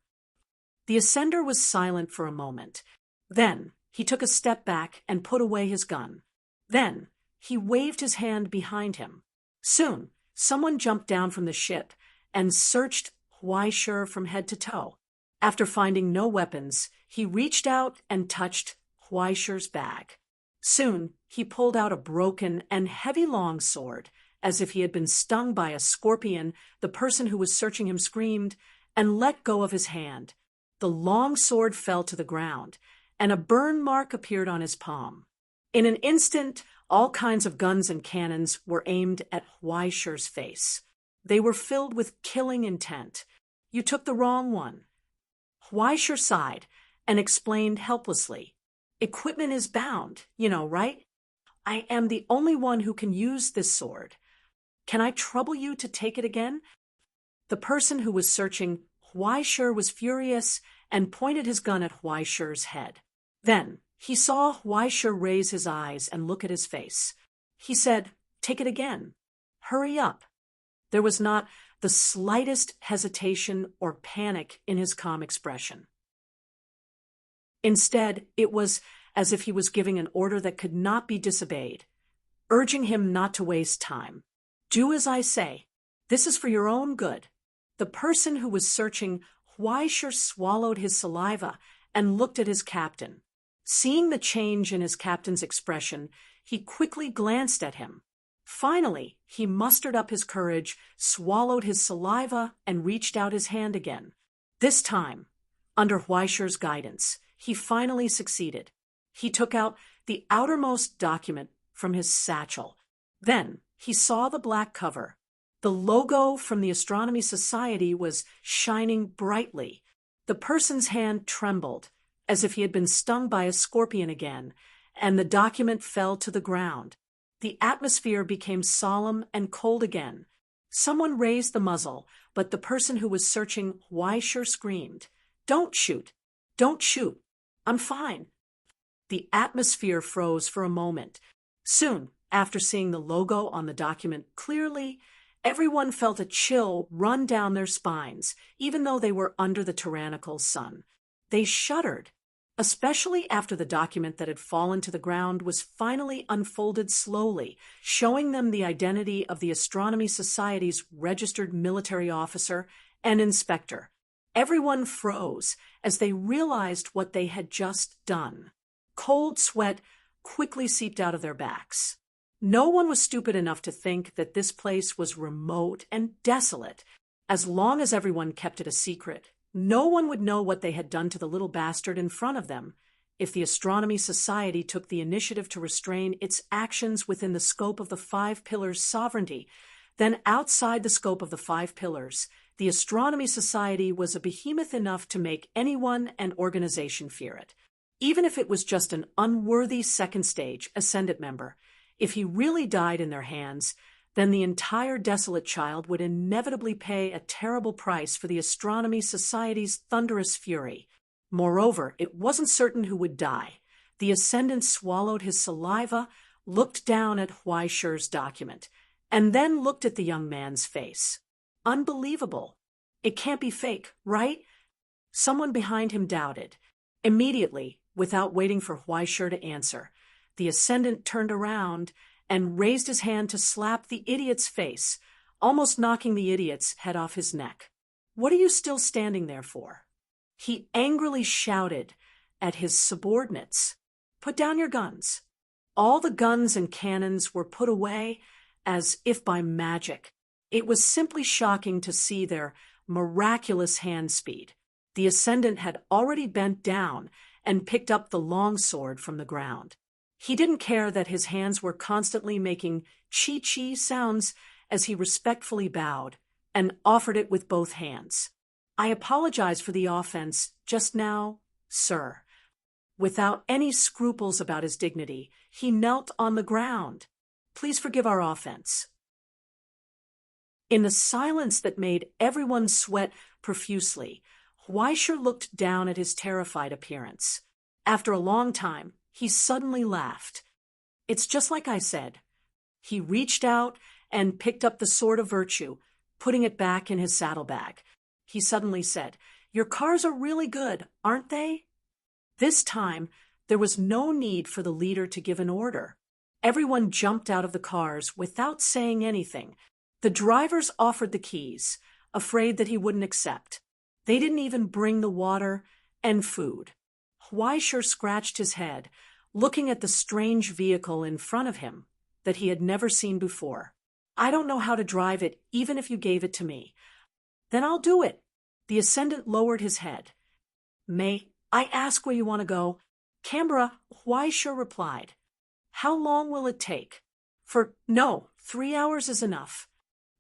A: The ascender was silent for a moment. Then he took a step back and put away his gun. Then he waved his hand behind him. Soon, someone jumped down from the ship and searched Huaishur from head to toe. After finding no weapons, he reached out and touched Huaishur's bag. Soon, he pulled out a broken and heavy long sword. As if he had been stung by a scorpion, the person who was searching him screamed and let go of his hand. The long sword fell to the ground, and a burn mark appeared on his palm. In an instant, all kinds of guns and cannons were aimed at Huaishur's face. They were filled with killing intent. "You took the wrong one." Huaishur sighed and explained helplessly. "Equipment is bound, right? I am the only one who can use this sword. Can I trouble you to take it again?" The person who was searching Huaishur was furious and pointed his gun at Huaishur's head. Then he saw Huaishur raise his eyes and look at his face. He said, "Take it again. Hurry up." There was not the slightest hesitation or panic in his calm expression. Instead, it was as if he was giving an order that could not be disobeyed, urging him not to waste time. "Do as I say. This is for your own good." The person who was searching Huaisher swallowed his saliva and looked at his captain. Seeing the change in his captain's expression, he quickly glanced at him. Finally, he mustered up his courage, swallowed his saliva, and reached out his hand again. This time, under Huaisher's guidance, he finally succeeded. He took out the outermost document from his satchel. Then he saw the black cover. The logo from the Astronomy Society was shining brightly. The person's hand trembled, as if he had been stung by a scorpion again, and the document fell to the ground. The atmosphere became solemn and cold again. Someone raised the muzzle, but the person who was searching Huaisher screamed, "Don't shoot! Don't shoot! I'm fine!" The atmosphere froze for a moment. Soon, after seeing the logo on the document clearly, everyone felt a chill run down their spines, even though they were under the tyrannical sun. They shuddered, especially after the document that had fallen to the ground was finally unfolded slowly, showing them the identity of the Astronomy Society's registered military officer and inspector. Everyone froze as they realized what they had just done. Cold sweat quickly seeped out of their backs. No one was stupid enough to think that this place was remote and desolate. As long as everyone kept it a secret, no one would know what they had done to the little bastard in front of them. If the Astronomy Society took the initiative to restrain its actions within the scope of the Five Pillars' sovereignty, then outside the scope of the Five Pillars, the Astronomy Society was a behemoth enough to make anyone and organization fear it. Even if it was just an unworthy second stage Ascendant member, if he really died in their hands, then the entire desolate child would inevitably pay a terrible price for the Astronomy Society's thunderous fury. Moreover, it wasn't certain who would die. The Ascendant swallowed his saliva, looked down at Huaisher's document, and then looked at the young man's face. Unbelievable. It can't be fake, right? Someone behind him doubted. Immediately, without waiting for Huaisher to answer, the Ascendant turned around and raised his hand to slap the idiot's face, almost knocking the idiot's head off his neck. "What are you still standing there for?" He angrily shouted at his subordinates, "Put down your guns." All the guns and cannons were put away as if by magic. It was simply shocking to see their miraculous hand speed. The Ascendant had already bent down and picked up the long sword from the ground. He didn't care that his hands were constantly making chi-chi sounds as he respectfully bowed and offered it with both hands. "I apologize for the offense just now, sir." Without any scruples about his dignity, he knelt on the ground. "Please forgive our offense." In the silence that made everyone sweat profusely, Huaisher looked down at his terrified appearance. After a long time, he suddenly laughed. "It's just like I said." He reached out and picked up the Sword of Virtue, putting it back in his saddlebag. He suddenly said, "Your cars are really good, aren't they?" This time, there was no need for the leader to give an order. Everyone jumped out of the cars without saying anything. The drivers offered the keys, afraid that he wouldn't accept. They didn't even bring the water and food. Huaisher scratched his head, looking at the strange vehicle in front of him that he had never seen before. "I don't know how to drive it, even if you gave it to me." "Then I'll do it." The Ascendant lowered his head. "May I ask where you want to go?" "Canberra," Huaisher replied. "How long will it take?" No, 3 hours is enough."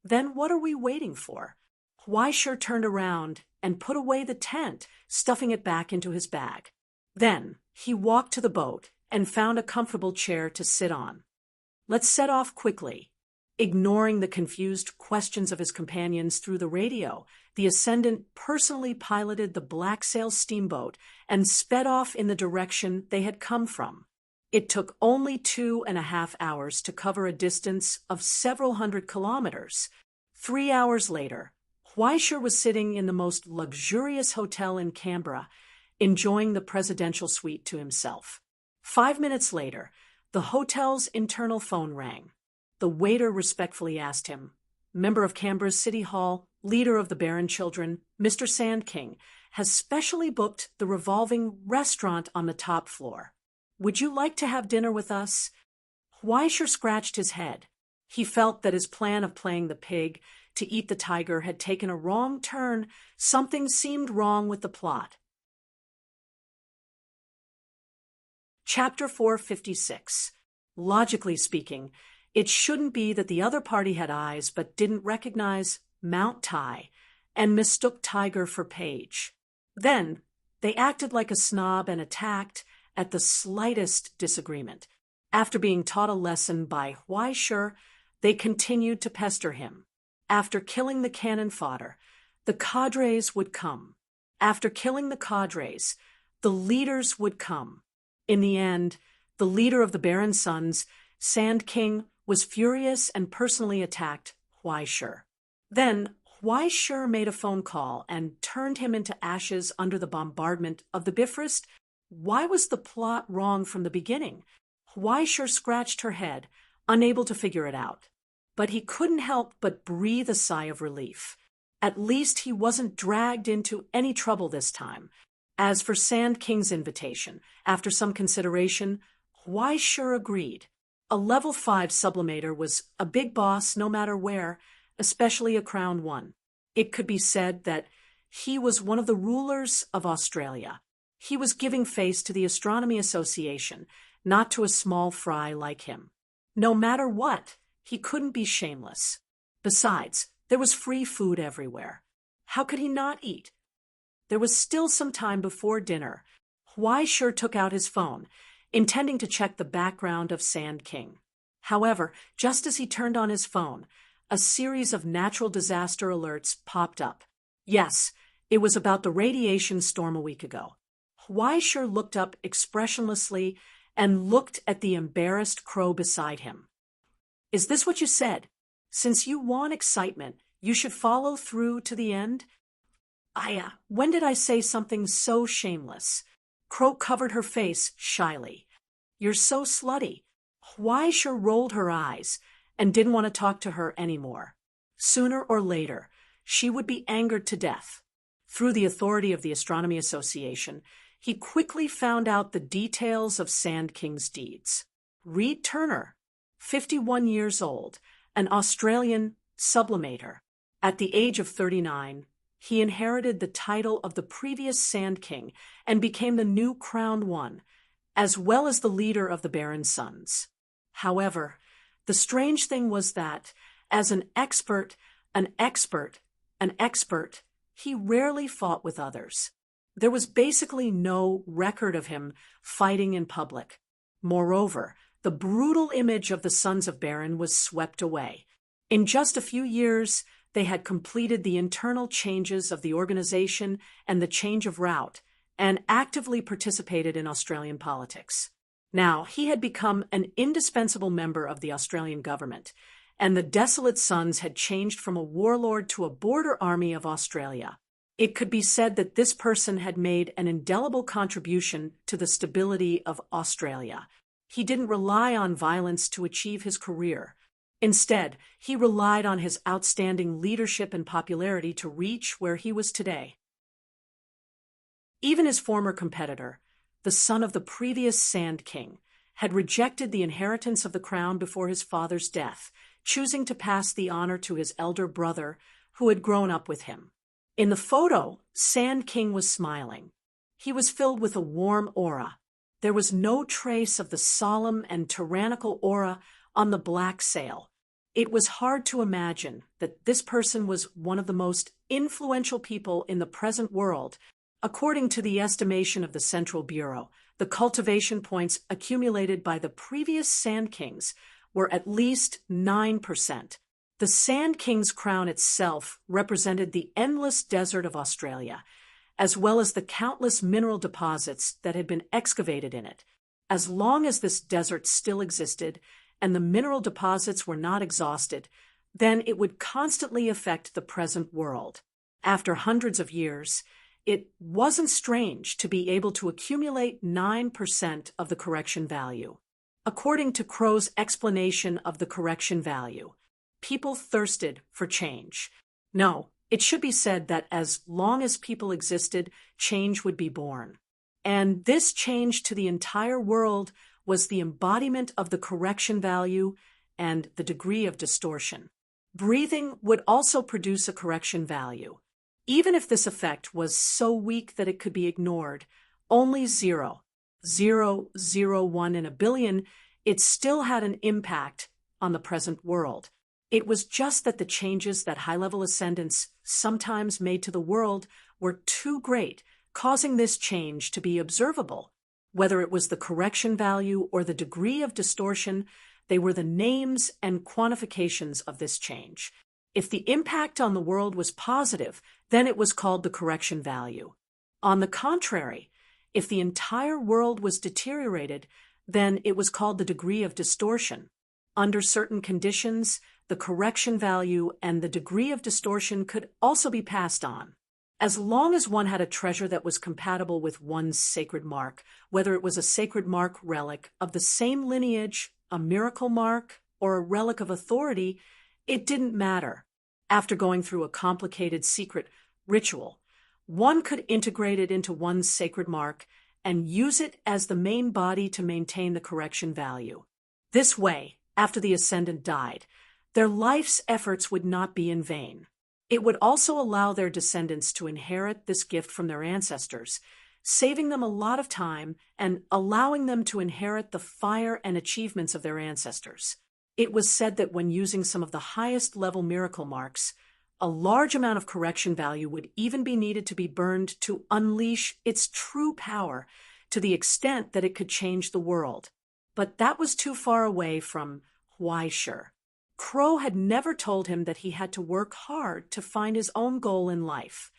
A: "Then what are we waiting for?" Huaisher turned around and put away the tent, stuffing it back into his bag. Then he walked to the boat and found a comfortable chair to sit on. "Let's set off quickly." Ignoring the confused questions of his companions through the radio, the Ascendant personally piloted the Black Sail steamboat and sped off in the direction they had come from. It took only 2.5 hours to cover a distance of several hundred kilometers. 3 hours later, Huaisher was sitting in the most luxurious hotel in Canberra, enjoying the presidential suite to himself. 5 minutes later, the hotel's internal phone rang. The waiter respectfully asked him, "Member of Canberra's City Hall, leader of the Baron children, Mr. Sand King, has specially booked the revolving restaurant on the top floor. Would you like to have dinner with us?" Huaisher scratched his head. He felt that his plan of playing the pig to eat the tiger had taken a wrong turn. Something seemed wrong with the plot. Chapter 456. Logically speaking, it shouldn't be that the other party had eyes but didn't recognize Mount Tai and mistook tiger for page. Then, they acted like a snob and attacked at the slightest disagreement. After being taught a lesson by Huaisher, they continued to pester him. After killing the cannon fodder, the cadres would come. After killing the cadres, the leaders would come. In the end, the leader of the Baron's sons, Sand King, was furious and personally attacked Huaisher. Then, Huaisher made a phone call and turned him into ashes under the bombardment of the Bifrost. Why was the plot wrong from the beginning? Huaisher scratched her head, unable to figure it out. But he couldn't help but breathe a sigh of relief. At least he wasn't dragged into any trouble this time. As for Sand King's invitation, after some consideration, Huaisher agreed. A level 5 sublimator was a big boss no matter where, especially a crowned one. It could be said that he was one of the rulers of Australia. He was giving face to the Astronomy Association, not to a small fry like him. No matter what, he couldn't be shameless. Besides, there was free food everywhere. How could he not eat? There was still some time before dinner. Huaisher took out his phone, intending to check the background of Sand King. However, just as he turned on his phone, a series of natural disaster alerts popped up. Yes, it was about the radiation storm a week ago. Huaisher looked up expressionlessly and looked at the embarrassed crow beside him. "Is this what you said? Since you want excitement, you should follow through to the end?" When did I say something so shameless?" Crow covered her face shyly. "You're so slutty." Huaisher rolled her eyes and didn't want to talk to her anymore. Sooner or later, she would be angered to death. Through the authority of the Astronomy Association, he quickly found out the details of Sand King's deeds. Reed Turner, 51 years old, an Australian sublimator. At the age of 39, he inherited the title of the previous Sand King and became the new crowned one, as well as the leader of the Baron's sons. However, the strange thing was that, as an expert, he rarely fought with others. There was basically no record of him fighting in public. Moreover, the brutal image of the sons of Baron was swept away. In just a few years, they had completed the internal changes of the organization and the change of route, and actively participated in Australian politics. Now, he had become an indispensable member of the Australian government, and the Desolate Sons had changed from a warlord to a border army of Australia. It could be said that this person had made an indelible contribution to the stability of Australia. He didn't rely on violence to achieve his career. Instead, he relied on his outstanding leadership and popularity to reach where he was today. Even his former competitor, the son of the previous Sand King, had rejected the inheritance of the crown before his father's death, choosing to pass the honor to his elder brother, who had grown up with him. In the photo, Sand King was smiling. He was filled with a warm aura. There was no trace of the solemn and tyrannical aura on the black sail. It was hard to imagine that this person was one of the most influential people in the present world. According to the estimation of the Central Bureau, the cultivation points accumulated by the previous Sand Kings were at least 9%. The Sand King's crown itself represented the endless desert of Australia, as well as the countless mineral deposits that had been excavated in it. As long as this desert still existed, and the mineral deposits were not exhausted, then it would constantly affect the present world. After hundreds of years, it wasn't strange to be able to accumulate 9% of the correction value. According to Crow's explanation of the correction value, people thirsted for change. No, It should be said that as long as people existed, change would be born. And this change to the entire world was the embodiment of the correction value and the degree of distortion. Breathing would also produce a correction value. Even if this effect was so weak that it could be ignored, only 0.001 in a billion, it still had an impact on the present world. It was just that the changes that high-level ascendants sometimes made to the world were too great, causing this change to be observable. Whether it was the correction value or the degree of distortion, they were the names and quantifications of this change. If the impact on the world was positive, then it was called the correction value. On the contrary, if the entire world was deteriorated, then it was called the degree of distortion. Under certain conditions, the correction value and the degree of distortion could also be passed on. As long as one had a treasure that was compatible with one's sacred mark, whether it was a sacred mark relic of the same lineage, a miracle mark, or a relic of authority, it didn't matter. After going through a complicated secret ritual, one could integrate it into one's sacred mark and use it as the main body to maintain the correction value. This way, after the ascendant died, their life's efforts would not be in vain. It would also allow their descendants to inherit this gift from their ancestors, saving them a lot of time and allowing them to inherit the fire and achievements of their ancestors. It was said that when using some of the highest level miracle marks, a large amount of correction value would even be needed to be burned to unleash its true power to the extent that it could change the world. But that was too far away from Huaishir. Crow had never told him that he had to work hard to find his own goal in life.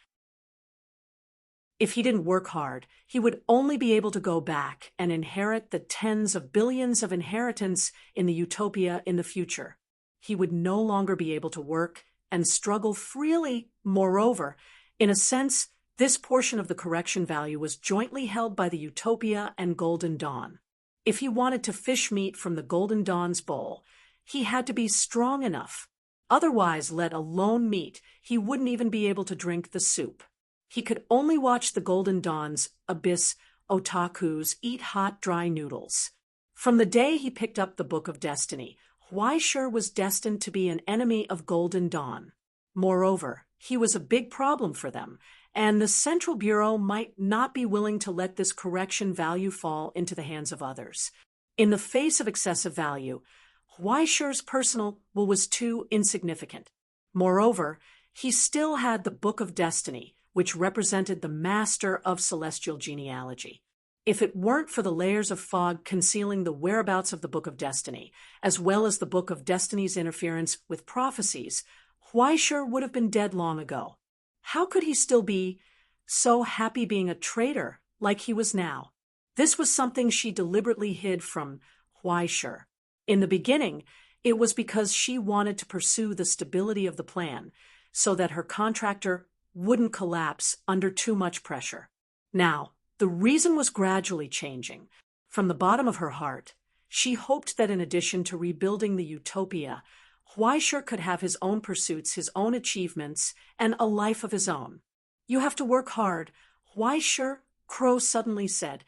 A: If he didn't work hard, he would only be able to go back and inherit the tens of billions of inheritance in the utopia in the future. He would no longer be able to work and struggle freely. Moreover, in a sense, this portion of the correction value was jointly held by the Utopia and Golden Dawn. If he wanted to fish meat from the Golden Dawn's bowl, he had to be strong enough. Otherwise, let alone meat, he wouldn't even be able to drink the soup. He could only watch the Golden Dawn's abyss otakus eat hot, dry noodles. From the day he picked up the Book of Destiny, Huaishir was destined to be an enemy of Golden Dawn. Moreover, he was a big problem for them, and the Central Bureau might not be willing to let this correction value fall into the hands of others. In the face of excessive value, Huaishir's personal will was too insignificant. Moreover, he still had the Book of Destiny, which represented the master of celestial genealogy. If it weren't for the layers of fog concealing the whereabouts of the Book of Destiny, as well as the Book of Destiny's interference with prophecies, Huaishir would have been dead long ago. How could he still be so happy being a traitor like he was now? This was something she deliberately hid from Huaishir. In the beginning, it was because she wanted to pursue the stability of the plan so that her contractor wouldn't collapse under too much pressure. Now, the reason was gradually changing. From the bottom of her heart, she hoped that in addition to rebuilding the utopia, Huaishir could have his own pursuits, his own achievements, and a life of his own. You have to work hard. Huaishir, Crow suddenly said.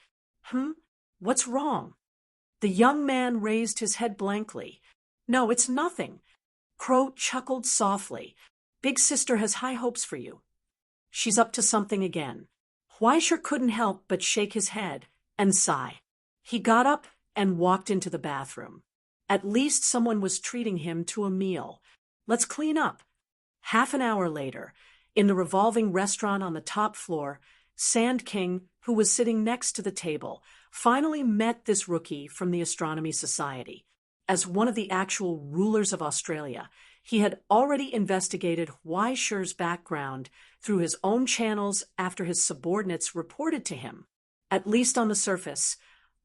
A: What's wrong? The young man raised his head blankly. No, it's nothing. Crow chuckled softly. Big sister has high hopes for you. She's up to something again. Huaishir couldn't help but shake his head and sigh. He got up and walked into the bathroom. At least someone was treating him to a meal. Let's clean up. Half an hour later, in the revolving restaurant on the top floor, Sand King, who was sitting next to the table, finally met this rookie from the Astronomy Society. As one of the actual rulers of Australia, he had already investigated Huaishir's background through his own channels after his subordinates reported to him. At least on the surface,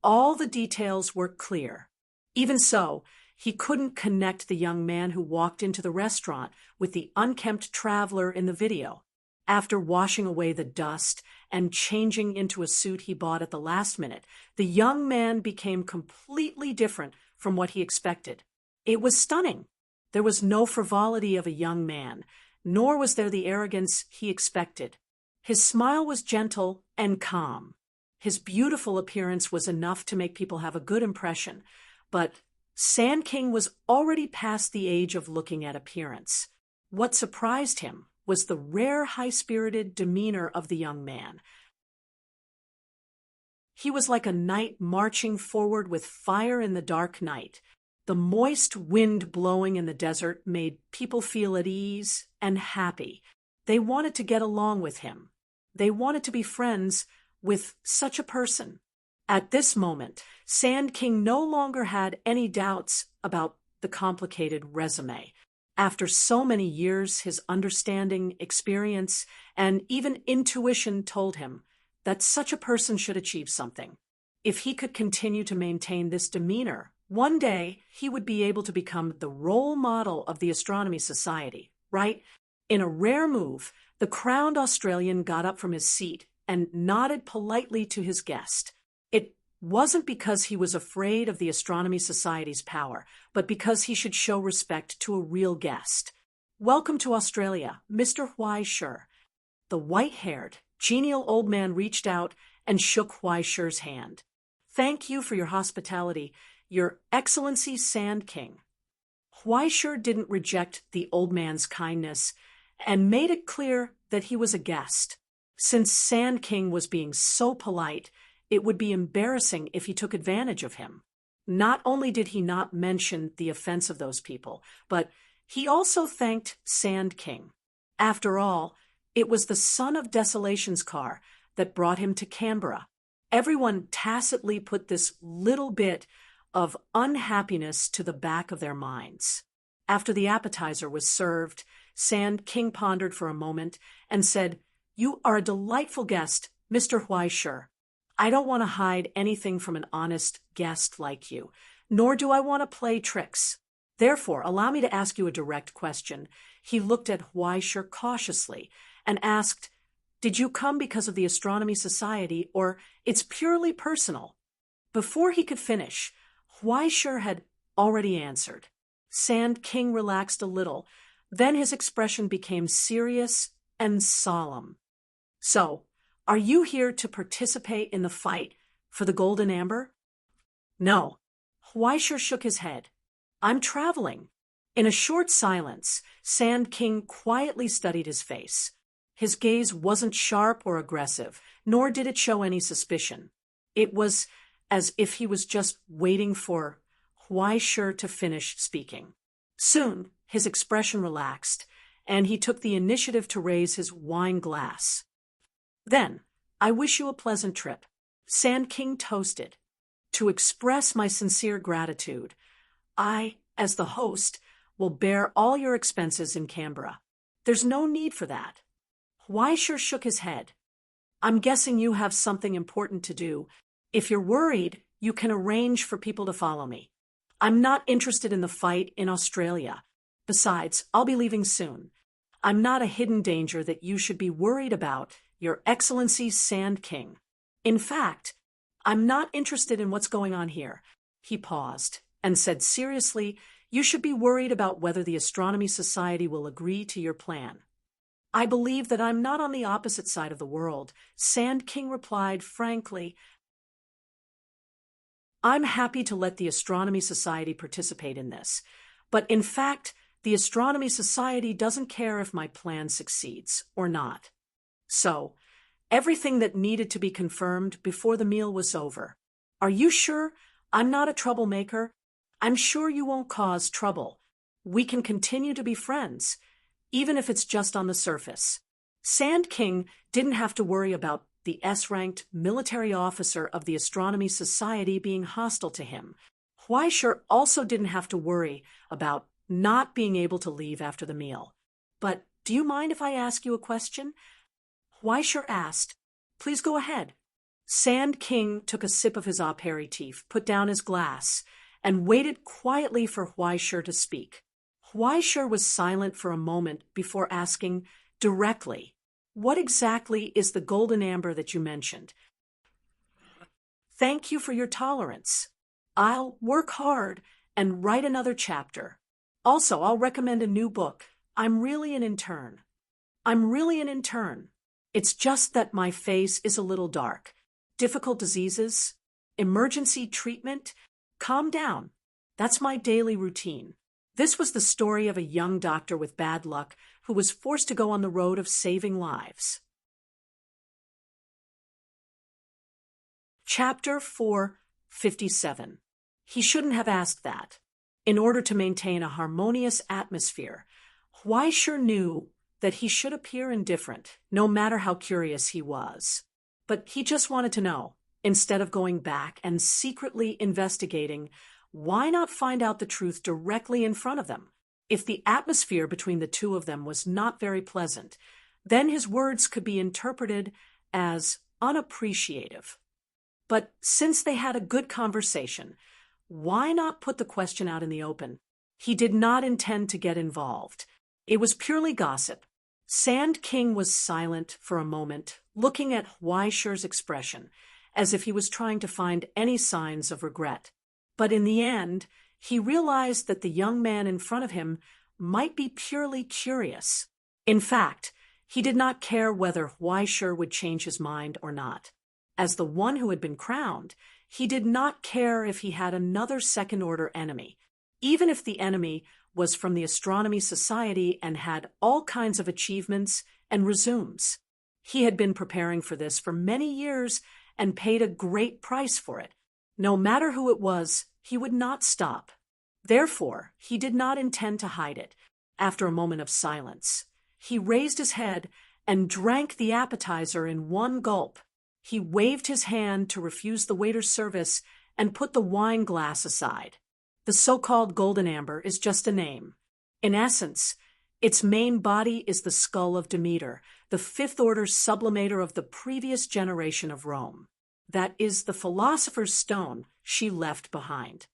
A: all the details were clear. Even so, he couldn't connect the young man who walked into the restaurant with the unkempt traveler in the video. After washing away the dust and changing into a suit he bought at the last minute, the young man became completely different from what he expected. It was stunning. There was no frivolity of a young man, nor was there the arrogance he expected. His smile was gentle and calm. His beautiful appearance was enough to make people have a good impression, but Sand King was already past the age of looking at appearance. What surprised him was the rare high-spirited demeanor of the young man. He was like a knight marching forward with fire in the dark night. The moist wind blowing in the desert made people feel at ease and happy. They wanted to get along with him. They wanted to be friends with such a person. At this moment, Sand King no longer had any doubts about the complicated resume. After so many years, his understanding, experience, and even intuition told him that such a person should achieve something. If he could continue to maintain this demeanor, one day he would be able to become the role model of the Astronomy Society, right? In a rare move, the crowned Australian got up from his seat and nodded politely to his guest. It wasn't because he was afraid of the Astronomy Society's power, but because he should show respect to a real guest. "Welcome to Australia, Mr. Huai Shur." The white-haired, genial old man reached out and shook Huai Shur's hand. "Thank you for your hospitality, Your Excellency Sand King." Huai Shur didn't reject the old man's kindness and made it clear that he was a guest. Since Sand King was being so polite, it would be embarrassing if he took advantage of him. Not only did he not mention the offense of those people, but he also thanked Sand King. After all, it was the Son of Desolation's car that brought him to Canberra. Everyone tacitly put this little bit of unhappiness to the back of their minds. After the appetizer was served, Sand King pondered for a moment and said, "You are a delightful guest, Mr. Huai Shur. I don't want to hide anything from an honest guest like you, nor do I want to play tricks. Therefore, allow me to ask you a direct question." He looked at Huai Shur cautiously and asked, "Did you come because of the Astronomy Society, or it's purely personal?" Before he could finish, Huai Shur had already answered. Sand King relaxed a little. Then his expression became serious and solemn. "So, are you here to participate in the fight for the Golden Amber?" "No." Huai Shur shook his head. "I'm traveling." In a short silence, Sand King quietly studied his face. His gaze wasn't sharp or aggressive, nor did it show any suspicion. It was as if he was just waiting for Huai Shur to finish speaking. Soon, his expression relaxed, and he took the initiative to raise his wine glass. "Then, I wish you a pleasant trip." Sand King toasted. "To express my sincere gratitude, I, as the host, will bear all your expenses in Canberra." "There's no need for that." Huai Shur shook his head. "I'm guessing you have something important to do. If you're worried, you can arrange for people to follow me. I'm not interested in the fight in Australia. Besides, I'll be leaving soon. I'm not a hidden danger that you should be worried about, Your Excellency Sand King. In fact, I'm not interested in what's going on here." He paused and said seriously, "You should be worried about whether the Astronomy Society will agree to your plan." "I believe that I'm not on the opposite side of the world," Sand King replied frankly. "I'm happy to let the Astronomy Society participate in this. But in fact, the Astronomy Society doesn't care if my plan succeeds or not." So, everything that needed to be confirmed before the meal was over. "Are you sure I'm not a troublemaker? I'm sure you won't cause trouble. We can continue to be friends, even if it's just on the surface." Sand King didn't have to worry about the S-ranked military officer of the Astronomy Society being hostile to him. Huai Shur also didn't have to worry about not being able to leave after the meal. "But do you mind if I ask you a question?" Huai Shur asked. "Please go ahead." Sand King took a sip of his aperitif, put down his glass, and waited quietly for Huai Shur to speak. Huai Shur was silent for a moment before asking directly, "What exactly is the Golden Amber that you mentioned?" "Thank you for your tolerance. I'll work hard and write another chapter. Also, I'll recommend a new book, I'm really an intern. I'm really an intern. It's just that my face is a little dark. Difficult diseases, emergency treatment, calm down. That's my daily routine. This was the story of a young doctor with bad luck who was forced to go on the road of saving lives. Chapter 457. He shouldn't have asked that. In order to maintain a harmonious atmosphere, Huaisher knew that he should appear indifferent, no matter how curious he was. But he just wanted to know, instead of going back and secretly investigating, why not find out the truth directly in front of them? If the atmosphere between the two of them was not very pleasant, then his words could be interpreted as unappreciative. But since they had a good conversation, why not put the question out in the open? He did not intend to get involved. It was purely gossip. Sand King was silent for a moment, looking at Huaisher's expression, as if he was trying to find any signs of regret. But in the end, he realized that the young man in front of him might be purely curious. In fact, he did not care whether Huaisher would change his mind or not. As the one who had been crowned, he did not care if he had another second-order enemy, even if the enemy was from the Astronomy Society and had all kinds of achievements and resumes. He had been preparing for this for many years and paid a great price for it. No matter who it was, he would not stop. Therefore, he did not intend to hide it. After a moment of silence, he raised his head and drank the appetizer in one gulp. He waved his hand to refuse the waiter's service and put the wine glass aside. The so-called golden amber is just a name. In essence, its main body is the skull of Demeter, the fifth-order sublimator of the previous generation of Rome. That is the philosopher's stone she left behind.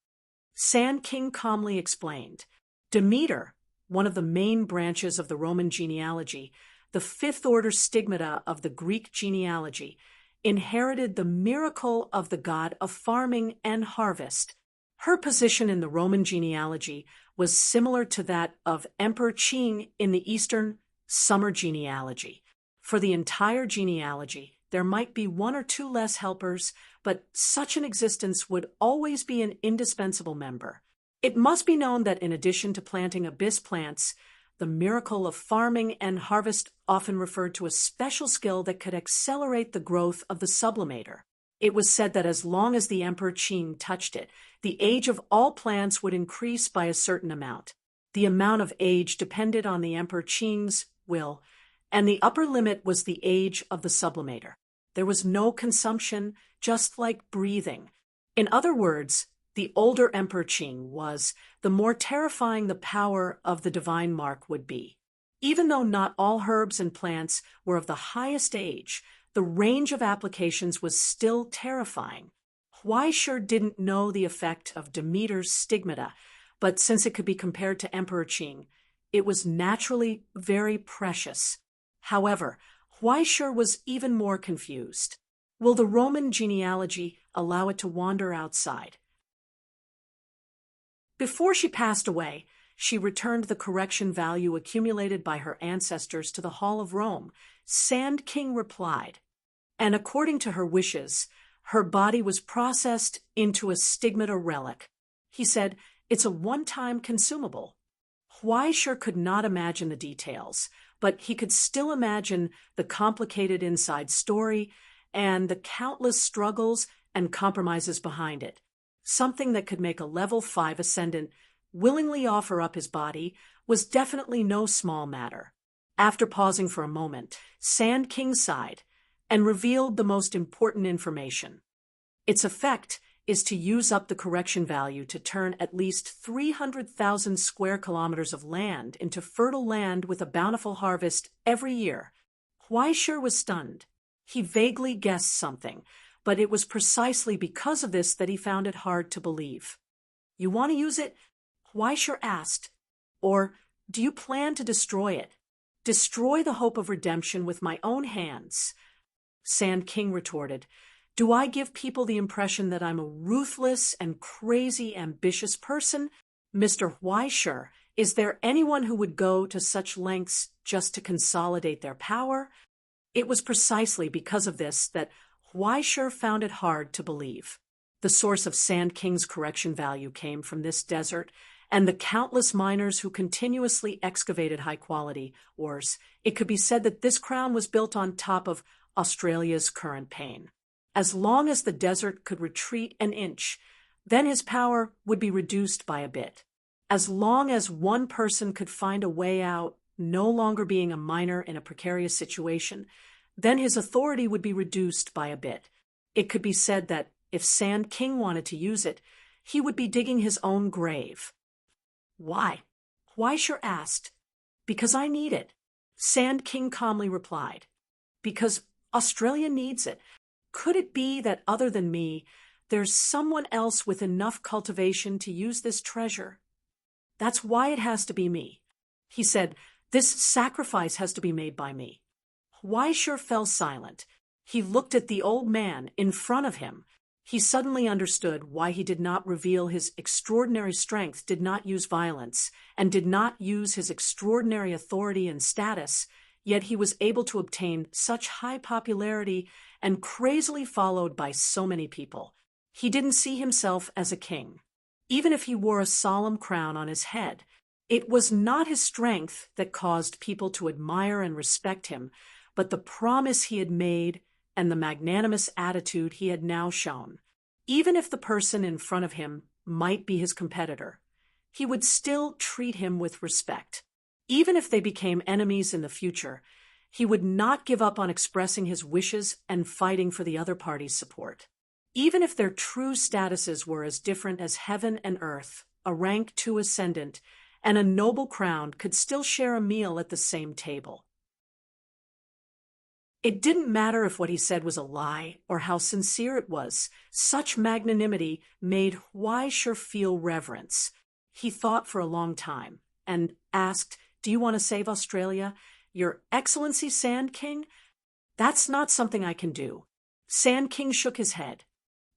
A: Sand King calmly explained. Demeter, one of the main branches of the Roman genealogy, the fifth-order stigmata of the Greek genealogy, inherited the miracle of the god of farming and harvest. Her position in the Roman genealogy was similar to that of Emperor Qing in the Eastern summer genealogy. For the entire genealogy, there might be one or two less helpers, but such an existence would always be an indispensable member. It must be known that in addition to planting abyss plants, the miracle of farming and harvest often referred to a special skill that could accelerate the growth of the sublimator. It was said that as long as the Emperor Qing touched it, the age of all plants would increase by a certain amount. The amount of age depended on the Emperor Qing's will, and the upper limit was the age of the sublimator. There was no consumption, just like breathing. In other words, the older Emperor Qing was, the more terrifying the power of the divine mark would be. Even though not all herbs and plants were of the highest age, the range of applications was still terrifying. Huaisher didn't know the effect of Demeter's stigmata, but since it could be compared to Emperor Qing, it was naturally very precious. However, Huaisher was even more confused. Will the Roman genealogy allow it to wander outside? Before she passed away, she returned the correction value accumulated by her ancestors to the Hall of Rome. Sand King replied, and according to her wishes, her body was processed into a stigmata relic. He said, it's a one-time consumable. Huaisher could not imagine the details, but he could still imagine the complicated inside story and the countless struggles and compromises behind it. Something that could make a level 5 ascendant willingly offer up his body was definitely no small matter. After pausing for a moment, Sand King sighed and revealed the most important information. Its effect is to use up the correction value to turn at least 300,000 square kilometers of land into fertile land with a bountiful harvest every year. Huaisher was stunned. He vaguely guessed something, but it was precisely because of this that he found it hard to believe. You want to use it? Huaisher asked. Or do you plan to destroy it? Destroy the hope of redemption with my own hands. Sand King retorted, do I give people the impression that I'm a ruthless and crazy ambitious person? Mr. Huaisher, Is there anyone who would go to such lengths just to consolidate their power? It was precisely because of this that Huaishur found it hard to believe. The source of Sand King's correction value came from this desert and the countless miners who continuously excavated high-quality ores. It could be said that this crown was built on top of Australia's current pain. As long as the desert could retreat an inch, then his power would be reduced by a bit. As long as one person could find a way out, no longer being a miner in a precarious situation, then his authority would be reduced by a bit. It could be said that if Sand King wanted to use it, he would be digging his own grave. Why? Huaishur asked. Because I need it. Sand King calmly replied. Because Australia needs it. Could it be that other than me, there's someone else with enough cultivation to use this treasure? That's why it has to be me. He said, this sacrifice has to be made by me. Huaishur fell silent. He looked at the old man in front of him. He suddenly understood why he did not reveal his extraordinary strength, did not use violence, and did not use his extraordinary authority and status, yet he was able to obtain such high popularity and crazily followed by so many people. He didn't see himself as a king. Even if he wore a solemn crown on his head, it was not his strength that caused people to admire and respect him, but the promise he had made and the magnanimous attitude he had now shown. Even if the person in front of him might be his competitor, he would still treat him with respect. Even if they became enemies in the future, he would not give up on expressing his wishes and fighting for the other party's support. Even if their true statuses were as different as heaven and earth, a rank too ascendant, and a noble crown could still share a meal at the same table. It didn't matter if what he said was a lie or how sincere it was. Such magnanimity made Huaishur feel reverence. He thought for a long time and asked, "Do you want to save Australia? Your Excellency Sand King? That's not something I can do." Sand King shook his head.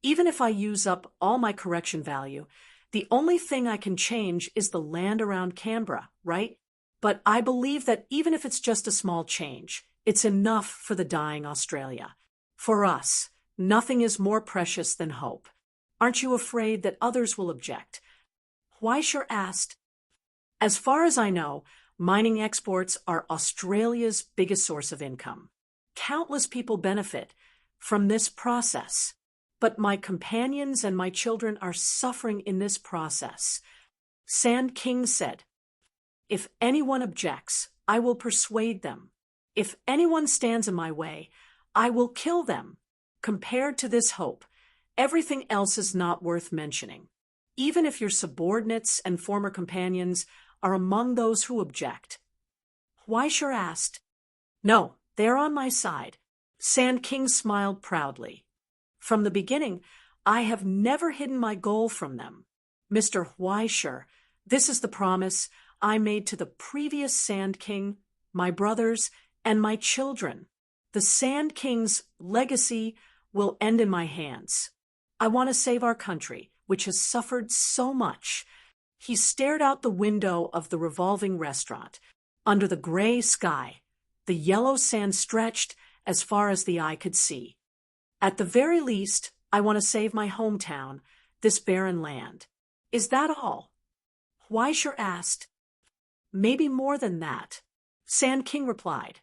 A: "Even if I use up all my correction value, the only thing I can change is the land around Canberra, right? But I believe that even if it's just a small change, it's enough for the dying Australia. For us, nothing is more precious than hope. Aren't you afraid that others will object?" Huaishur asked. "As far as I know, mining exports are Australia's biggest source of income. Countless people benefit from this process, but my companions and my children are suffering in this process." Sand King said, "If anyone objects, I will persuade them. If anyone stands in my way, I will kill them. Compared to this hope, everything else is not worth mentioning. Even if your subordinates and former companions are among those who object." Huaishur asked. "No, they are on my side." Sand King smiled proudly. "From the beginning, I have never hidden my goal from them. Mr. Huaishur, this is the promise I made to the previous Sand King, my brothers, and my children. The Sand King's legacy will end in my hands. I want to save our country, which has suffered so much." He stared out the window of the revolving restaurant. Under the gray sky, the yellow sand stretched as far as the eye could see. "At the very least, I want to save my hometown, this barren land. Is that all?" Huaishur asked. "Maybe more than that," Sand King replied.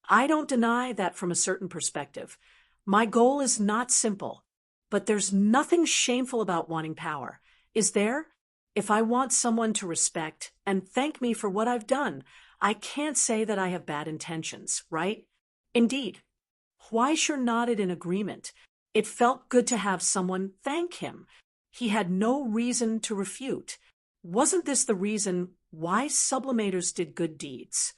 A: "I don't deny that from a certain perspective. My goal is not simple, but there's nothing shameful about wanting power, is there? If I want someone to respect and thank me for what I've done, I can't say that I have bad intentions, right?" "Indeed." Huaishur nodded in agreement. It felt good to have someone thank him. He had no reason to refute. Wasn't this the reason why sublimators did good deeds?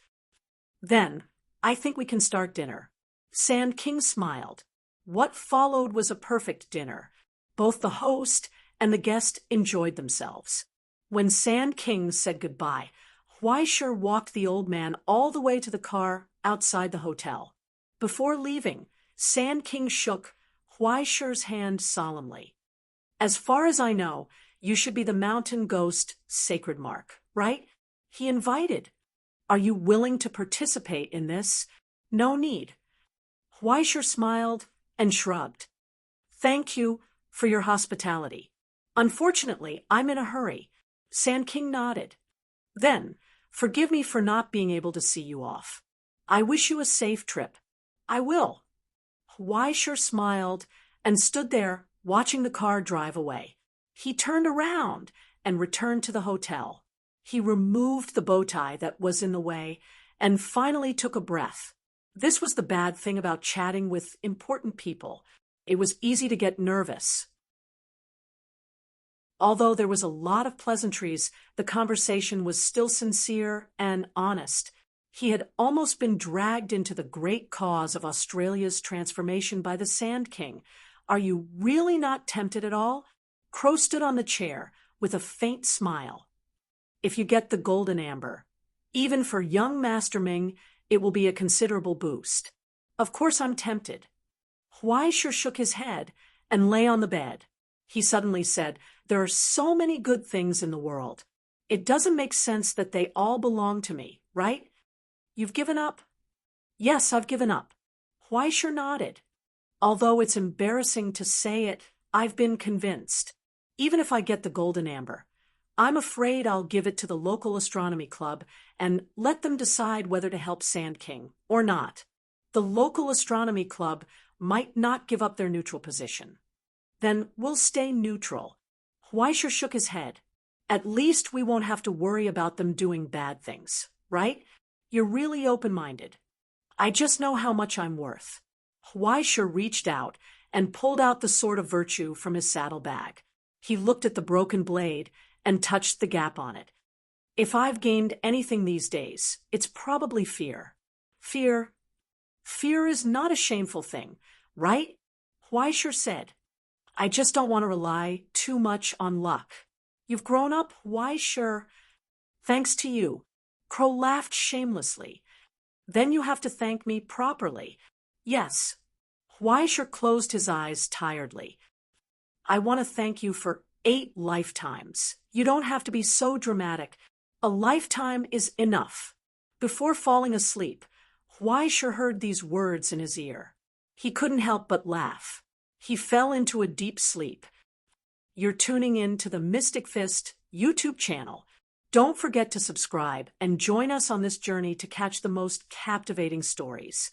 A: "Then, I think we can start dinner." Sand King smiled. What followed was a perfect dinner. Both the host and the guest enjoyed themselves. When Sand King said goodbye, Huaishur walked the old man all the way to the car outside the hotel. Before leaving, Sand King shook Huaishur's hand solemnly. "As far as I know, you should be the mountain ghost sacred mark, right? He invited. Are you willing to participate in this? No need. Huaisher smiled and shrugged. Thank you for your hospitality. Unfortunately, I'm in a hurry. Sand King nodded. Then, forgive me for not being able to see you off. I wish you a safe trip. I will. Huaisher smiled and stood there watching the car drive away. He turned around and returned to the hotel. He removed the bow tie that was in the way and finally took a breath. This was the bad thing about chatting with important people. It was easy to get nervous. Although there was a lot of pleasantries, the conversation was still sincere and honest. He had almost been dragged into the great cause of Australia's transformation by the Sand King. Are you really not tempted at all? Crow stood on the chair with a faint smile. If you get the golden amber, even for young Master Ming, it will be a considerable boost. Of course I'm tempted. Huaisher shook his head and lay on the bed. He suddenly said, there are so many good things in the world. It doesn't make sense that they all belong to me, right? You've given up? Yes, I've given up. Huaisher nodded. Although it's embarrassing to say it, I've been convinced. Even if I get the golden amber, I'm afraid I'll give it to the local astronomy club and let them decide whether to help Sand King or not. The local astronomy club might not give up their neutral position. Then we'll stay neutral. Huaisher shook his head. At least we won't have to worry about them doing bad things, right? You're really open-minded. I just know how much I'm worth. Huaisher reached out and pulled out the sword of virtue from his saddlebag. He looked at the broken blade and touched the gap on it. If I've gained anything these days, it's probably fear. Fear is not a shameful thing, right? Huaisher said. I just don't want to rely too much on luck. You've grown up, Huaisher. Thanks to you. Crow laughed shamelessly. Then you have to thank me properly. Yes. Huaisher closed his eyes tiredly. I want to thank you for 8 lifetimes. You don't have to be so dramatic. A lifetime is enough. Before falling asleep, Huaisher heard these words in his ear. He couldn't help but laugh. He fell into a deep sleep. You're tuning in to the Mystic Fist YouTube channel. Don't forget to subscribe and join us on this journey to catch the most captivating stories.